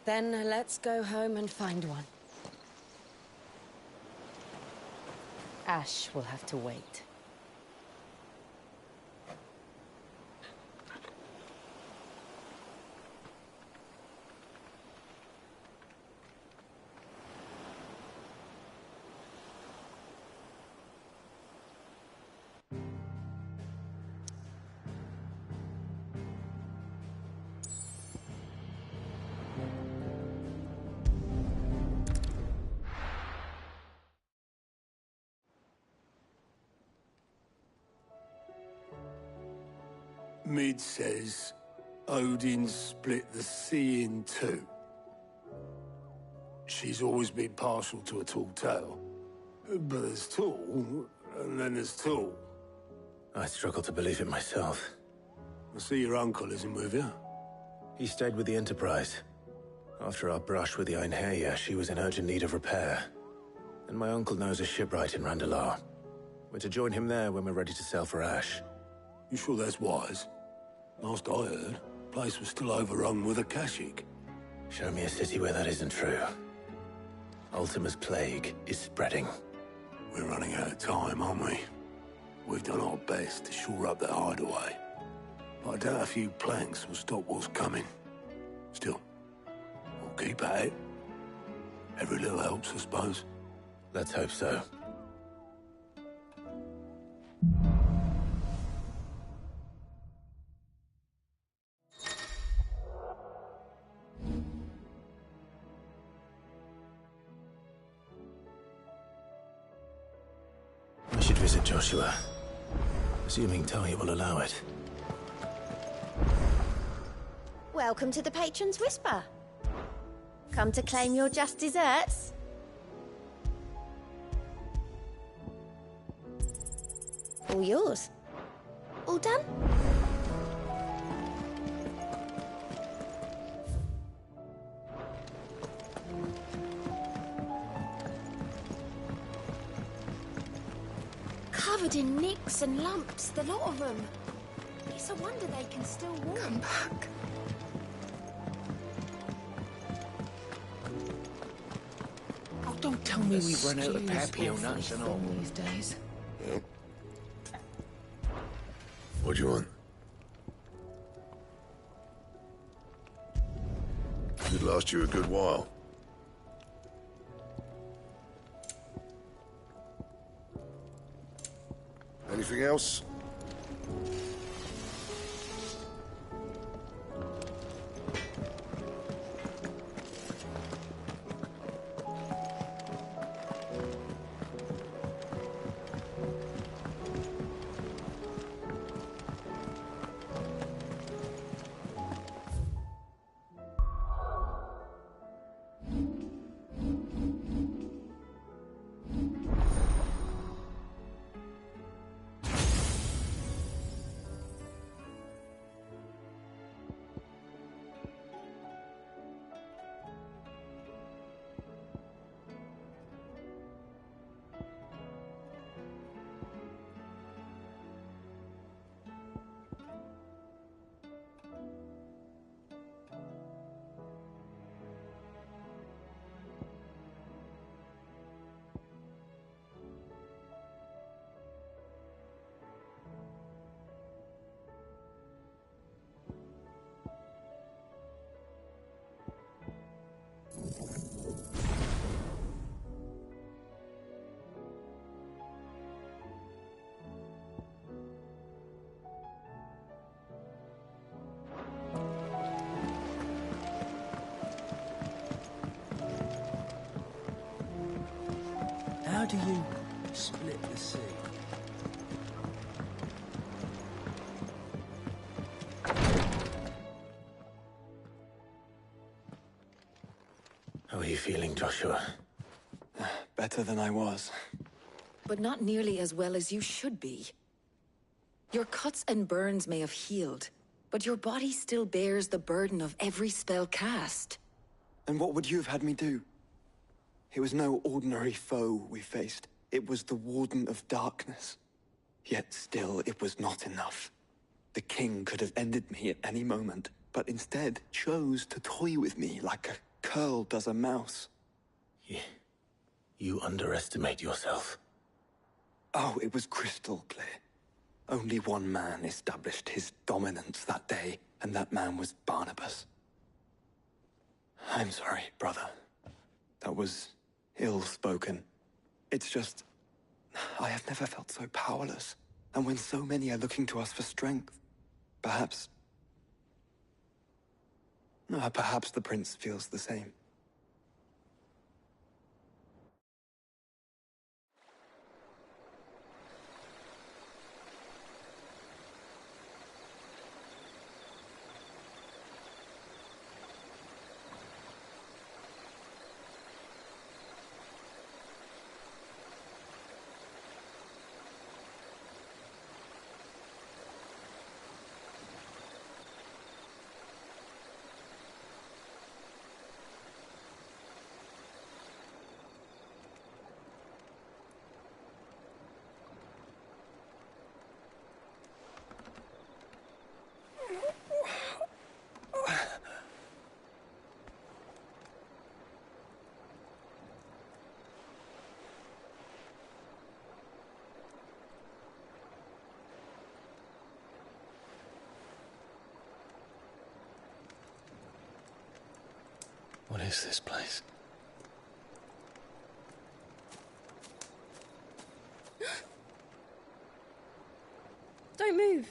Then let's go home and find one. Ash will have to wait. Mid says Odin split the sea in two. She's always been partial to a tall tale. But there's tall, and then there's tall. I struggle to believe it myself. I see your uncle isn't with you. He stayed with the Enterprise. After our brush with the Einherja, she was in urgent need of repair. And my uncle knows a shipwright in Randalar. We're to join him there when we're ready to sail for Ash. You sure that's wise? Last I heard, the place was still overrun with Akashic. Show me a city where that isn't true. Ultima's plague is spreading. We're running out of time, aren't we? We've done our best to shore up that hideaway. But I doubt a few planks will stop what's coming. Still, we'll keep at it. Every little helps, I suppose. Let's hope so. I should visit Joshua, assuming Talia will allow it. Welcome to the Patron's Whisper. Come to claim your just desserts? All yours. All done? Covered in nicks and lumps, the lot of them. It's a wonder they can still walk. Come back. Oh, don't tell me we've run out of Papio nuts and all. These days. Yep. What do you want? Could last you a good while. Anything else? How do you split the sea? are you feeling, Joshua? Better than I was. But not nearly as well as you should be. Your cuts and burns may have healed, but your body still bears the burden of every spell cast. And what would you have had me do? It was no ordinary foe we faced. It was the Warden of Darkness. Yet still, it was not enough. The king could have ended me at any moment, but instead chose to toy with me like a curl does a mouse. You underestimate yourself. Oh, it was crystal clear. Only one man established his dominance that day, and that man was Barnabas. I'm sorry, brother. That was ill-spoken. It's just, I have never felt so powerless. And when so many are looking to us for strength, perhaps the prince feels the same. What is this place? Don't move.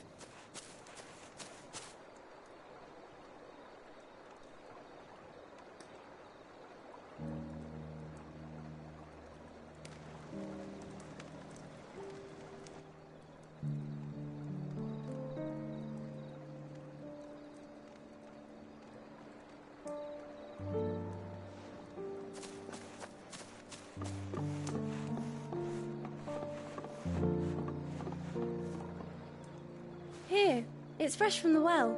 Here, it's fresh from the well.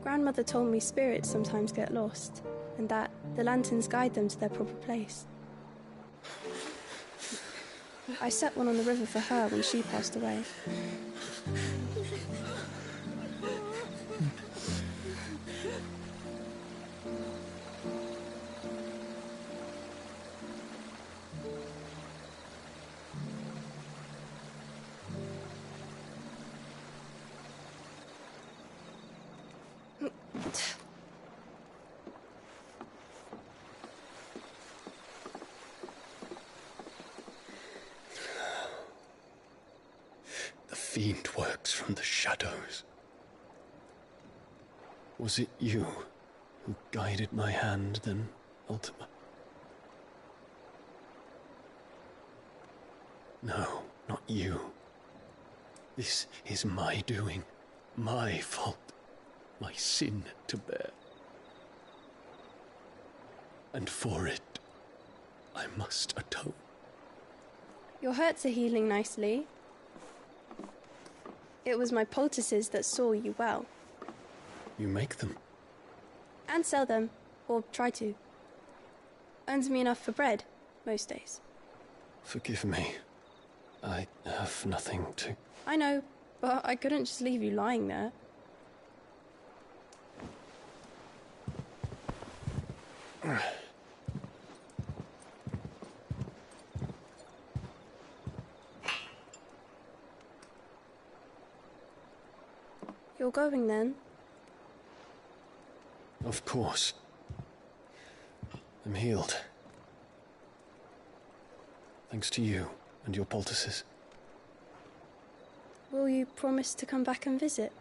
Grandmother told me spirits sometimes get lost, and that the lanterns guide them to their proper place. I set one on the river for her when she passed away. The fiend works from the shadows. Was it you who guided my hand then, Ultima? No, not you. This is my doing, my fault, my sin to bear. And for it, I must atone. Your hurts are healing nicely. It was my poultices that saw you well. You make them? And sell them, or try to. Earns me enough for bread, most days. Forgive me. I have nothing to... I know, but I couldn't just leave you lying there. You're going then? Of course. I'm healed. Thanks to you and your poultices. Will you promise to come back and visit?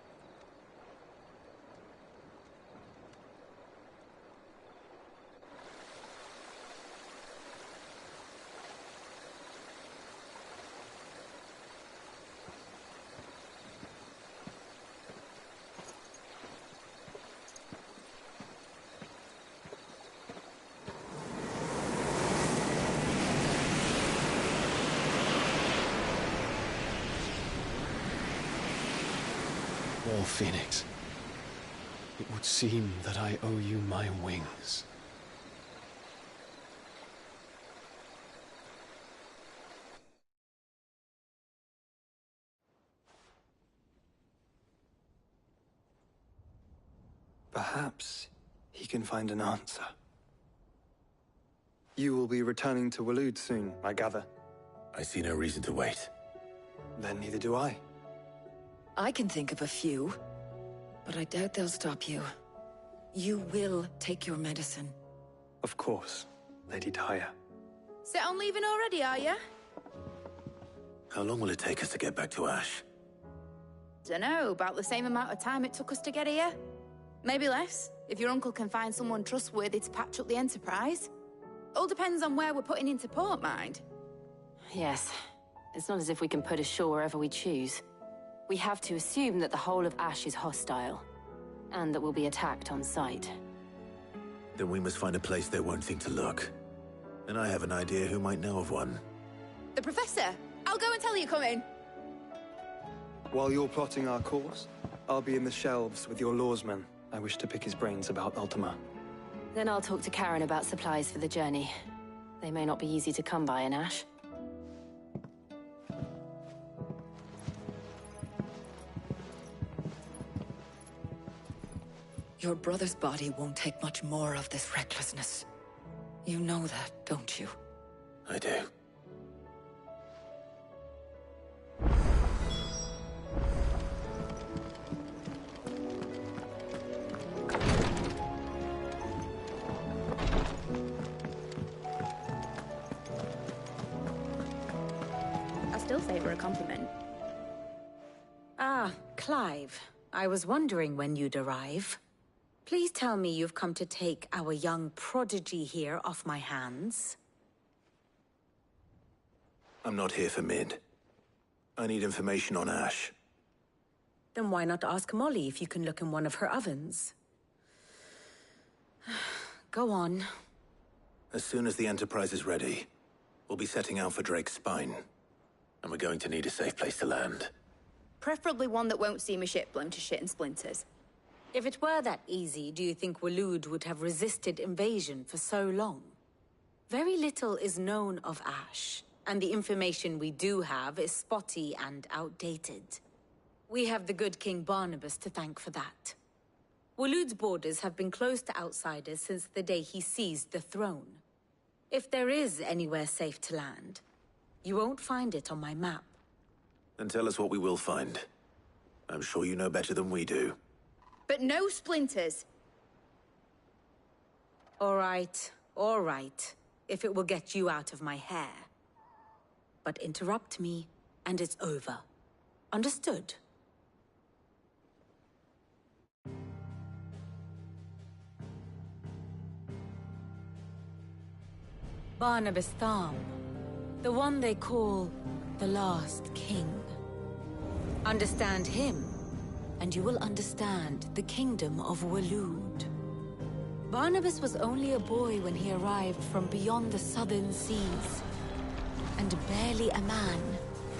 Well, Phoenix, it would seem that I owe you my wings. Perhaps he can find an answer. You will be returning to Waloed soon, I gather. I see no reason to wait. Then neither do I. I can think of a few, but I doubt they'll stop you. You will take your medicine. Of course, Lady Daya. Set on leaving already, are ya? How long will it take us to get back to Ash? Dunno, about the same amount of time it took us to get here. Maybe less, if your uncle can find someone trustworthy to patch up the Enterprise. All depends on where we're putting into port, mind. Yes. It's not as if we can put ashore wherever we choose. We have to assume that the whole of Ash is hostile, and that we'll be attacked on sight. Then we must find a place they won't think to look. And I have an idea who might know of one. The Professor! I'll go and tell you coming! While you're plotting our course, I'll be in the shelves with your lawsman. I wish to pick his brains about Ultima. Then I'll talk to Karen about supplies for the journey. They may not be easy to come by in Ash. Your brother's body won't take much more of this recklessness. You know that, don't you? I do. I still favor a compliment. Ah, Clive. I was wondering when you'd arrive. Please tell me you've come to take our young prodigy here off my hands. I'm not here for Mid. I need information on Ash. Then why not ask Molly if you can look in one of her ovens? Go on. As soon as the Enterprise is ready, we'll be setting out for Drake's Spine. And we're going to need a safe place to land. Preferably one that won't see my ship blown to shit and splinters. If it were that easy, do you think Waloed would have resisted invasion for so long? Very little is known of Ash, and the information we do have is spotty and outdated. We have the good King Barnabas to thank for that. Waloed's borders have been closed to outsiders since the day he seized the throne. If there is anywhere safe to land, you won't find it on my map. Then tell us what we will find. I'm sure you know better than we do. But no splinters. All right, if it will get you out of my hair. But interrupt me, and it's over. Understood? Barnabas Tham, the one they call the Last King. Understand him, and you will understand the kingdom of Waloed. Barnabas was only a boy when he arrived from beyond the southern seas, and barely a man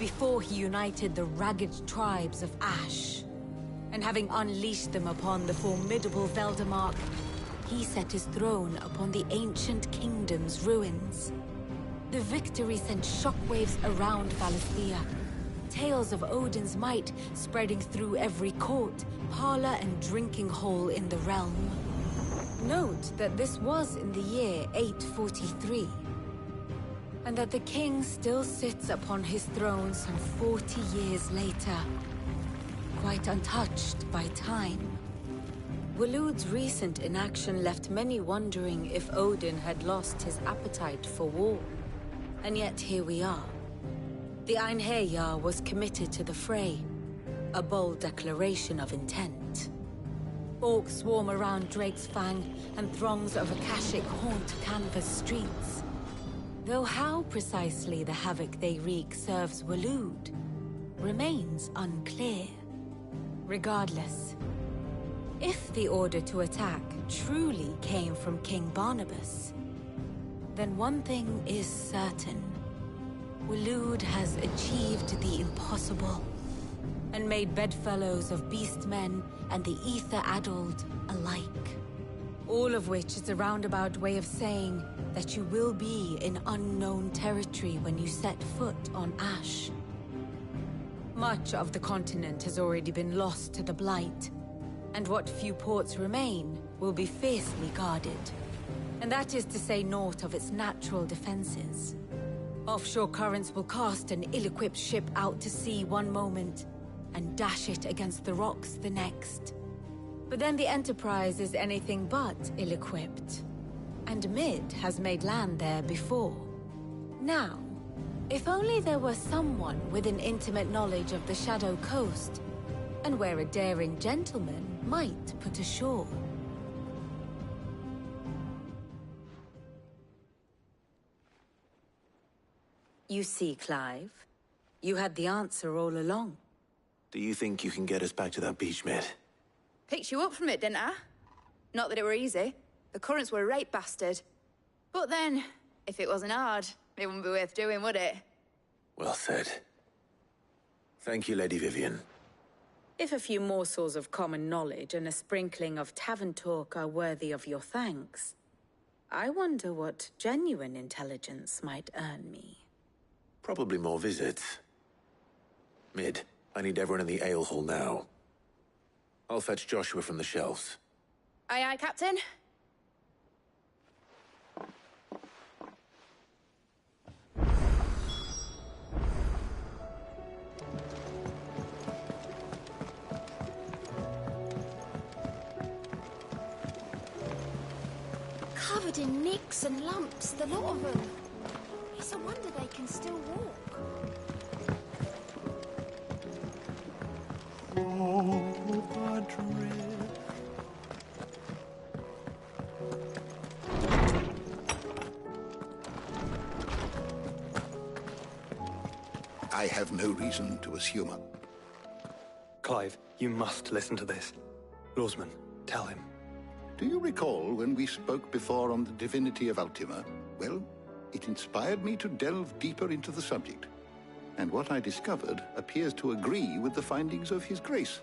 before he united the ragged tribes of Ash. And having unleashed them upon the formidable Veldamark, he set his throne upon the ancient kingdom's ruins. The victory sent shockwaves around Valisthea, tales of Odin's might spreading through every court, parlor, and drinking hole in the realm. Note that this was in the year 843, and that the king still sits upon his throne some 40 years later, quite untouched by time. Waloed's recent inaction left many wondering if Odin had lost his appetite for war. And yet here we are. The Einherjar was committed to the fray, a bold declaration of intent. Orcs swarm around Drake's Fang, and throngs of Akashic haunt Canva's streets. Though how precisely the havoc they wreak serves Waloed remains unclear. Regardless, if the order to attack truly came from King Barnabas, then one thing is certain. Waloed has achieved the impossible, and made bedfellows of beastmen and the ether-addled alike. All of which is a roundabout way of saying that you will be in unknown territory when you set foot on Ash. Much of the continent has already been lost to the Blight, and what few ports remain will be fiercely guarded. And that is to say naught of its natural defenses. Offshore currents will cast an ill-equipped ship out to sea one moment, and dash it against the rocks the next. But then the Enterprise is anything but ill-equipped. And Mid has made land there before. Now, if only there were someone with an intimate knowledge of the Shadow Coast, and where a daring gentleman might put ashore. You see, Clive, you had the answer all along. Do you think you can get us back to that beach, Mid? Picked you up from it, didn't I? Not that it were easy. The currents were a right bastard. But then, if it wasn't hard, it wouldn't be worth doing, would it? Well said. Thank you, Lady Vivian. If a few morsels of common knowledge and a sprinkling of tavern talk are worthy of your thanks, I wonder what genuine intelligence might earn me. Probably more visits. Mid, I need everyone in the ale hall now. I'll fetch Joshua from the shelves. Aye, aye, Captain. Covered in nicks and lumps, the lot of them. It's a wonder they can still walk. I have no reason to assume. Clive, you must listen to this. Lawsman, tell him. Do you recall when we spoke before on the divinity of Ultima? Well, it inspired me to delve deeper into the subject. And what I discovered appears to agree with the findings of His Grace.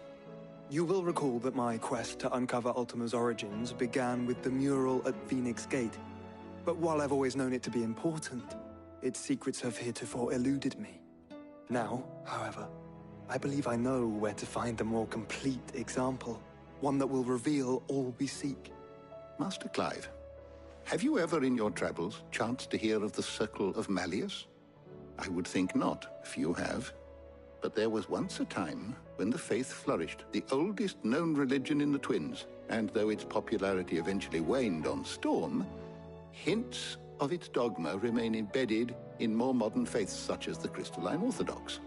You will recall that my quest to uncover Ultima's origins began with the mural at Phoenix Gate. But while I've always known it to be important, its secrets have heretofore eluded me. Now, however, I believe I know where to find the more complete example. One that will reveal all we seek. Master Clive, have you ever in your travels chanced to hear of the Circle of Malleus? I would think not, if you have. But there was once a time when the faith flourished, the oldest known religion in the Twins, and though its popularity eventually waned on Storm, hints of its dogma remain embedded in more modern faiths such as the Crystalline Orthodox.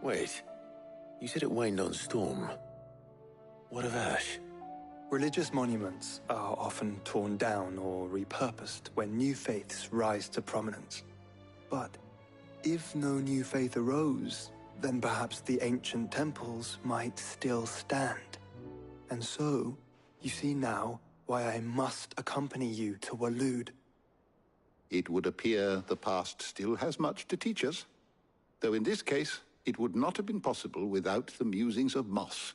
Wait, you said it waned on Storm. What of Ash? Religious monuments are often torn down or repurposed when new faiths rise to prominence. But if no new faith arose, then perhaps the ancient temples might still stand. And so, you see now why I must accompany you to Waloed. It would appear the past still has much to teach us, though in this case, it would not have been possible without the musings of Moss.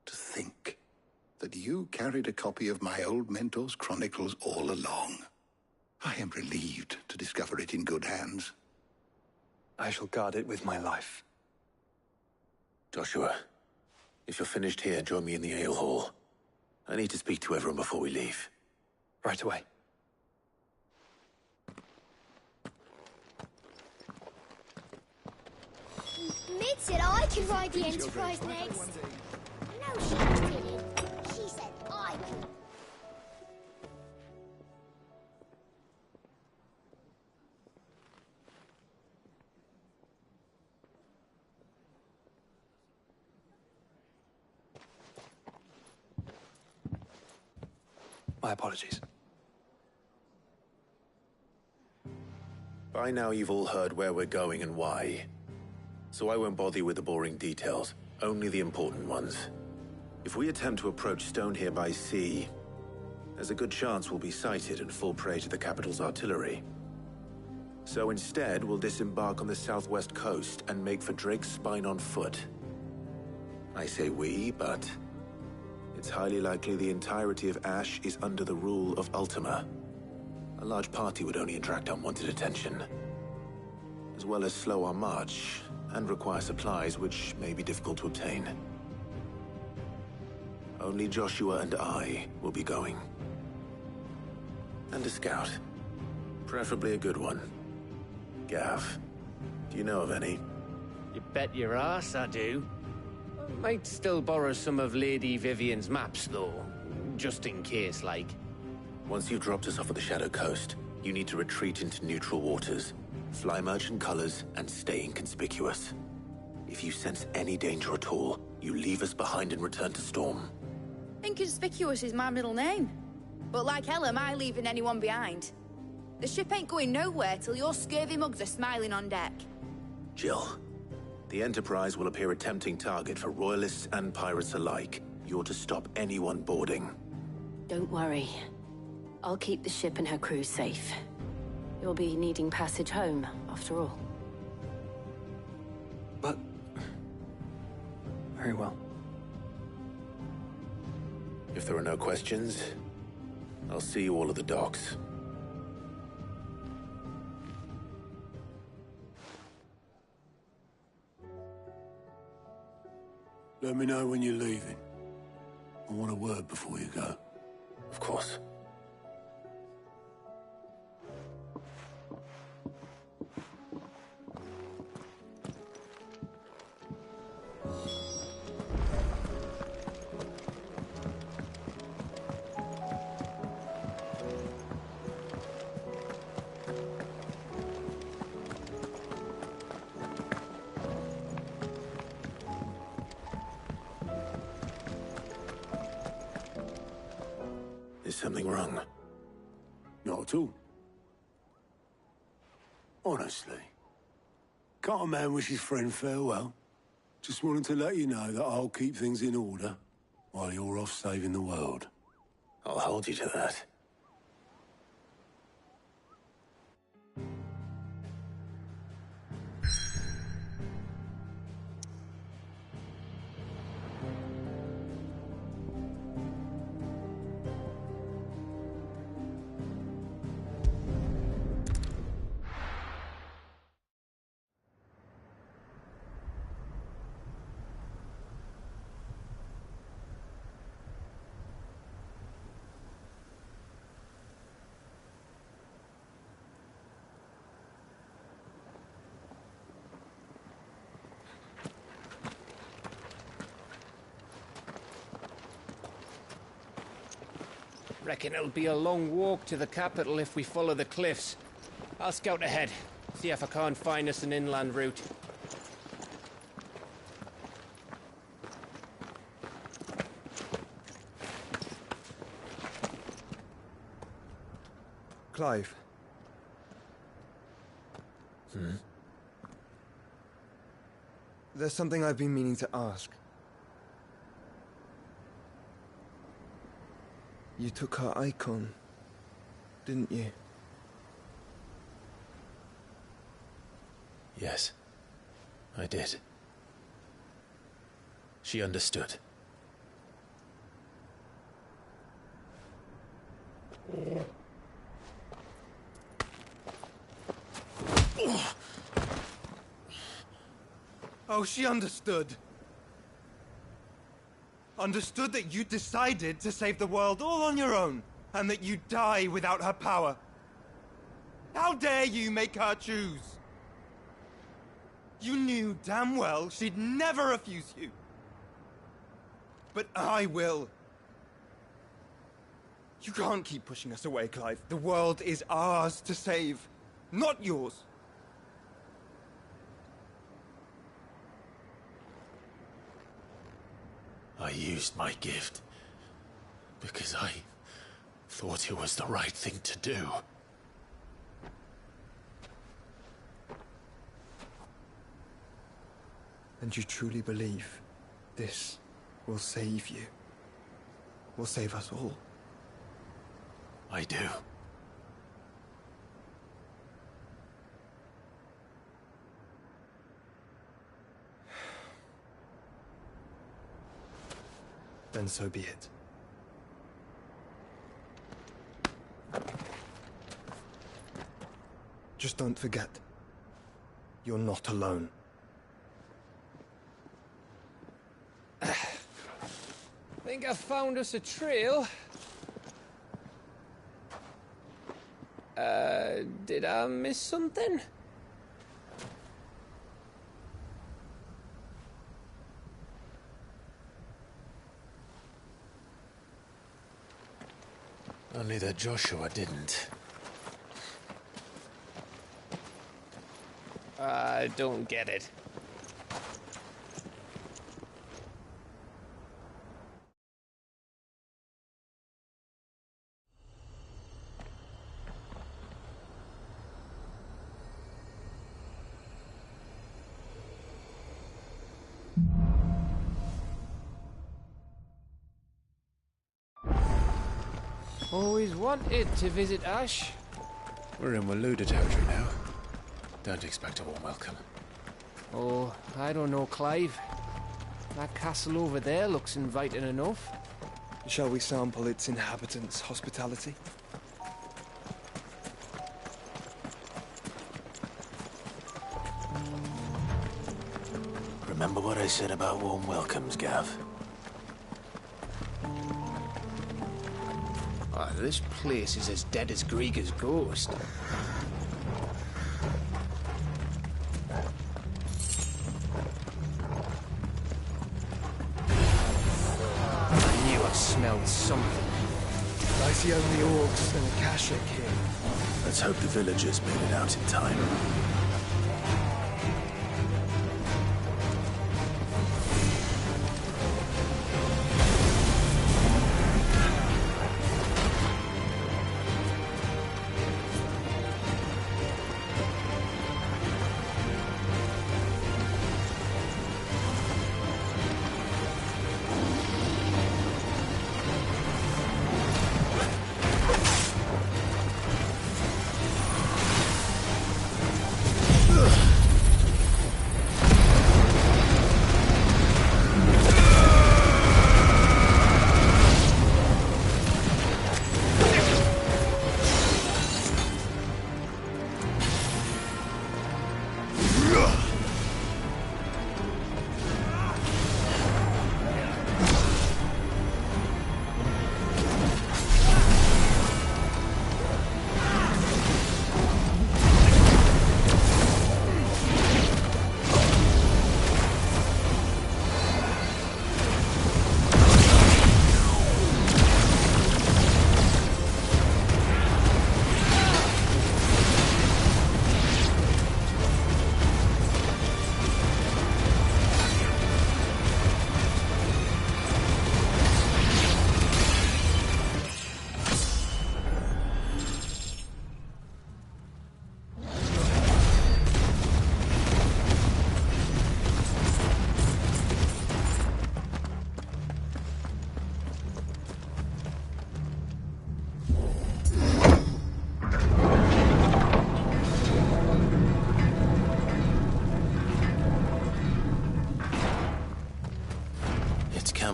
To think that you carried a copy of my old mentor's chronicles all along. I am relieved to discover it in good hands. I shall guard it with my life. Joshua, if you're finished here, join me in the ale hall. I need to speak to everyone before we leave. Right away. Mid said I can ride the Enterprise next. No, she My apologies. By now you've all heard where we're going and why. So I won't bother you with the boring details, only the important ones. If we attempt to approach Stonehere by sea, there's a good chance we'll be sighted and fall prey to the capital's artillery. So instead, we'll disembark on the southwest coast and make for Drake's Spine on foot. I say we, but it's highly likely the entirety of Ash is under the rule of Ultima. A large party would only attract unwanted attention, as well as slow our march and require supplies which may be difficult to obtain. Only Joshua and I will be going. And a scout. Preferably a good one. Gav, do you know of any? You bet your ass I do. I might still borrow some of Lady Vivian's maps, though. Just in case, like. Once you've dropped us off at the Shadow Coast, you need to retreat into neutral waters, fly merchant colors, and stay inconspicuous. If you sense any danger at all, you leave us behind and return to Storm. Inconspicuous is my middle name. But like hell am I leaving anyone behind. The ship ain't going nowhere till your scurvy mugs are smiling on deck. Jill, the Enterprise will appear a tempting target for Royalists and pirates alike. You're to stop anyone boarding. Don't worry. I'll keep the ship and her crew safe. You'll be needing passage home, after all. But... very well. If there are no questions, I'll see you all at the docks. Let me know when you're leaving. I want a word before you go. Of course. Is something wrong? Not at all. Honestly. Can't a man wish his friend farewell? Just wanted to let you know that I'll keep things in order while you're off saving the world. I'll hold you to that. Reckon it'll be a long walk to the capital if we follow the cliffs. I'll scout ahead, see if I can't find us an inland route. Clive. There's something I've been meaning to ask. You took her icon, didn't you? Yes, I did. She understood. Oh, she understood. Understood that you decided to save the world all on your own, and that you'd die without her power. How dare you make her choose? You knew damn well she'd never refuse you. But I will. You can't keep pushing us away, Clive. The world is ours to save, not yours. I used my gift because I thought it was the right thing to do. And you truly believe this will save you? Will save us all? I do. Then so be it. Just don't forget, you're not alone. Think I found us a trail. Did I miss something? Only that Joshua didn't. I don't get it. Always wanted to visit Ash. We're in Waloda territory now. Don't expect a warm welcome. Oh, I don't know, Clive. That castle over there looks inviting enough. Shall we sample its inhabitants' hospitality? Remember what I said about warm welcomes, Gav? Oh, this place is as dead as Greagor's ghost. I knew I smelled something. I see only orcs and Akashic here. Let's hope the villagers made it out in time.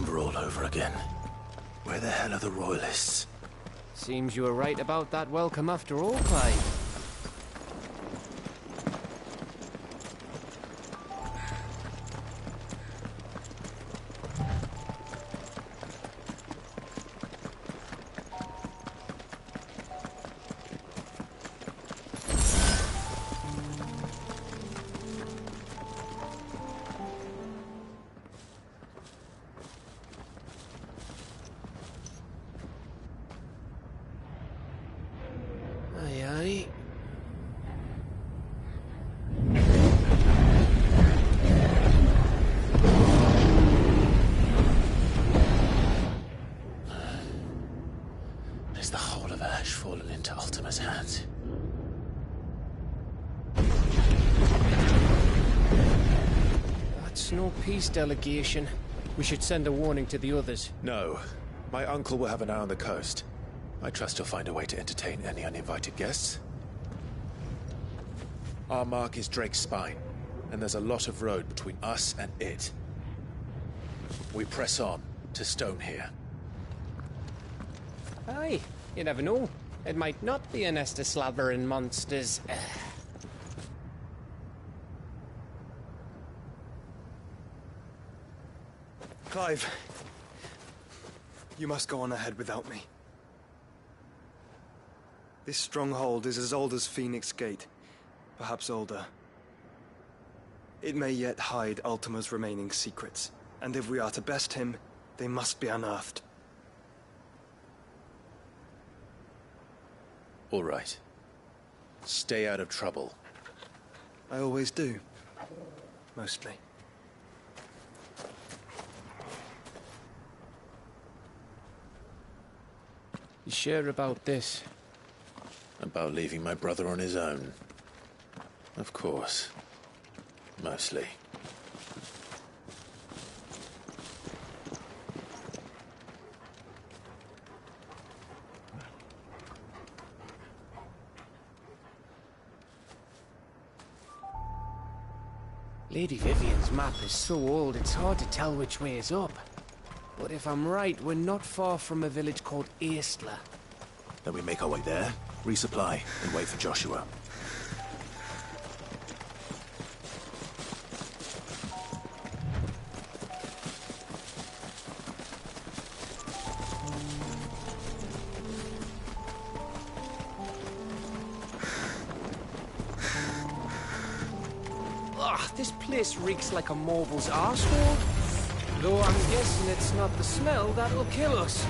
All over again. Where the hell are the Royalists? Seems you were right about that welcome after all, Clive. Aye, aye. Has the whole of Ash fallen into Ultima's hands? That's no peace delegation. We should send a warning to the others. No. My uncle will have an eye on the coast. I trust he'll find a way to entertain any uninvited guests. Our mark is Drake's Spine, and there's a lot of road between us and it. We press on to Stone here. Aye, you never know. It might not be a nest of slathering monsters. Clive, you must go on ahead without me. This stronghold is as old as Phoenix Gate, perhaps older. It may yet hide Ultima's remaining secrets, and if we are to best him, they must be unearthed. All right. Stay out of trouble. I always do. Mostly. You sure about this? About leaving my brother on his own? Of course. Mostly. Lady Vivian's map is so old it's hard to tell which way is up. But if I'm right, we're not far from a village called Aistla. Then we make our way there, resupply, and wait for Joshua. This place reeks like a moble's arsehole. Though I'm guessing it's not the smell that'll kill us.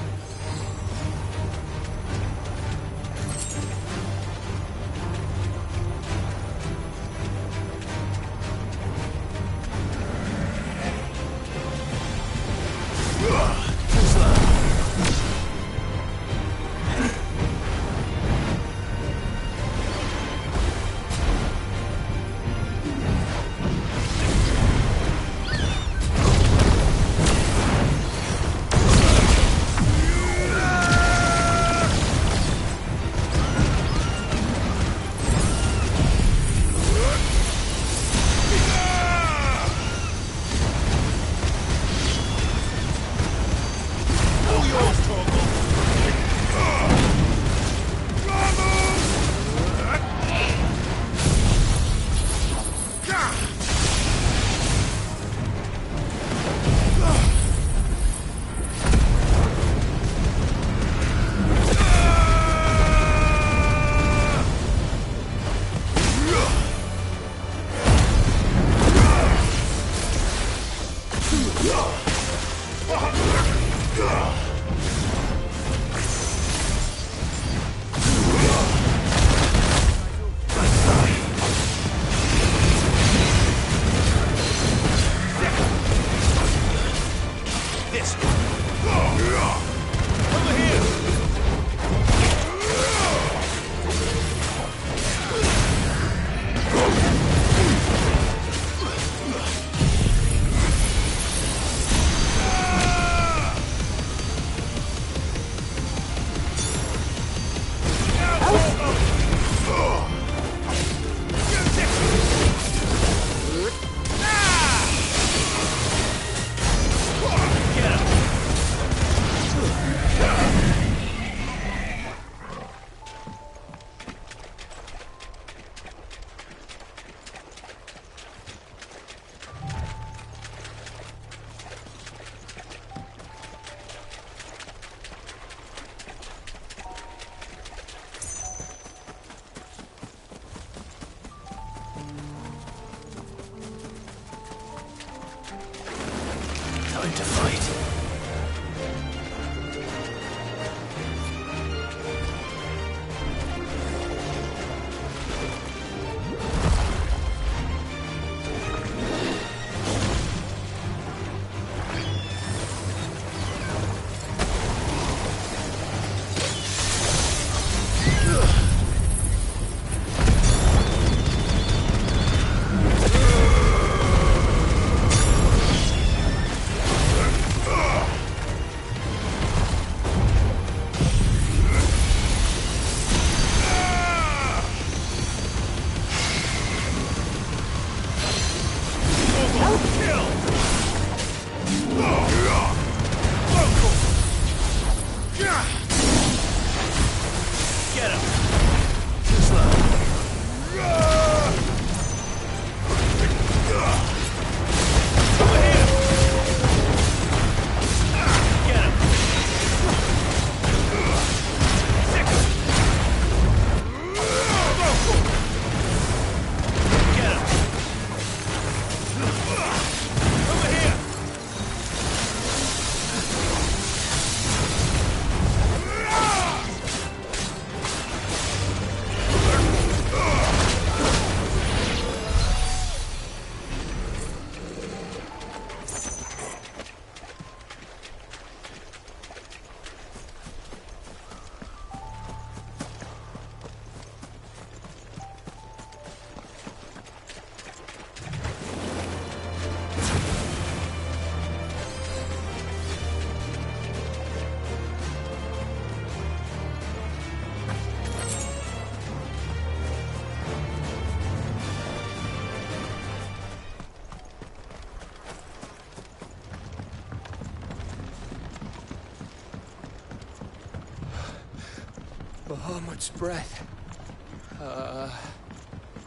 Bahamut's breath.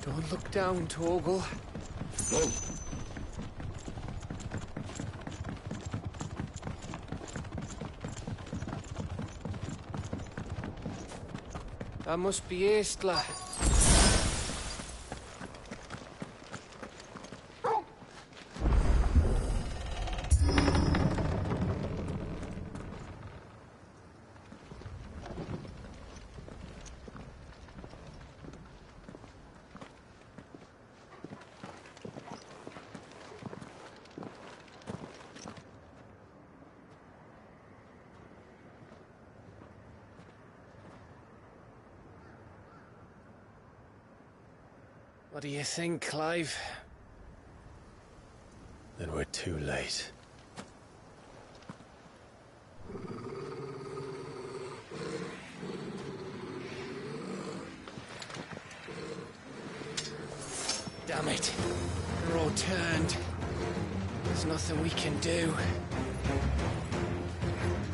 Don't look down, Torgal. That must be Aistla. What do you think, Clive? Then we're too late. Damn it. They're all turned. There's nothing we can do.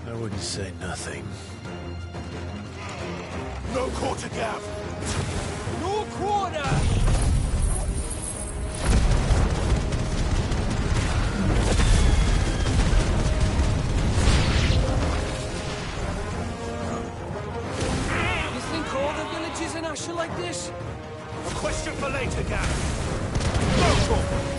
I wouldn't say nothing. No quarter, Gav! No quarter! You think all the villages in Asher like this? A question for later, Gav. No quarter!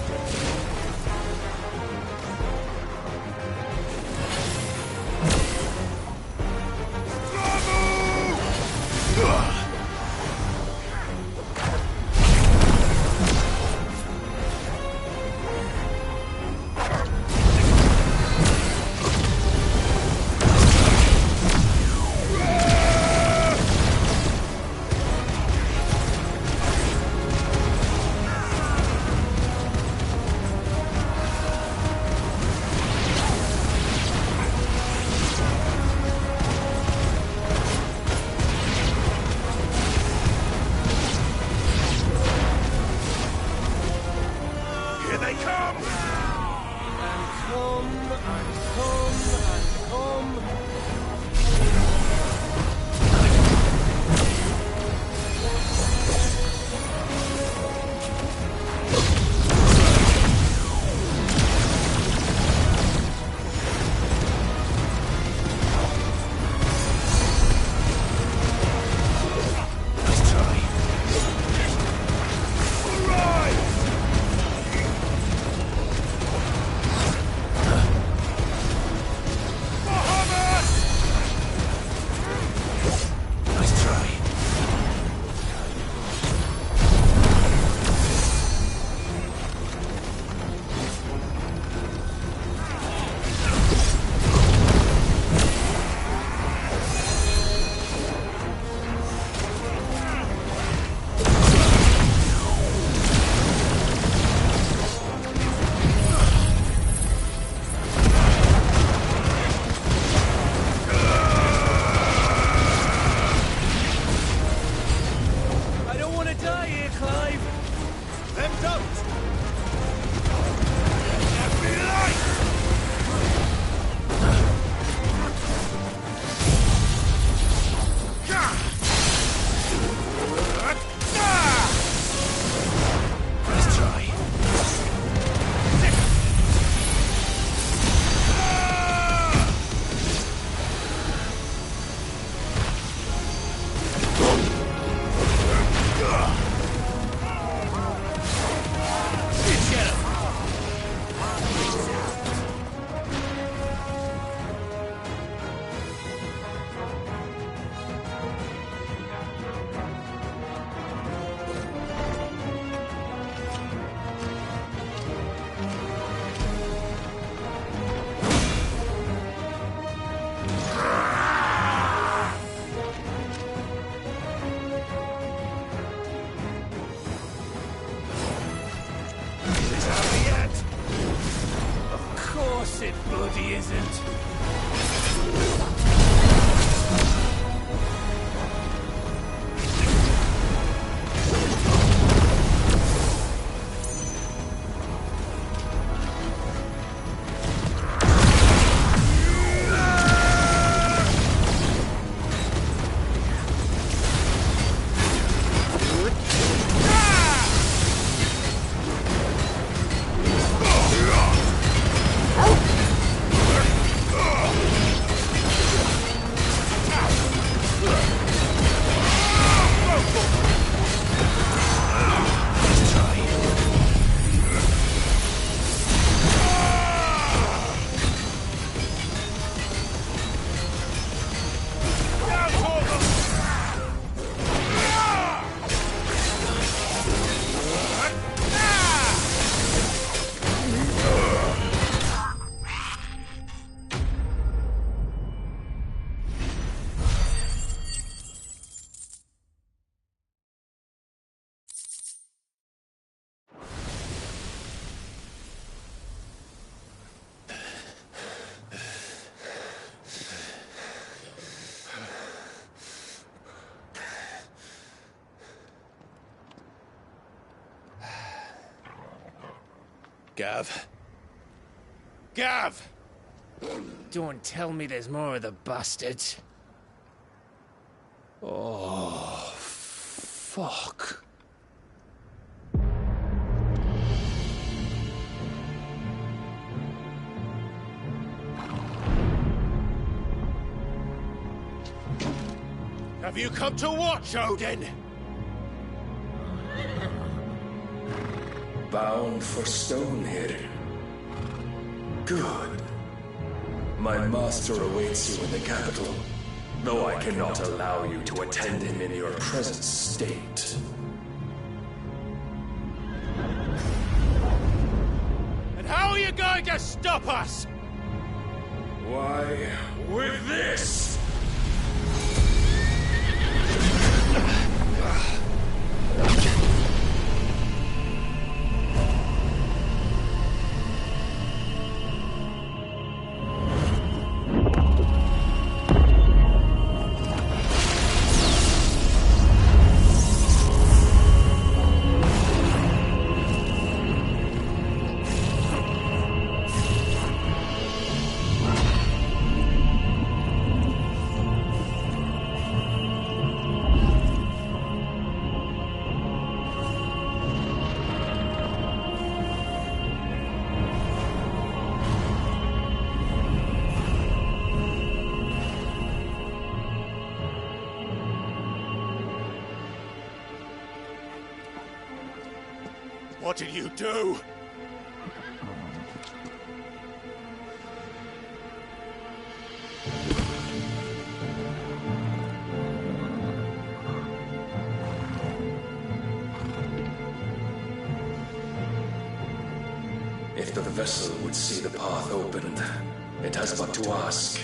Gav? Gav! Don't tell me there's more of the bastards. Oh, fuck. Have you come to watch, Odin? Bound for Stonehill. Good. My master awaits you in the capital, though I cannot allow you to attend him in your present state. And how are you going to stop us? Why, with this! What did you do? If the vessel would see the path opened, it has but to ask.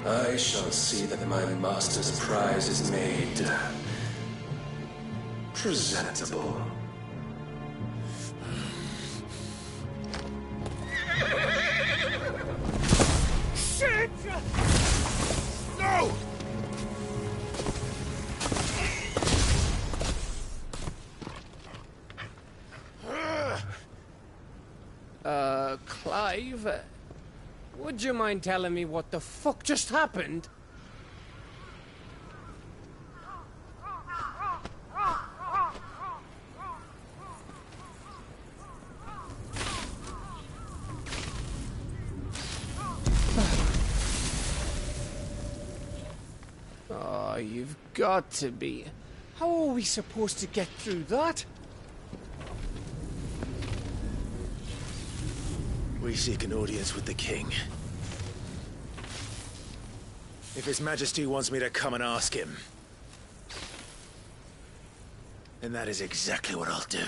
I shall see that my master's prize is made presentable. Shit! No! Clive, would you mind telling me what the fuck just happened? Oh, you've got to be. How are we supposed to get through that? We seek an audience with the king. If His Majesty wants me to come and ask him, then that is exactly what I'll do.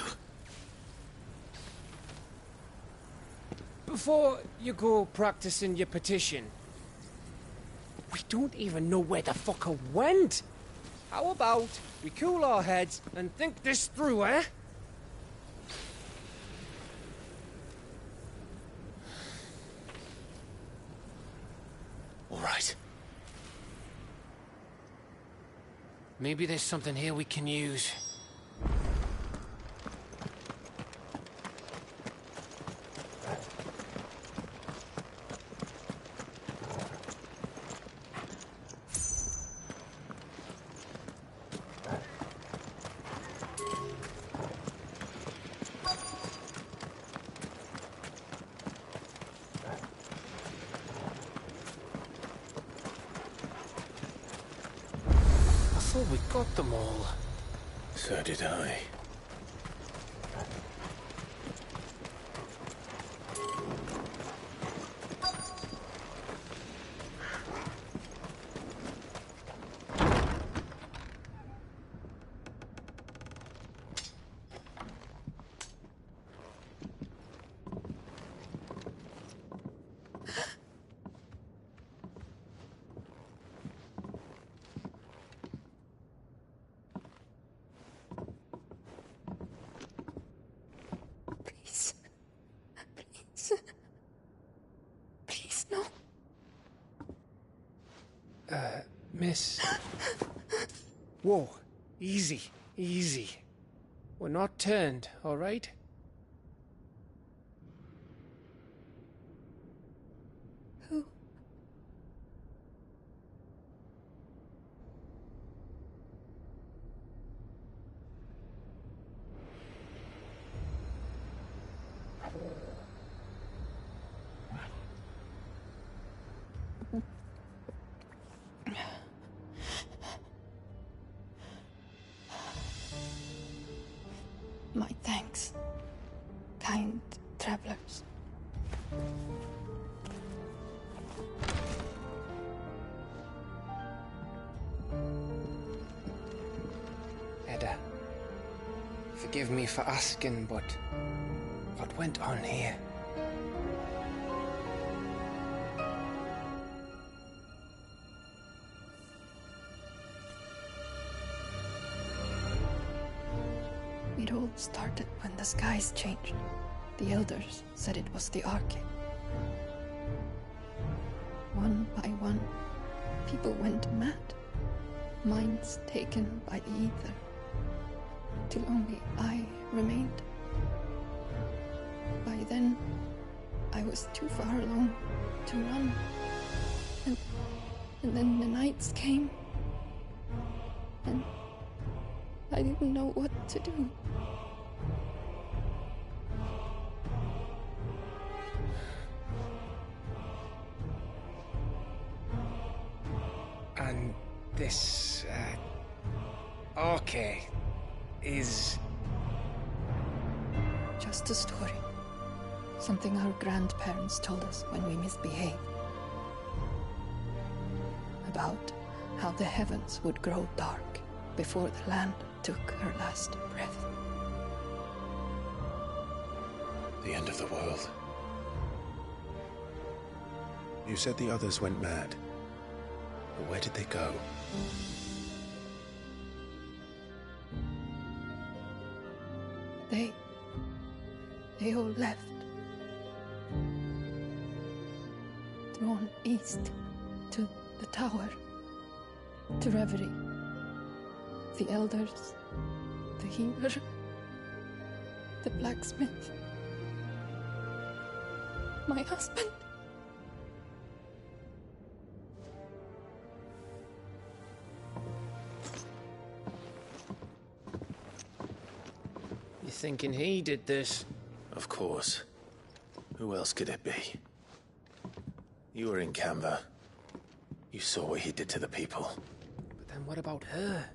Before you go practicing your petition, we don't even know where the fucker went. How about we cool our heads and think this through, eh? All right. Maybe there's something here we can use. I thought we got them all. So did I. Please, no. Miss. Whoa, easy, easy. We're not turned, all right? Who? My thanks, kind travelers. Edda, forgive me for asking, but what went on here? It all started when the skies changed. The elders said it was the Arcane. One by one, people went mad. Minds taken by the ether. Till only I remained. By then, I was too far along to run. And then the nights came. And I didn't know what to do. And this, Arcane is... Just a story. Something our grandparents told us when we misbehaved. About how the heavens would grow dark before the land took her last breath. The end of the world. You said the others went mad. But where did they go? They all left. Drawn east to the tower, to Reverie. The elders, the healer, the blacksmith, my husband. You thinking he did this? Of course. Who else could it be? You were in Canva. You saw what he did to the people. But then what about her?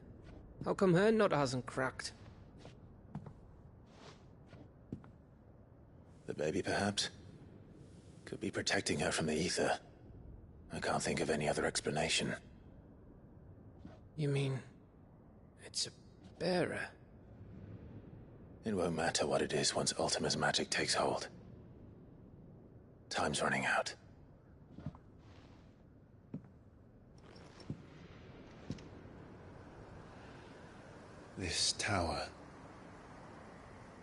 How come her nut hasn't cracked? The baby, perhaps? Could be protecting her from the ether. I can't think of any other explanation. You mean... it's a bearer? It won't matter what it is once Ultima's magic takes hold. Time's running out. This tower.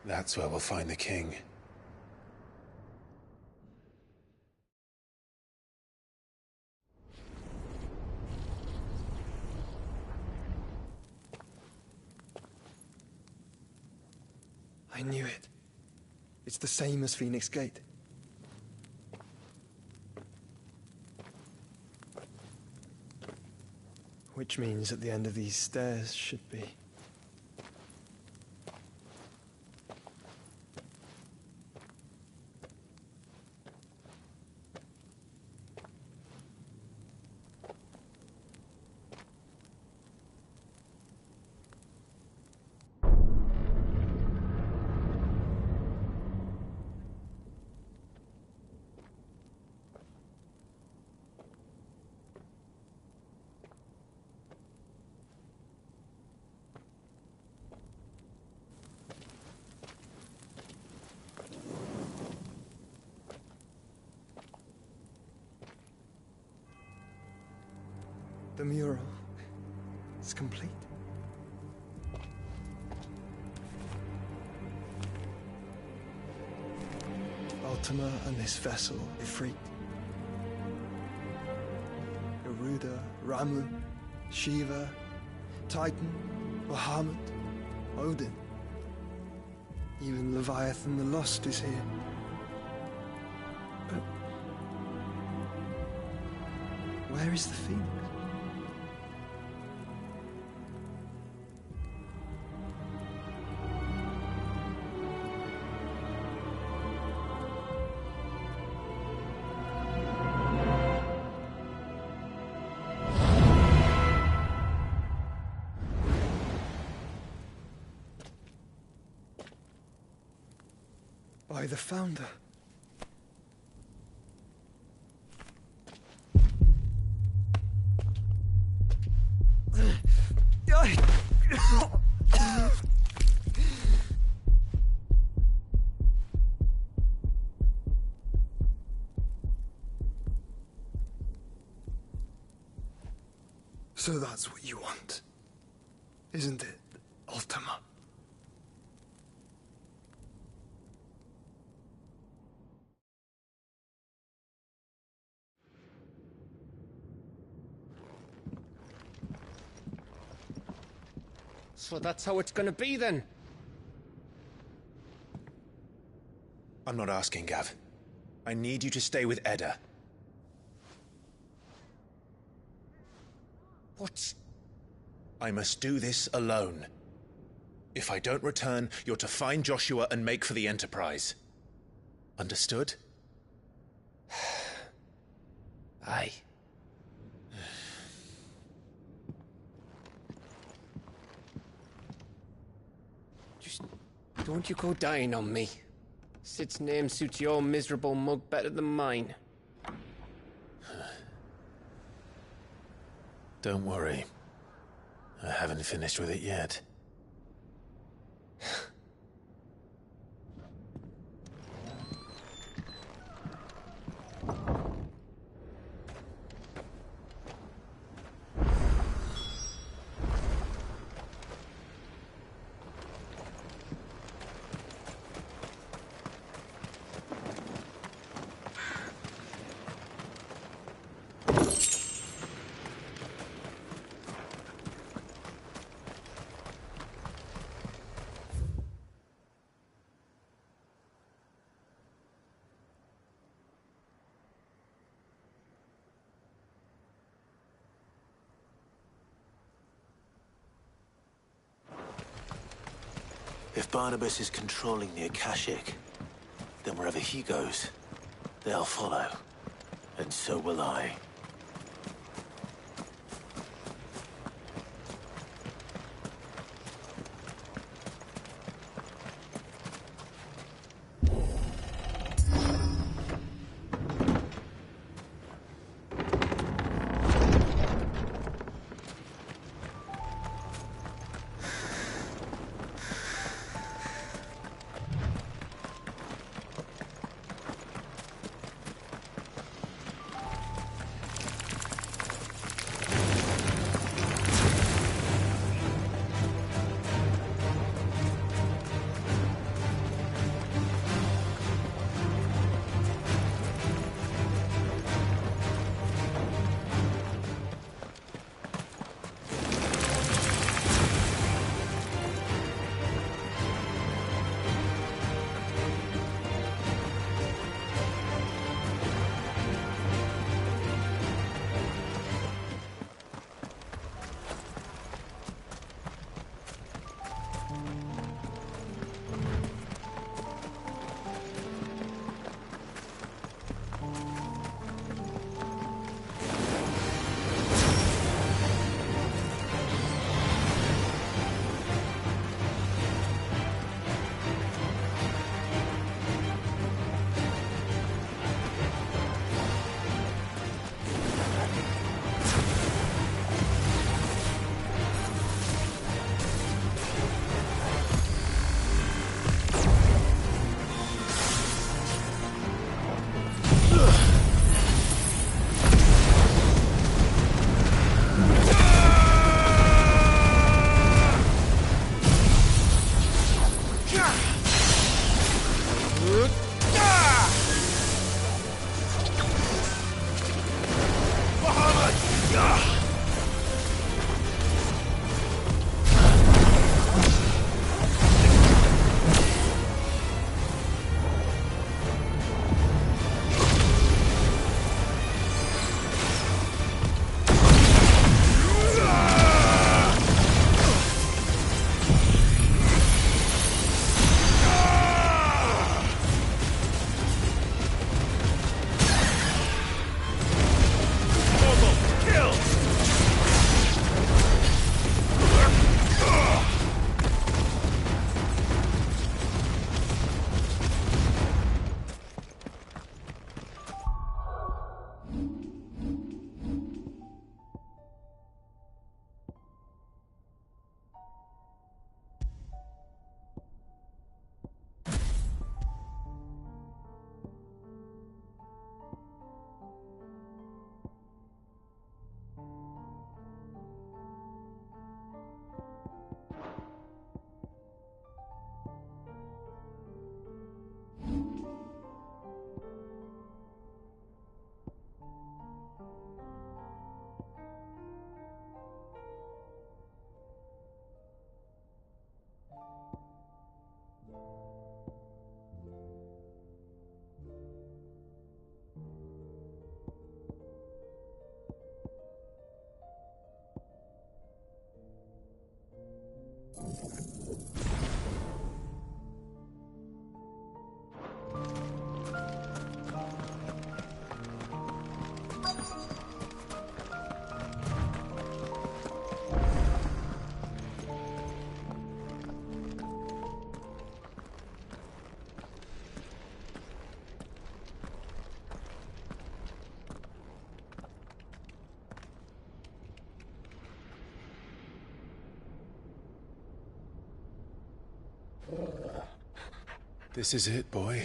That's where we'll find the king. I knew it. It's the same as Phoenix Gate. Which means at the end of these stairs should be... The mural is complete. Ultima and this vessel, Ifrit. Garuda, Ramu, Shiva, Titan, Bahamut, Odin. Even Leviathan the Lost is here. But where is the Phoenix? By the Founder. So that's what you want, isn't it, Ultima? So that's how it's gonna be then? I'm not asking, Gav. I need you to stay with Edda. What? I must do this alone. If I don't return, you're to find Joshua and make for the Enterprise. Understood? Aye. Just don't you go dying on me. Sid's name suits your miserable mug better than mine. Don't worry. I haven't finished with it yet. If Barnabas is controlling the Akashic, then wherever he goes, they'll follow. And so will I. This is it, boy.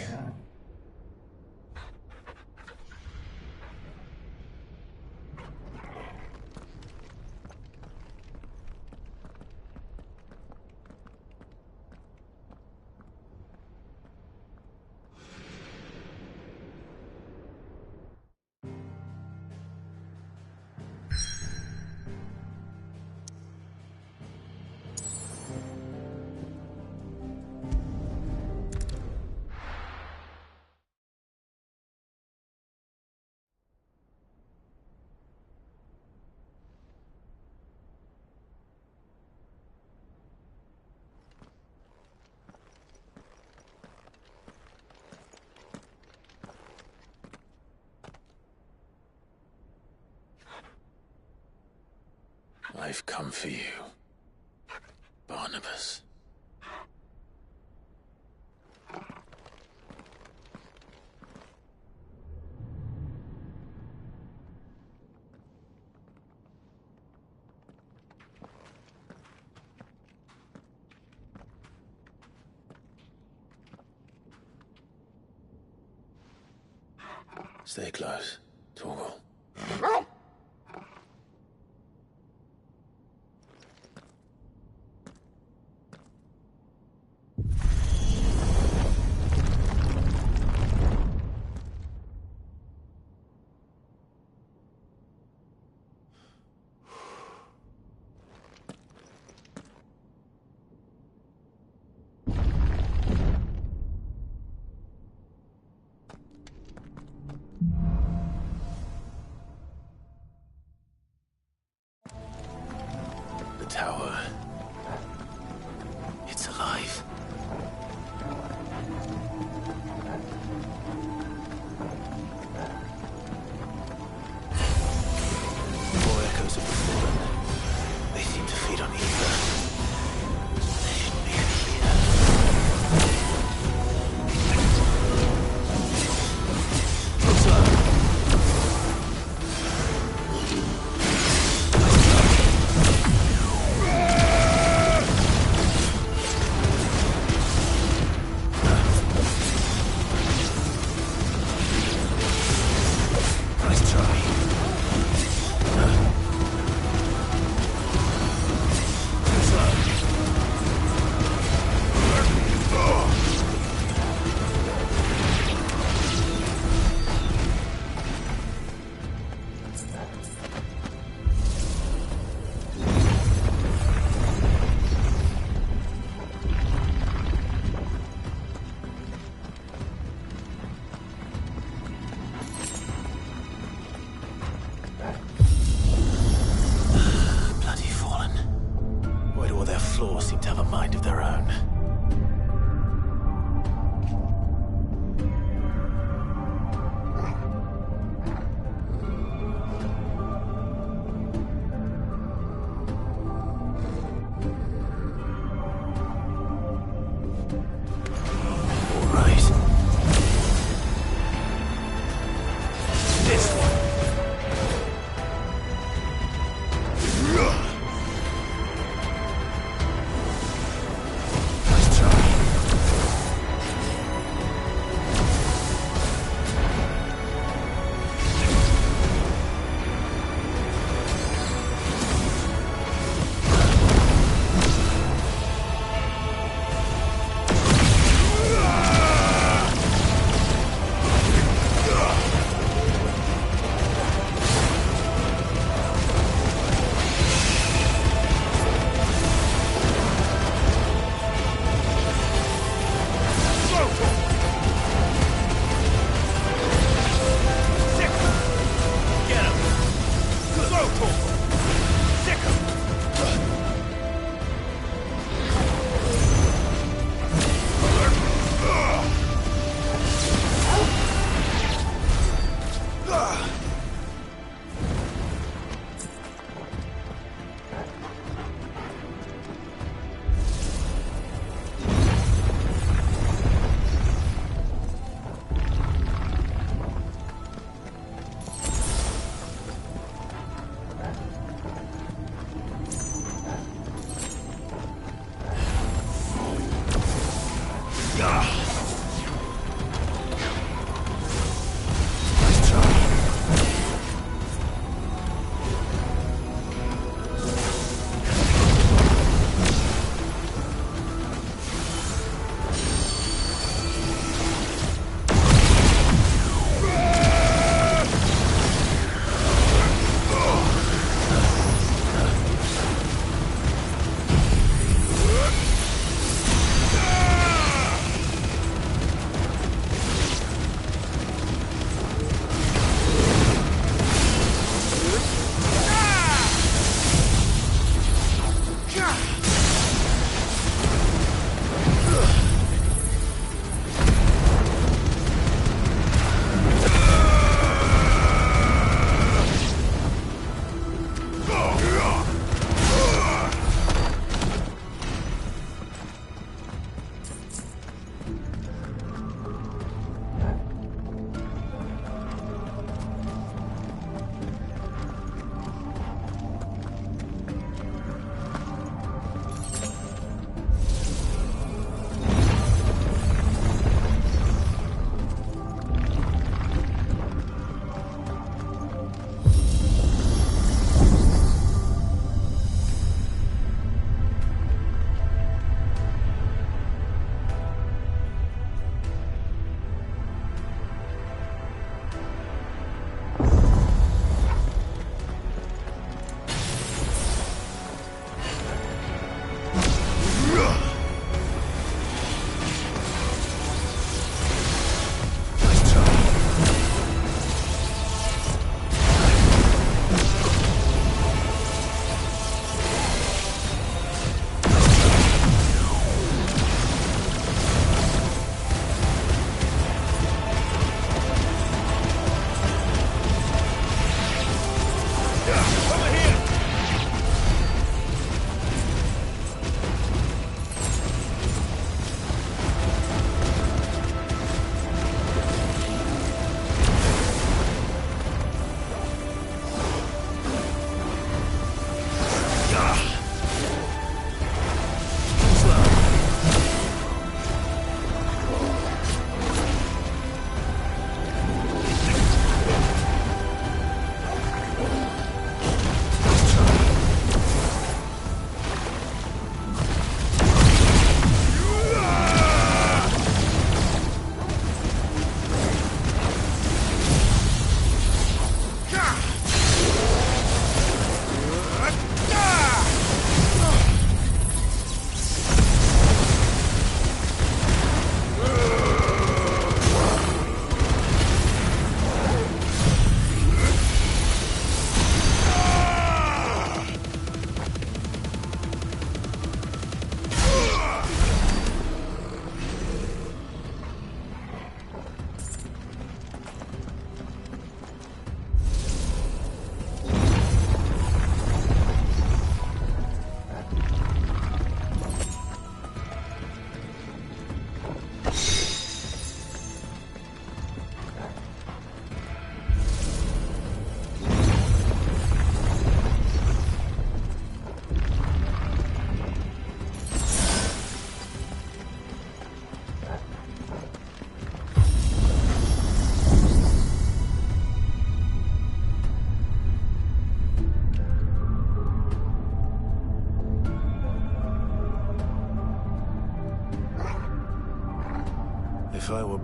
I've come for you, Barnabas. Stay close, Torgal. Tower. It's alive. More echoes of the fallen. They seem to feed on ether. There shouldn't be any here. Seem to have a mind of their own. All right. This one.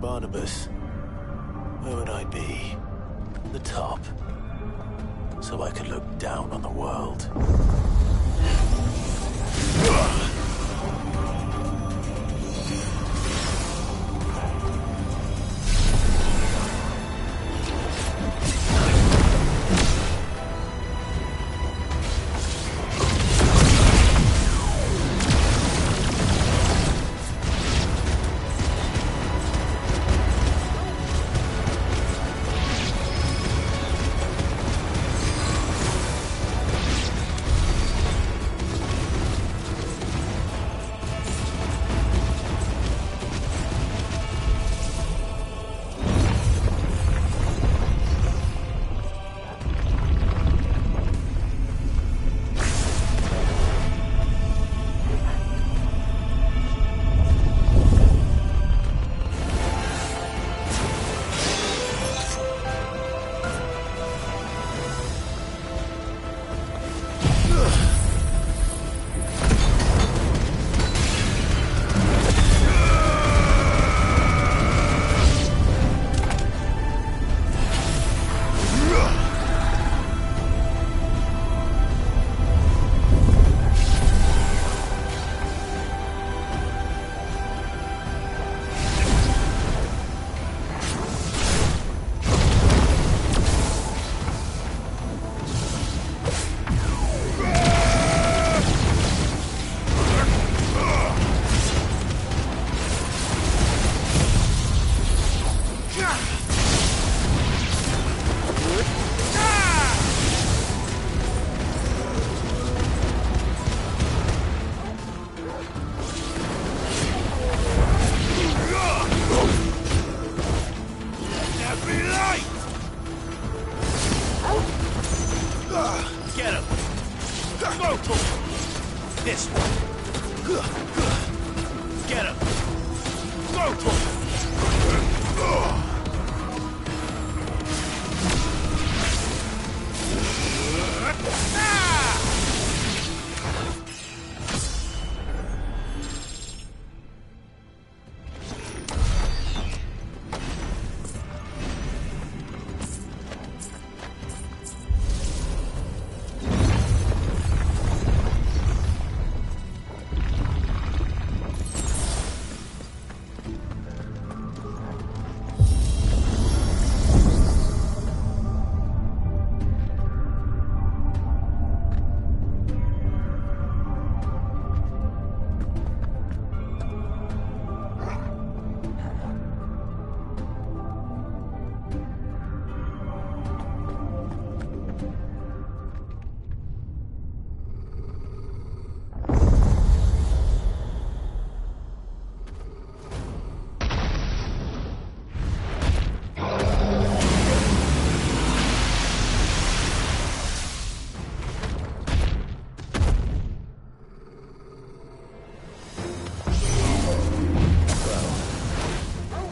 Barnabas, where would I be? The top. So I could look down on the world. This one. Get him. Go for it.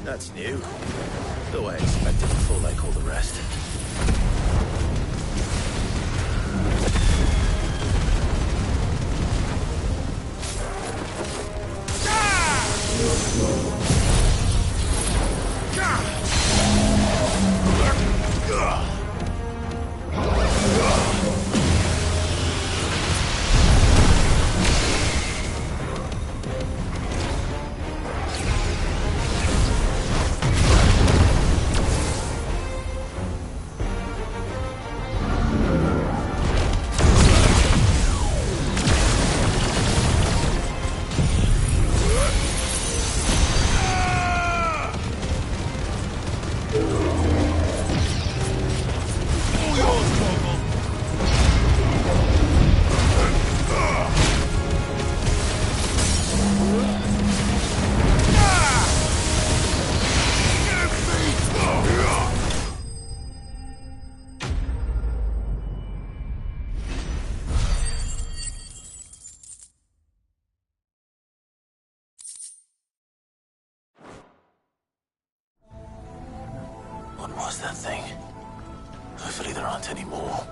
That's new. Though I expected to fall like all the rest. What was that thing? Hopefully there aren't any more.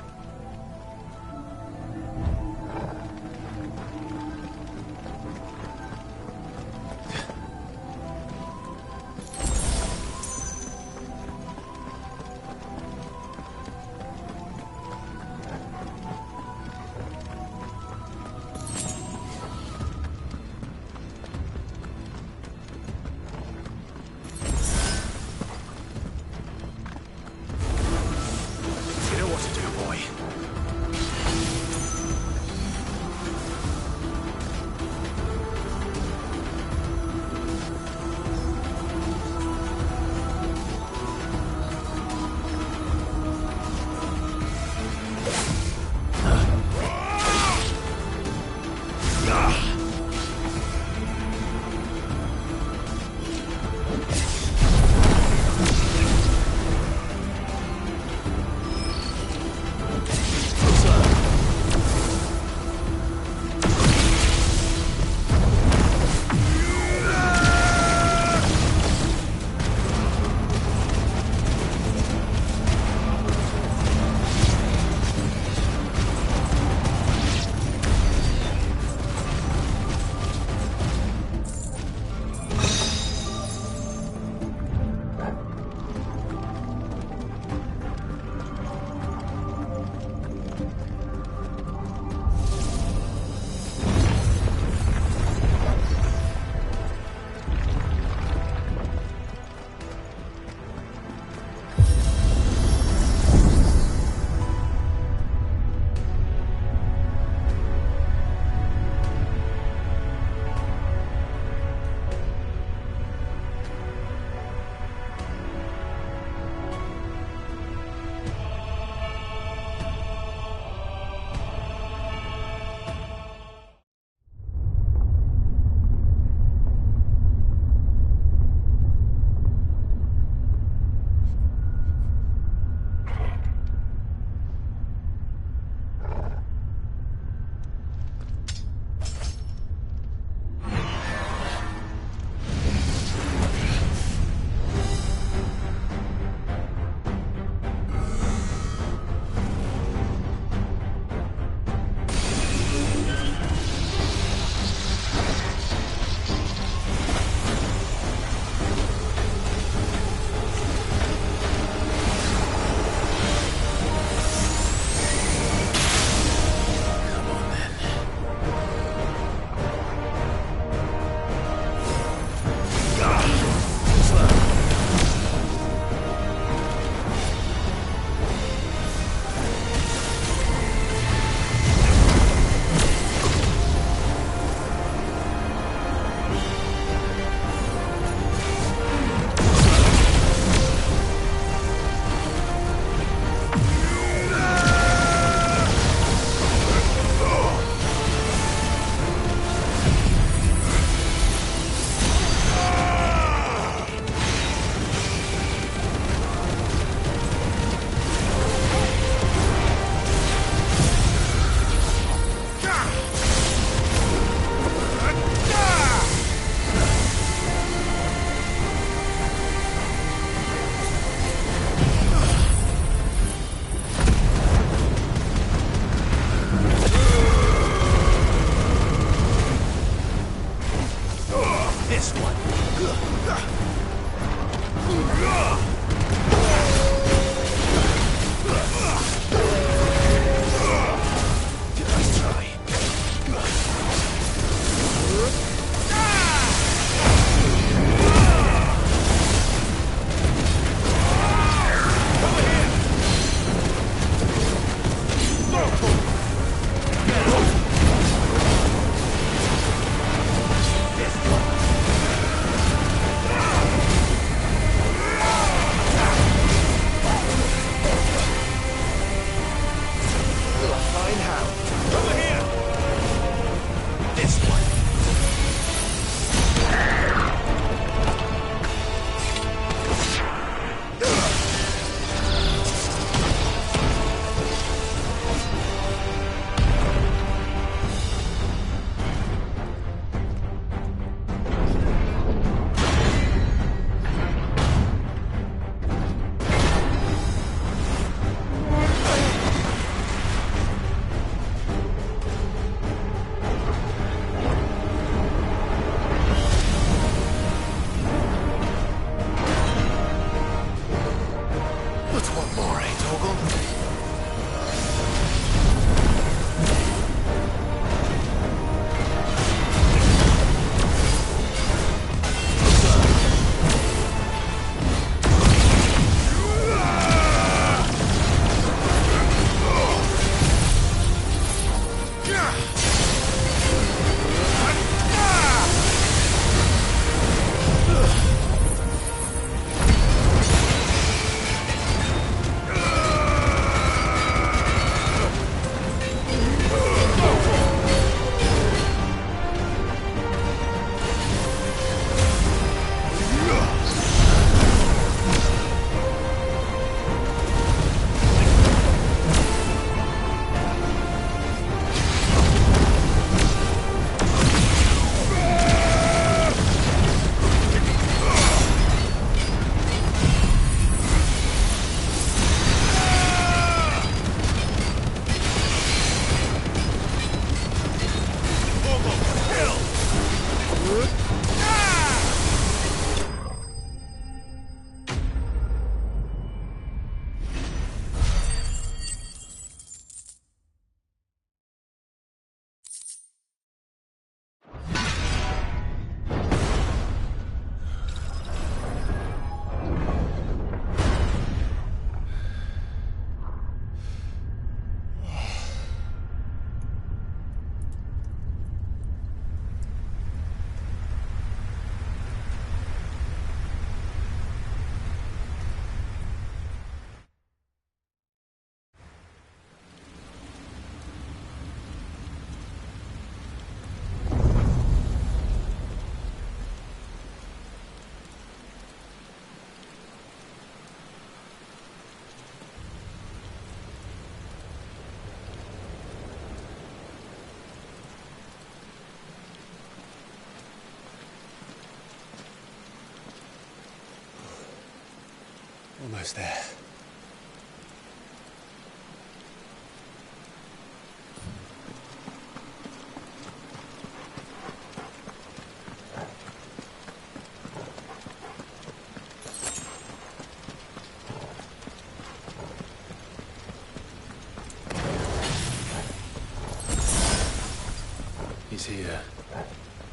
Explain how. Over here! This one. Almost there. He's here.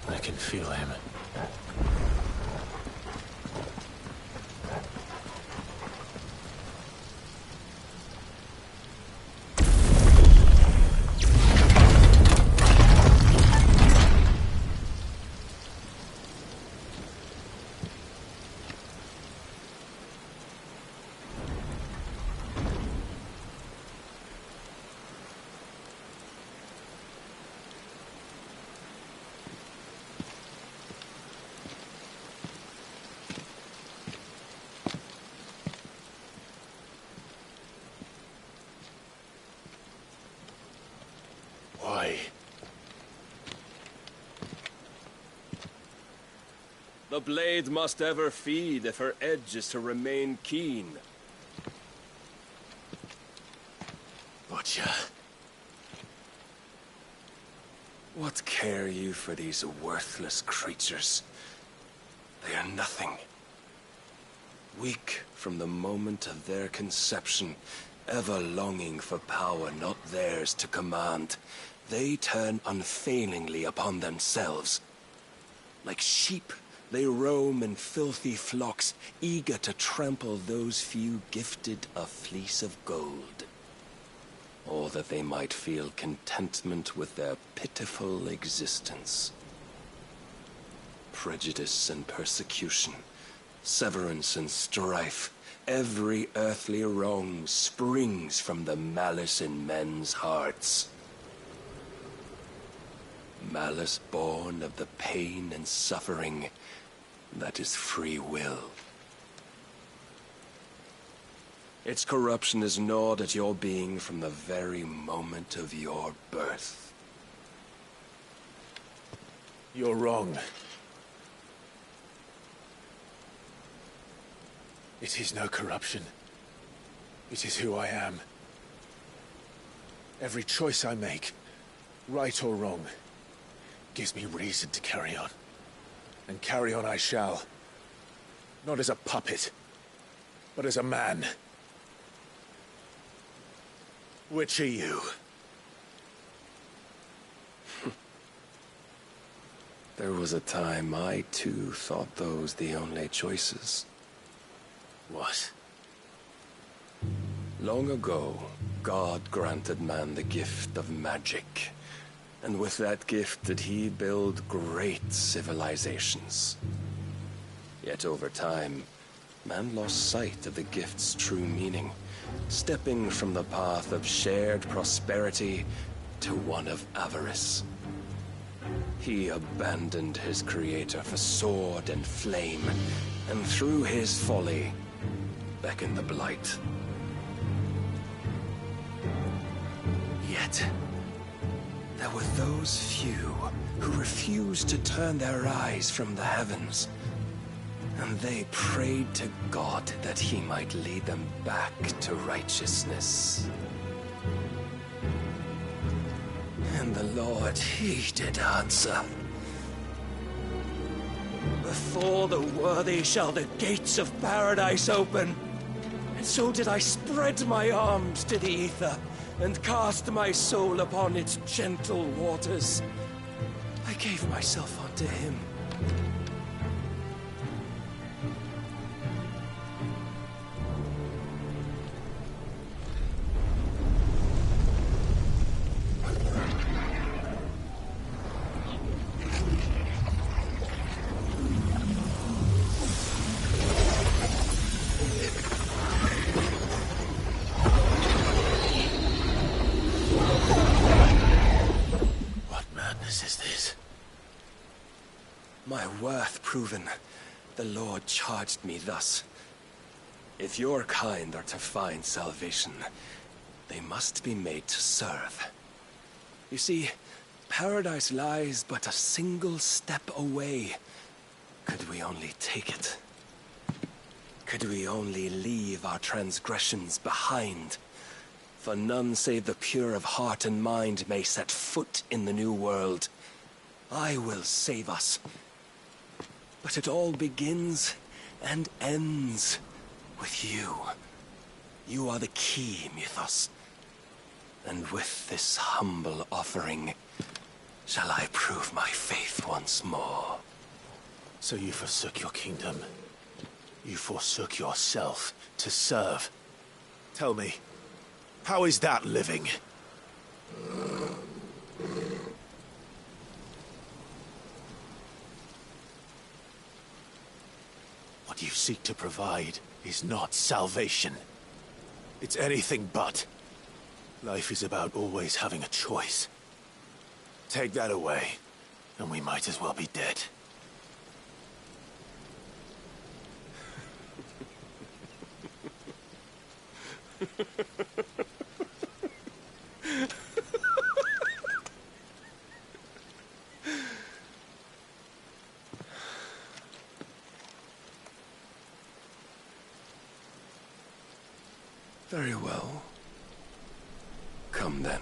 I can feel him. The blade must ever feed if her edge is to remain keen. Butcher. What care you for these worthless creatures? They are nothing. Weak from the moment of their conception, ever longing for power not theirs to command, they turn unfailingly upon themselves. Like sheep, they roam in filthy flocks, eager to trample those few gifted a fleece of gold. Or that they might feel contentment with their pitiful existence. Prejudice and persecution, severance and strife, every earthly wrong springs from the malice in men's hearts. Malice born of the pain and suffering that is free will. Its corruption is gnawed at your being from the very moment of your birth. You're wrong. It is no corruption. It is who I am. Every choice I make, right or wrong, gives me reason to carry on. And carry on I shall. Not as a puppet, but as a man. Which are you? There was a time I too thought those the only choices. What? Long ago, God granted man the gift of magic. And with that gift did he build great civilizations. Yet over time, man lost sight of the gift's true meaning, stepping from the path of shared prosperity to one of avarice. He abandoned his creator for sword and flame, and through his folly, beckoned the blight. Yet, there were those few who refused to turn their eyes from the heavens, and they prayed to God that he might lead them back to righteousness. And the Lord, he did answer. Before the worthy shall the gates of paradise open. And so did I spread my arms to the ether, and cast my soul upon its gentle waters. I gave myself unto him. My worth proven, the Lord charged me thus. If your kind are to find salvation, they must be made to serve. You see, paradise lies but a single step away. Could we only take it? Could we only leave our transgressions behind? For none save the pure of heart and mind may set foot in the new world. I will save us. But it all begins and ends with you. You are the key, Mythos. And with this humble offering, shall I prove my faith once more. So you forsook your kingdom. You forsook yourself to serve. Tell me, how is that living? What you seek to provide is not salvation. It's anything but. Life is about always having a choice. Take that away, and we might as well be dead. Very well. Come then.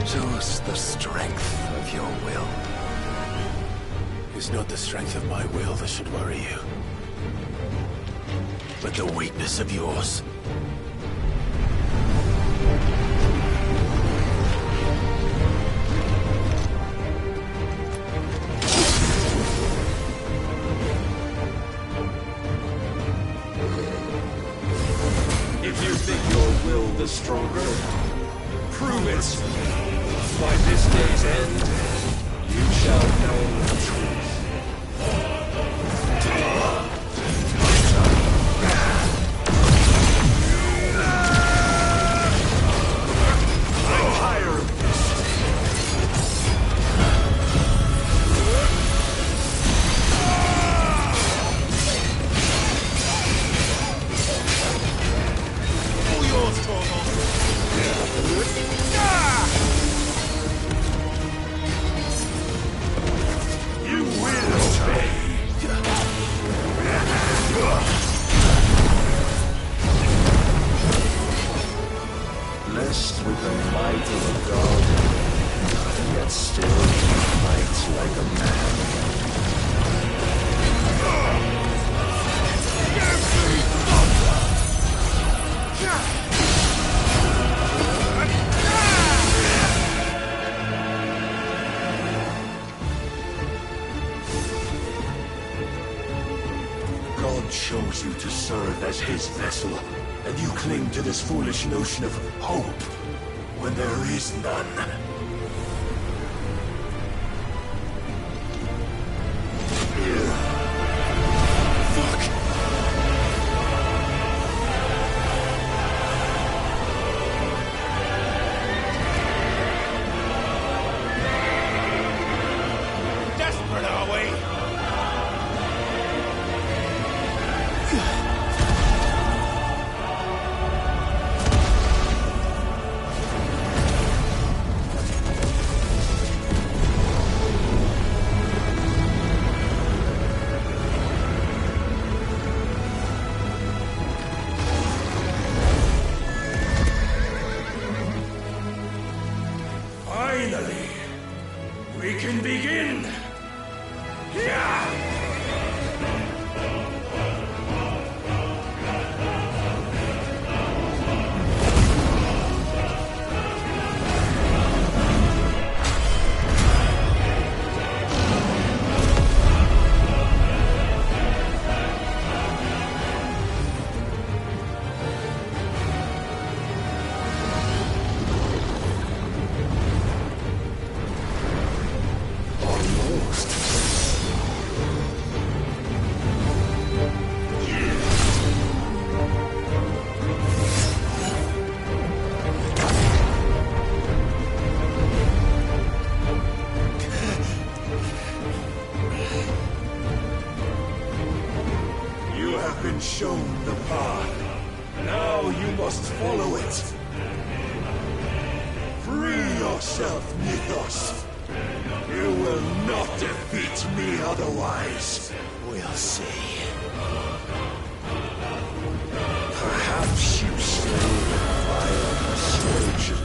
Show us the strength of your will. It's not the strength of my will that should worry you, but the weakness of yours. If you think your will the stronger, prove it. By this day's end, you shall know the truth. Cursed with the might of a god, yet still fights like a man. God chose you to serve as his vessel, and you cling to this foolish notion of hope when there is none. Desperate, are we? Finally, we can begin! You have been shown the path. Now you must follow it. Free yourself, Mythos. You will not defeat me otherwise. We'll see. Perhaps you slay the fire persuasion.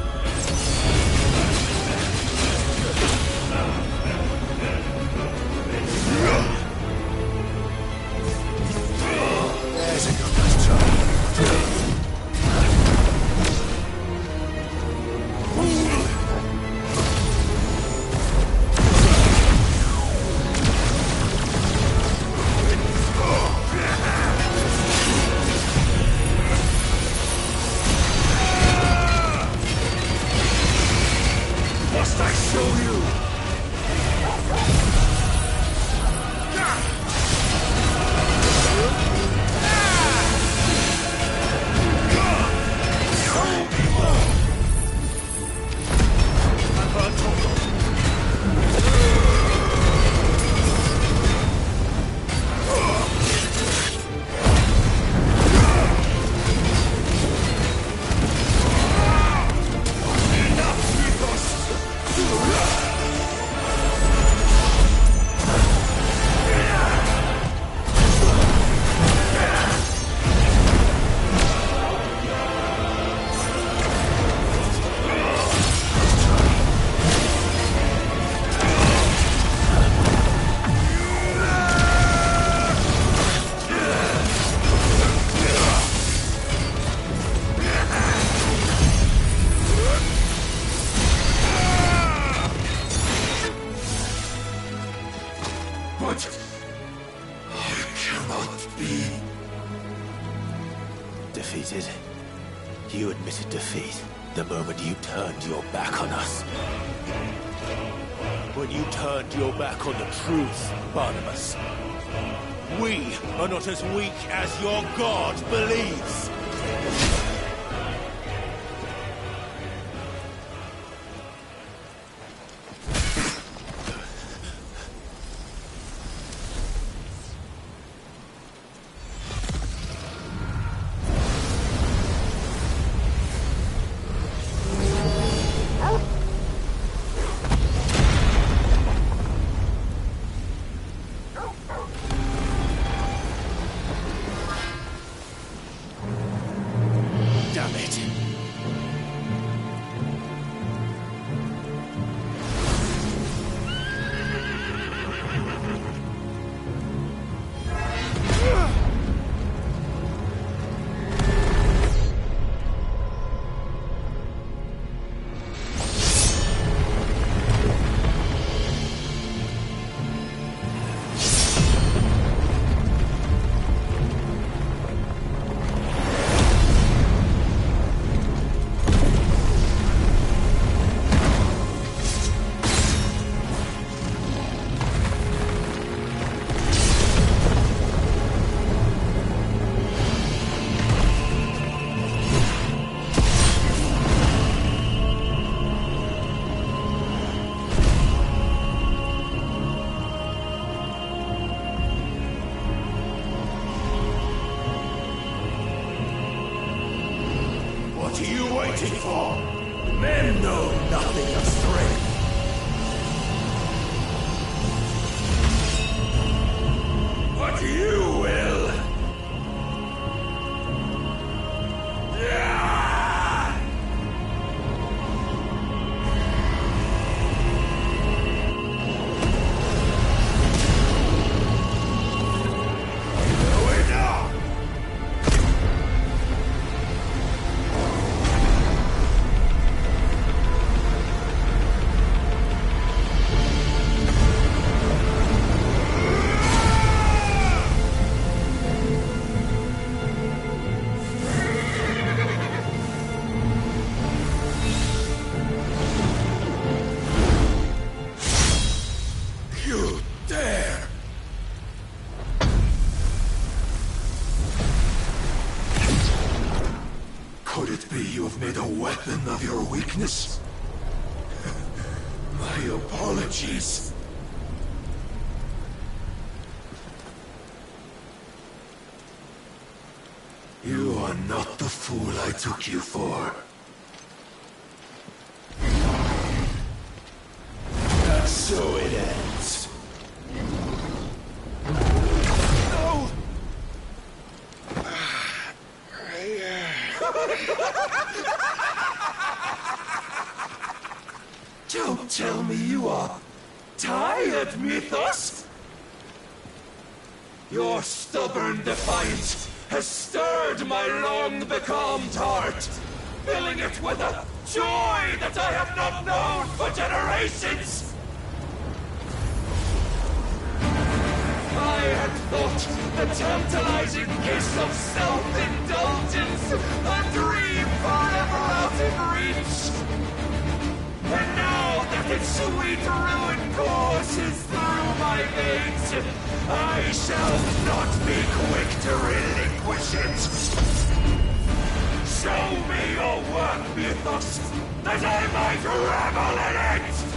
There's a good time. Must I show you? But it cannot be. Defeated? You admitted defeat the moment you turned your back on us. When you turned your back on the truth, Barnabas. We are not as weak as your God believes. What are you waiting for? Men know nothing of strength. But you will. Of your weakness. My apologies. You are not the fool I took you for. And so it ends. No! Don't tell me you are tired, Mythos! Your stubborn defiance has stirred my long-becalmed heart, filling it with a joy that I have not known for generations! I had thought the tantalizing kiss of self-indulgence a dream forever out of reach! And now that its sweet ruin courses through my veins, I shall not be quick to relinquish it. Show me your work, Mythos, that I might revel in it!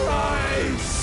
Rise!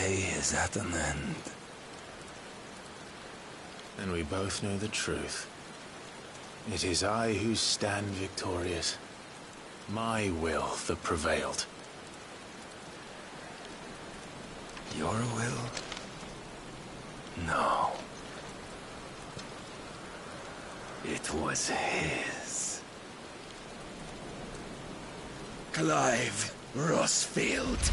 Is at an end. And we both know the truth. It is I who stand victorious. My will that prevailed. Your will? No. It was his. Clive Rossfield.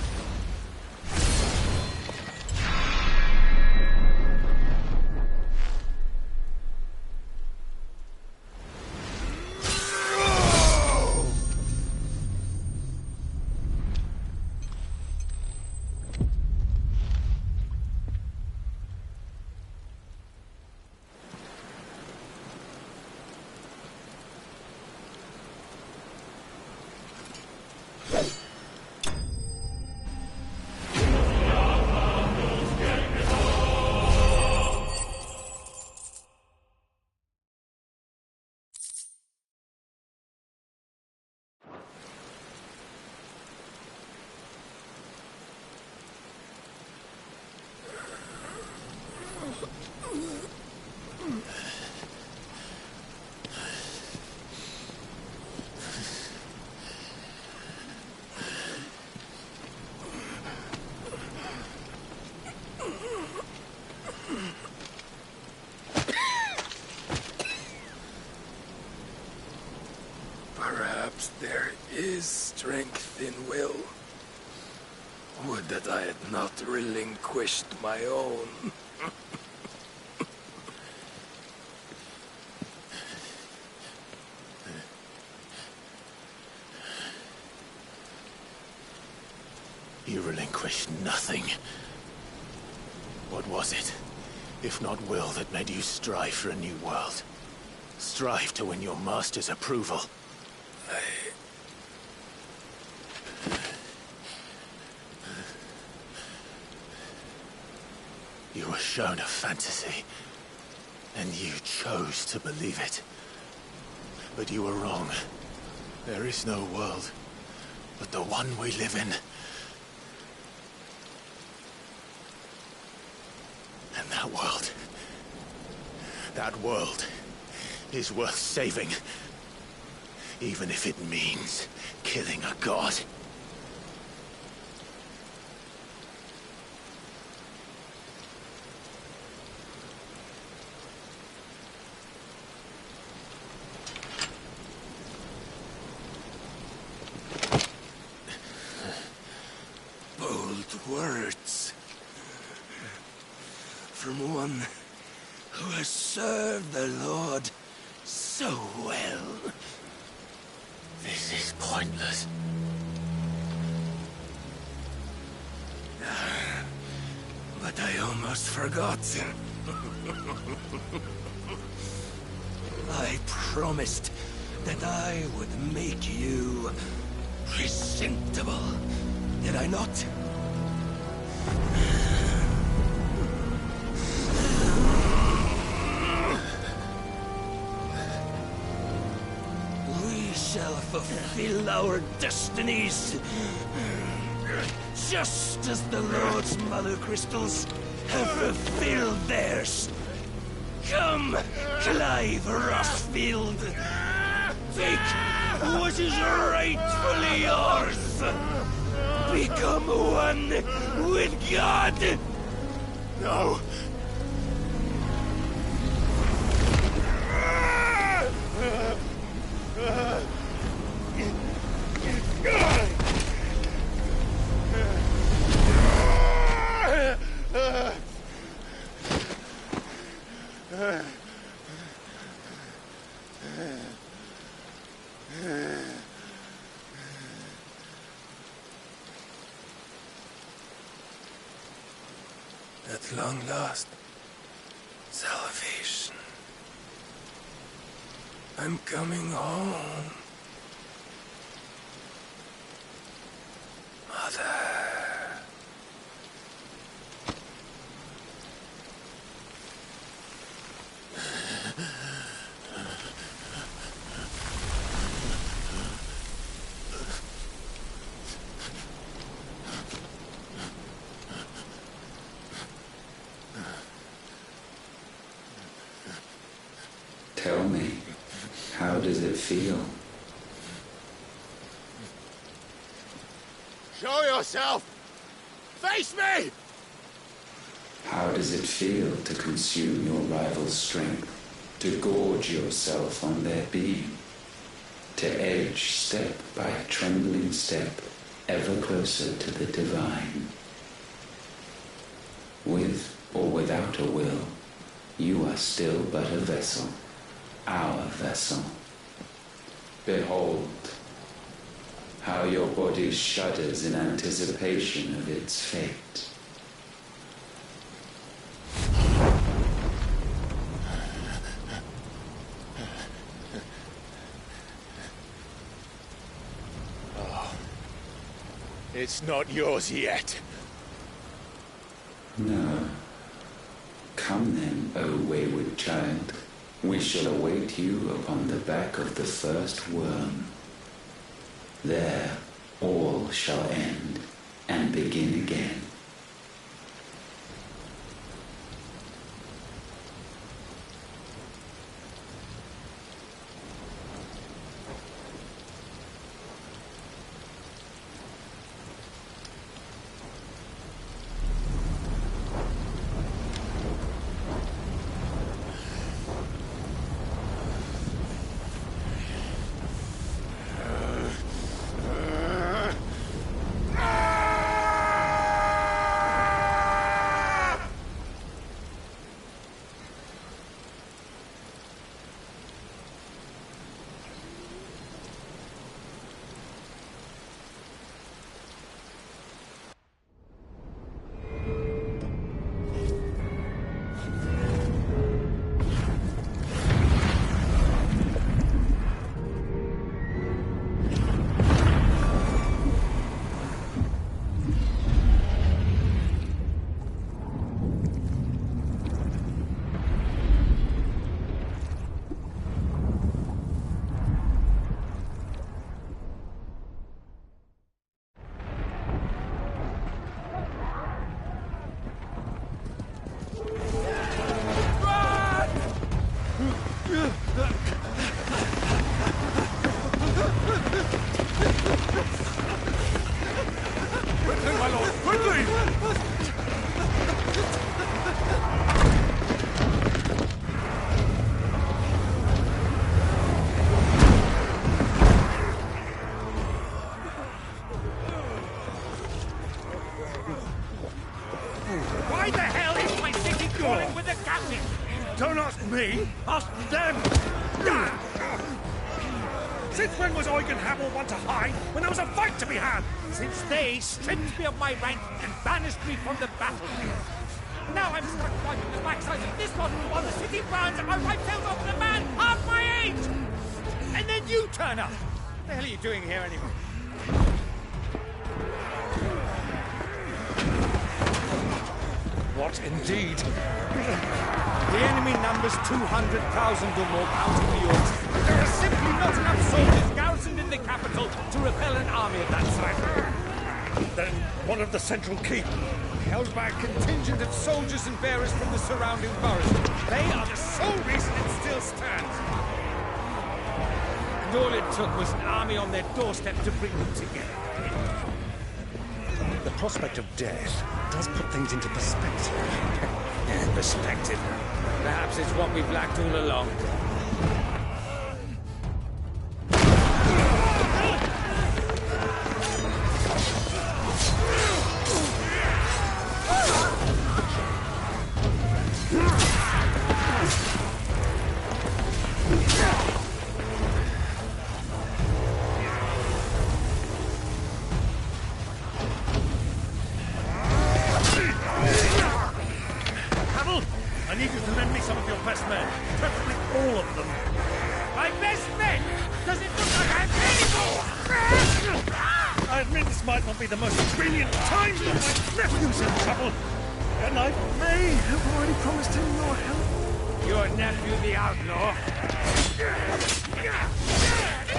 Perhaps there is strength in will. Would that I had not relinquished my own. You relinquished nothing. What was it, if not will, that made you strive for a new world? Strive to win your master's approval? You were shown a fantasy, and you chose to believe it. But you were wrong. There is no world but the one we live in. And that world is worth saving. Even if it means killing a god. well. This is pointless. But I almost forgot. I promised that I would make you presentable. Did I not? We shall fulfill our destinies. Just as the Lord's Mother Crystals have fulfilled theirs. Come, Clive Rossfield. Take what is rightfully yours. Become one with God. No. At long last, salvation. I'm coming home. Mother. Tell me, how does it feel? Show yourself! Face me! How does it feel to consume your rival's strength, to gorge yourself on their beam, to edge step by trembling step ever closer to the divine? With or without a will, you are still but a vessel, our vessel. Behold, how your body shudders in anticipation of its fate. Oh, it's not yours yet. No. Come then, O wayward child. We shall await you upon the back of the first worm. There, all shall end and begin again. Why the hell is my city calling with the captain? Don't ask me, ask them! Since when was Eugen Hamel one to hide when there was a fight to be had? Since they stripped me of my rank and banished me from the battlefield. Now I'm stuck wiping the backside of this one while the city burns and my wife tells off a man half my age! And then you turn up! What the hell are you doing here anyway? What indeed? The enemy numbers 200,000 or more counting the Yorks. There are simply not enough soldiers garrisoned in the capital to repel an army of that size. Then what of the central keep? Held by a contingent of soldiers and bearers from the surrounding boroughs. They are the sole reason it still stands. And all it took was an army on their doorstep to bring them together. The prospect of death does put things into perspective. Perspective. Perhaps it's what we've lacked all along. I need you to lend me some of your best men, preferably all of them. My best men? Does it look like I'm any more? I admit this might not be the most brilliant time, but my nephew's in trouble, and I may have already promised him your help. Your nephew, the outlaw?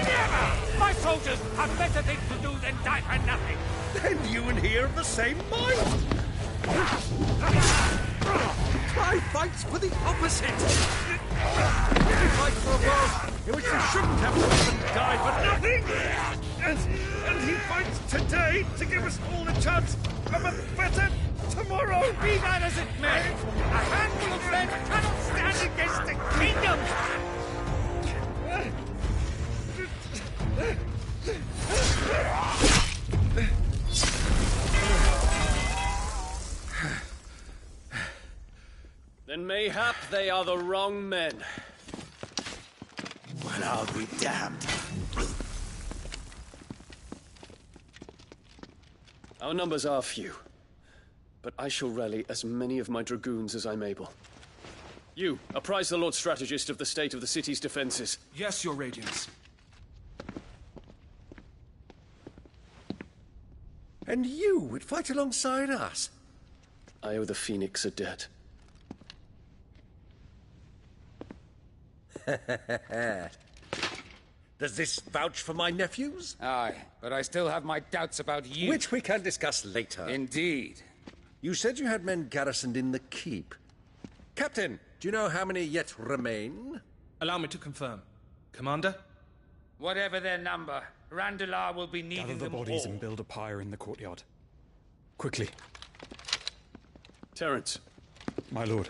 Never! My soldiers have better things to do than die for nothing. Then you and he are of the same mind. I fight for the opposite! We fight for a world in which we shouldn't have to live and die for nothing! And he fights today to give us all a chance of a better tomorrow! Be that as it may, a handful of men cannot stand against a kingdom! Then mayhap they are the wrong men. Well, I'll be damned. Our numbers are few, but I shall rally as many of my dragoons as I'm able. You, apprise the Lord Strategist of the state of the city's defenses. Yes, Your Radiance. And you would fight alongside us? I owe the Phoenix a debt. Does this vouch for my nephews? Aye, but I still have my doubts about you. Which we can discuss later. Indeed. You said you had men garrisoned in the keep. Captain, do you know how many yet remain? Allow me to confirm. Commander? Whatever their number, Randalar will be needing Gather the them bodies all. and build a pyre in the courtyard. Quickly. Terence. My lord.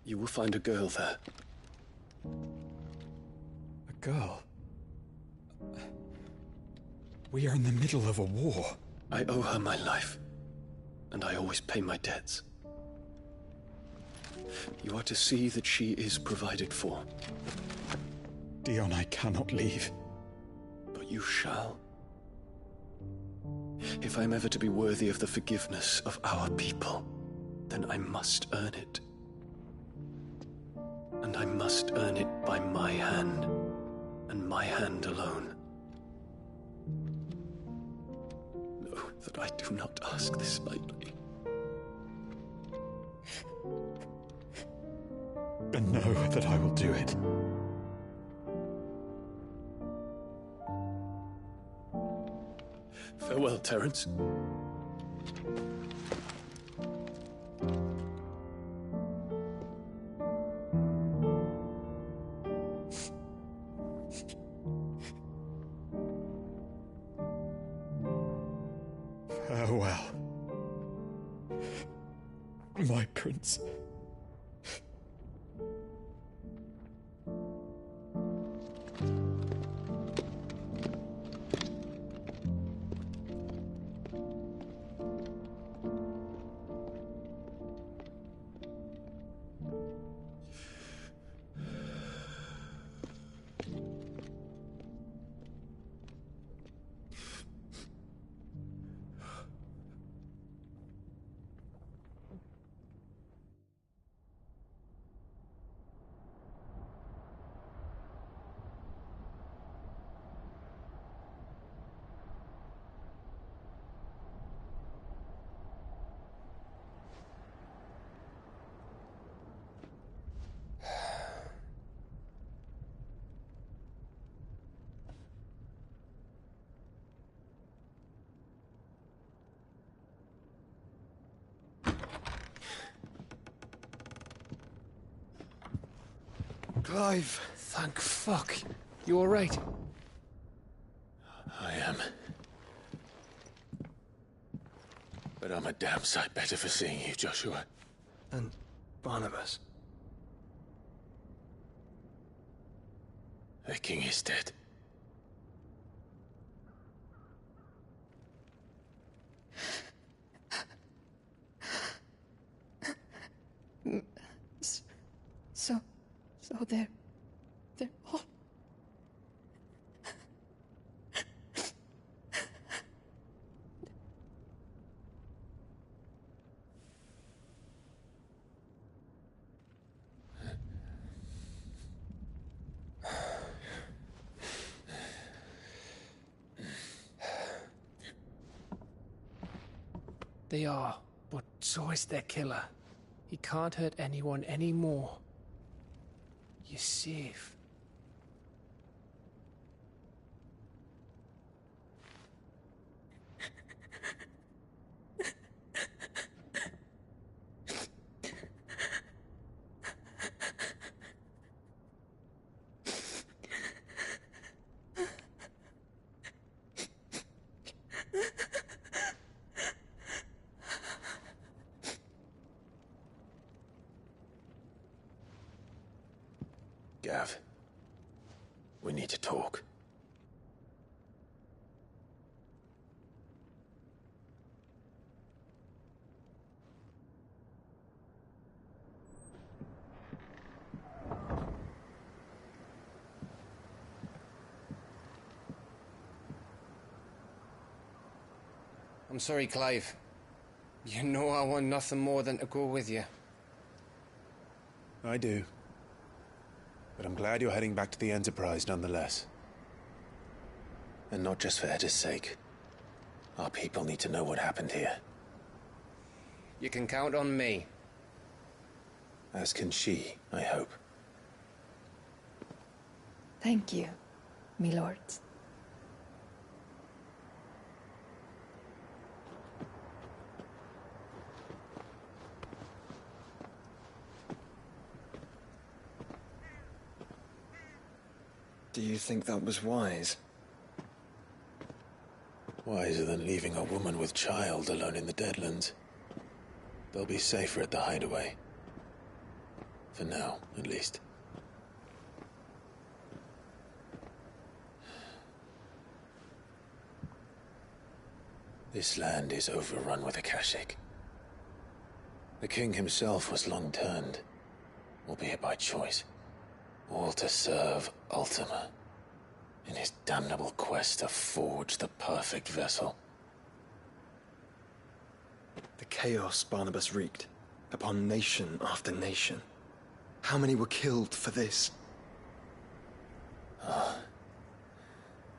You will find a girl there. A girl? We are in the middle of a war. I owe her my life, and I always pay my debts. You are to see that she is provided for. Dion, I cannot leave. But you shall. If I'm ever to be worthy of the forgiveness of our people, then I must earn it. And I must earn it by my hand, and my hand alone. Know that I do not ask this lightly. And know that I will do it. Farewell, Terence. Farewell, my prince. Clive! Thank fuck. You alright? I am. But I'm a damn sight better for seeing you, Joshua. And Barnabas. The king is dead. So they're all... They are, but so is their killer. He can't hurt anyone anymore. You're safe. Gav, we need to talk. I'm sorry, Clive. You know I want nothing more than to go with you. I do. But I'm glad you're heading back to the Enterprise nonetheless. And not just for Edda's sake. Our people need to know what happened here. You can count on me. As can she, I hope. Thank you, me lords. Do you think that was wise? Wiser than leaving a woman with child alone in the Deadlands. They'll be safer at the hideaway. For now, at least. This land is overrun with Akashic. The king himself was long turned, albeit by choice. All to serve Ultima, in his damnable quest to forge the perfect vessel. The chaos Barnabas wreaked upon nation after nation. How many were killed for this?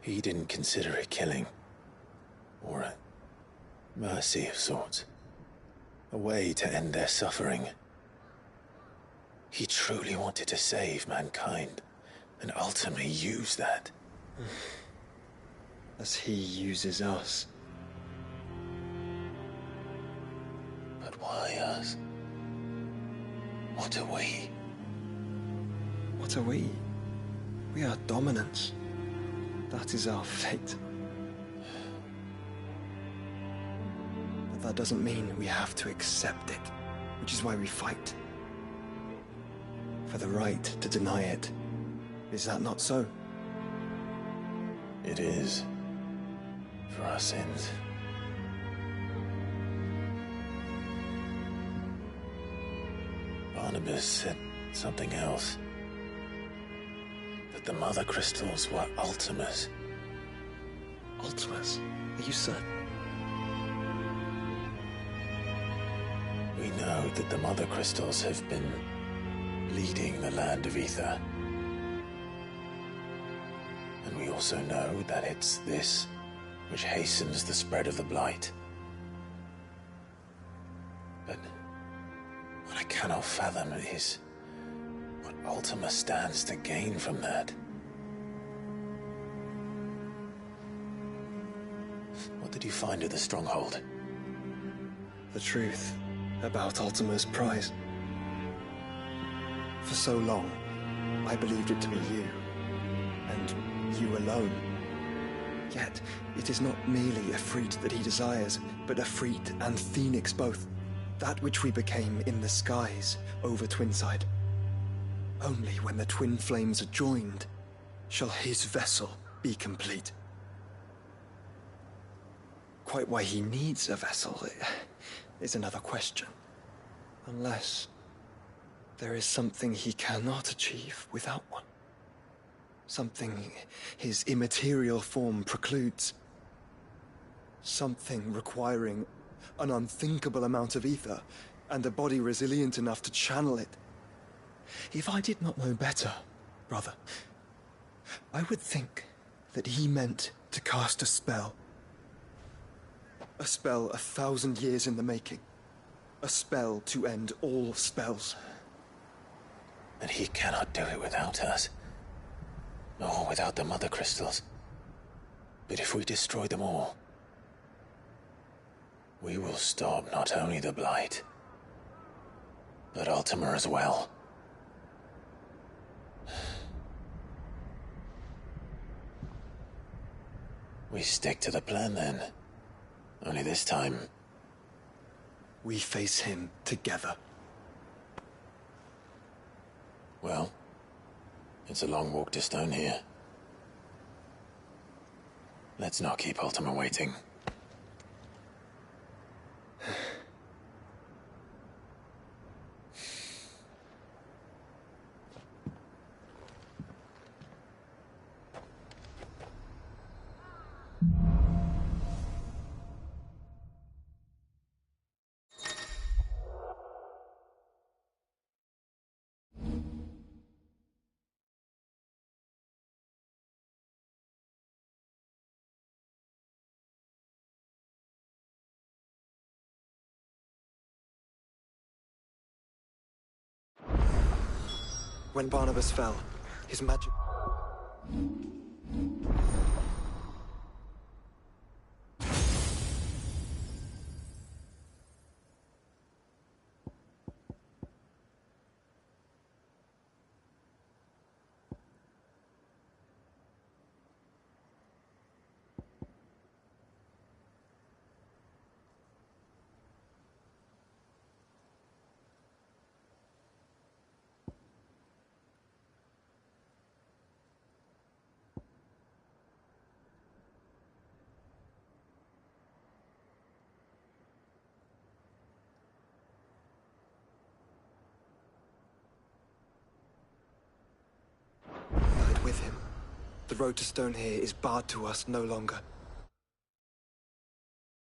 He didn't consider it killing. Or a mercy of sorts. A way to end their suffering. He truly wanted to save mankind, and ultimately used that. As he uses us. But why us? What are we? What are we? We are dominance. That is our fate. But that doesn't mean we have to accept it, which is why we fight. For the right to deny it. Is that not so? It is. For our sins. Barnabas said something else. That the Mother Crystals were Ultimas. Ultimas? Are you certain? We know that the Mother Crystals have been leading the land of Ether. And we also know that it's this which hastens the spread of the Blight. But what I cannot fathom is what Ultima stands to gain from that. What did you find at the Stronghold? The truth about Ultima's prize. For so long, I believed it to be you, and you alone. Yet, it is not merely Efreet that he desires, but Efreet and Phoenix both. That which we became in the skies over Twinside. Only when the twin flames are joined shall his vessel be complete. Quite why he needs a vessel is another question. Unless there is something he cannot achieve without one. Something his immaterial form precludes. Something requiring an unthinkable amount of ether and a body resilient enough to channel it. If I did not know better, brother, I would think that he meant to cast a spell. A spell 1,000 years in the making. A spell to end all spells. And he cannot do it without us. Nor without the Mother Crystals. But if we destroy them all, we will stop not only the Blight, but Ultima as well. We stick to the plan then. Only this time, we face him together. Well, it's a long walk to Stone here. Let's not keep Ultima waiting. When Barnabas fell, his magic... with him. The road to Stone here is barred to us no longer.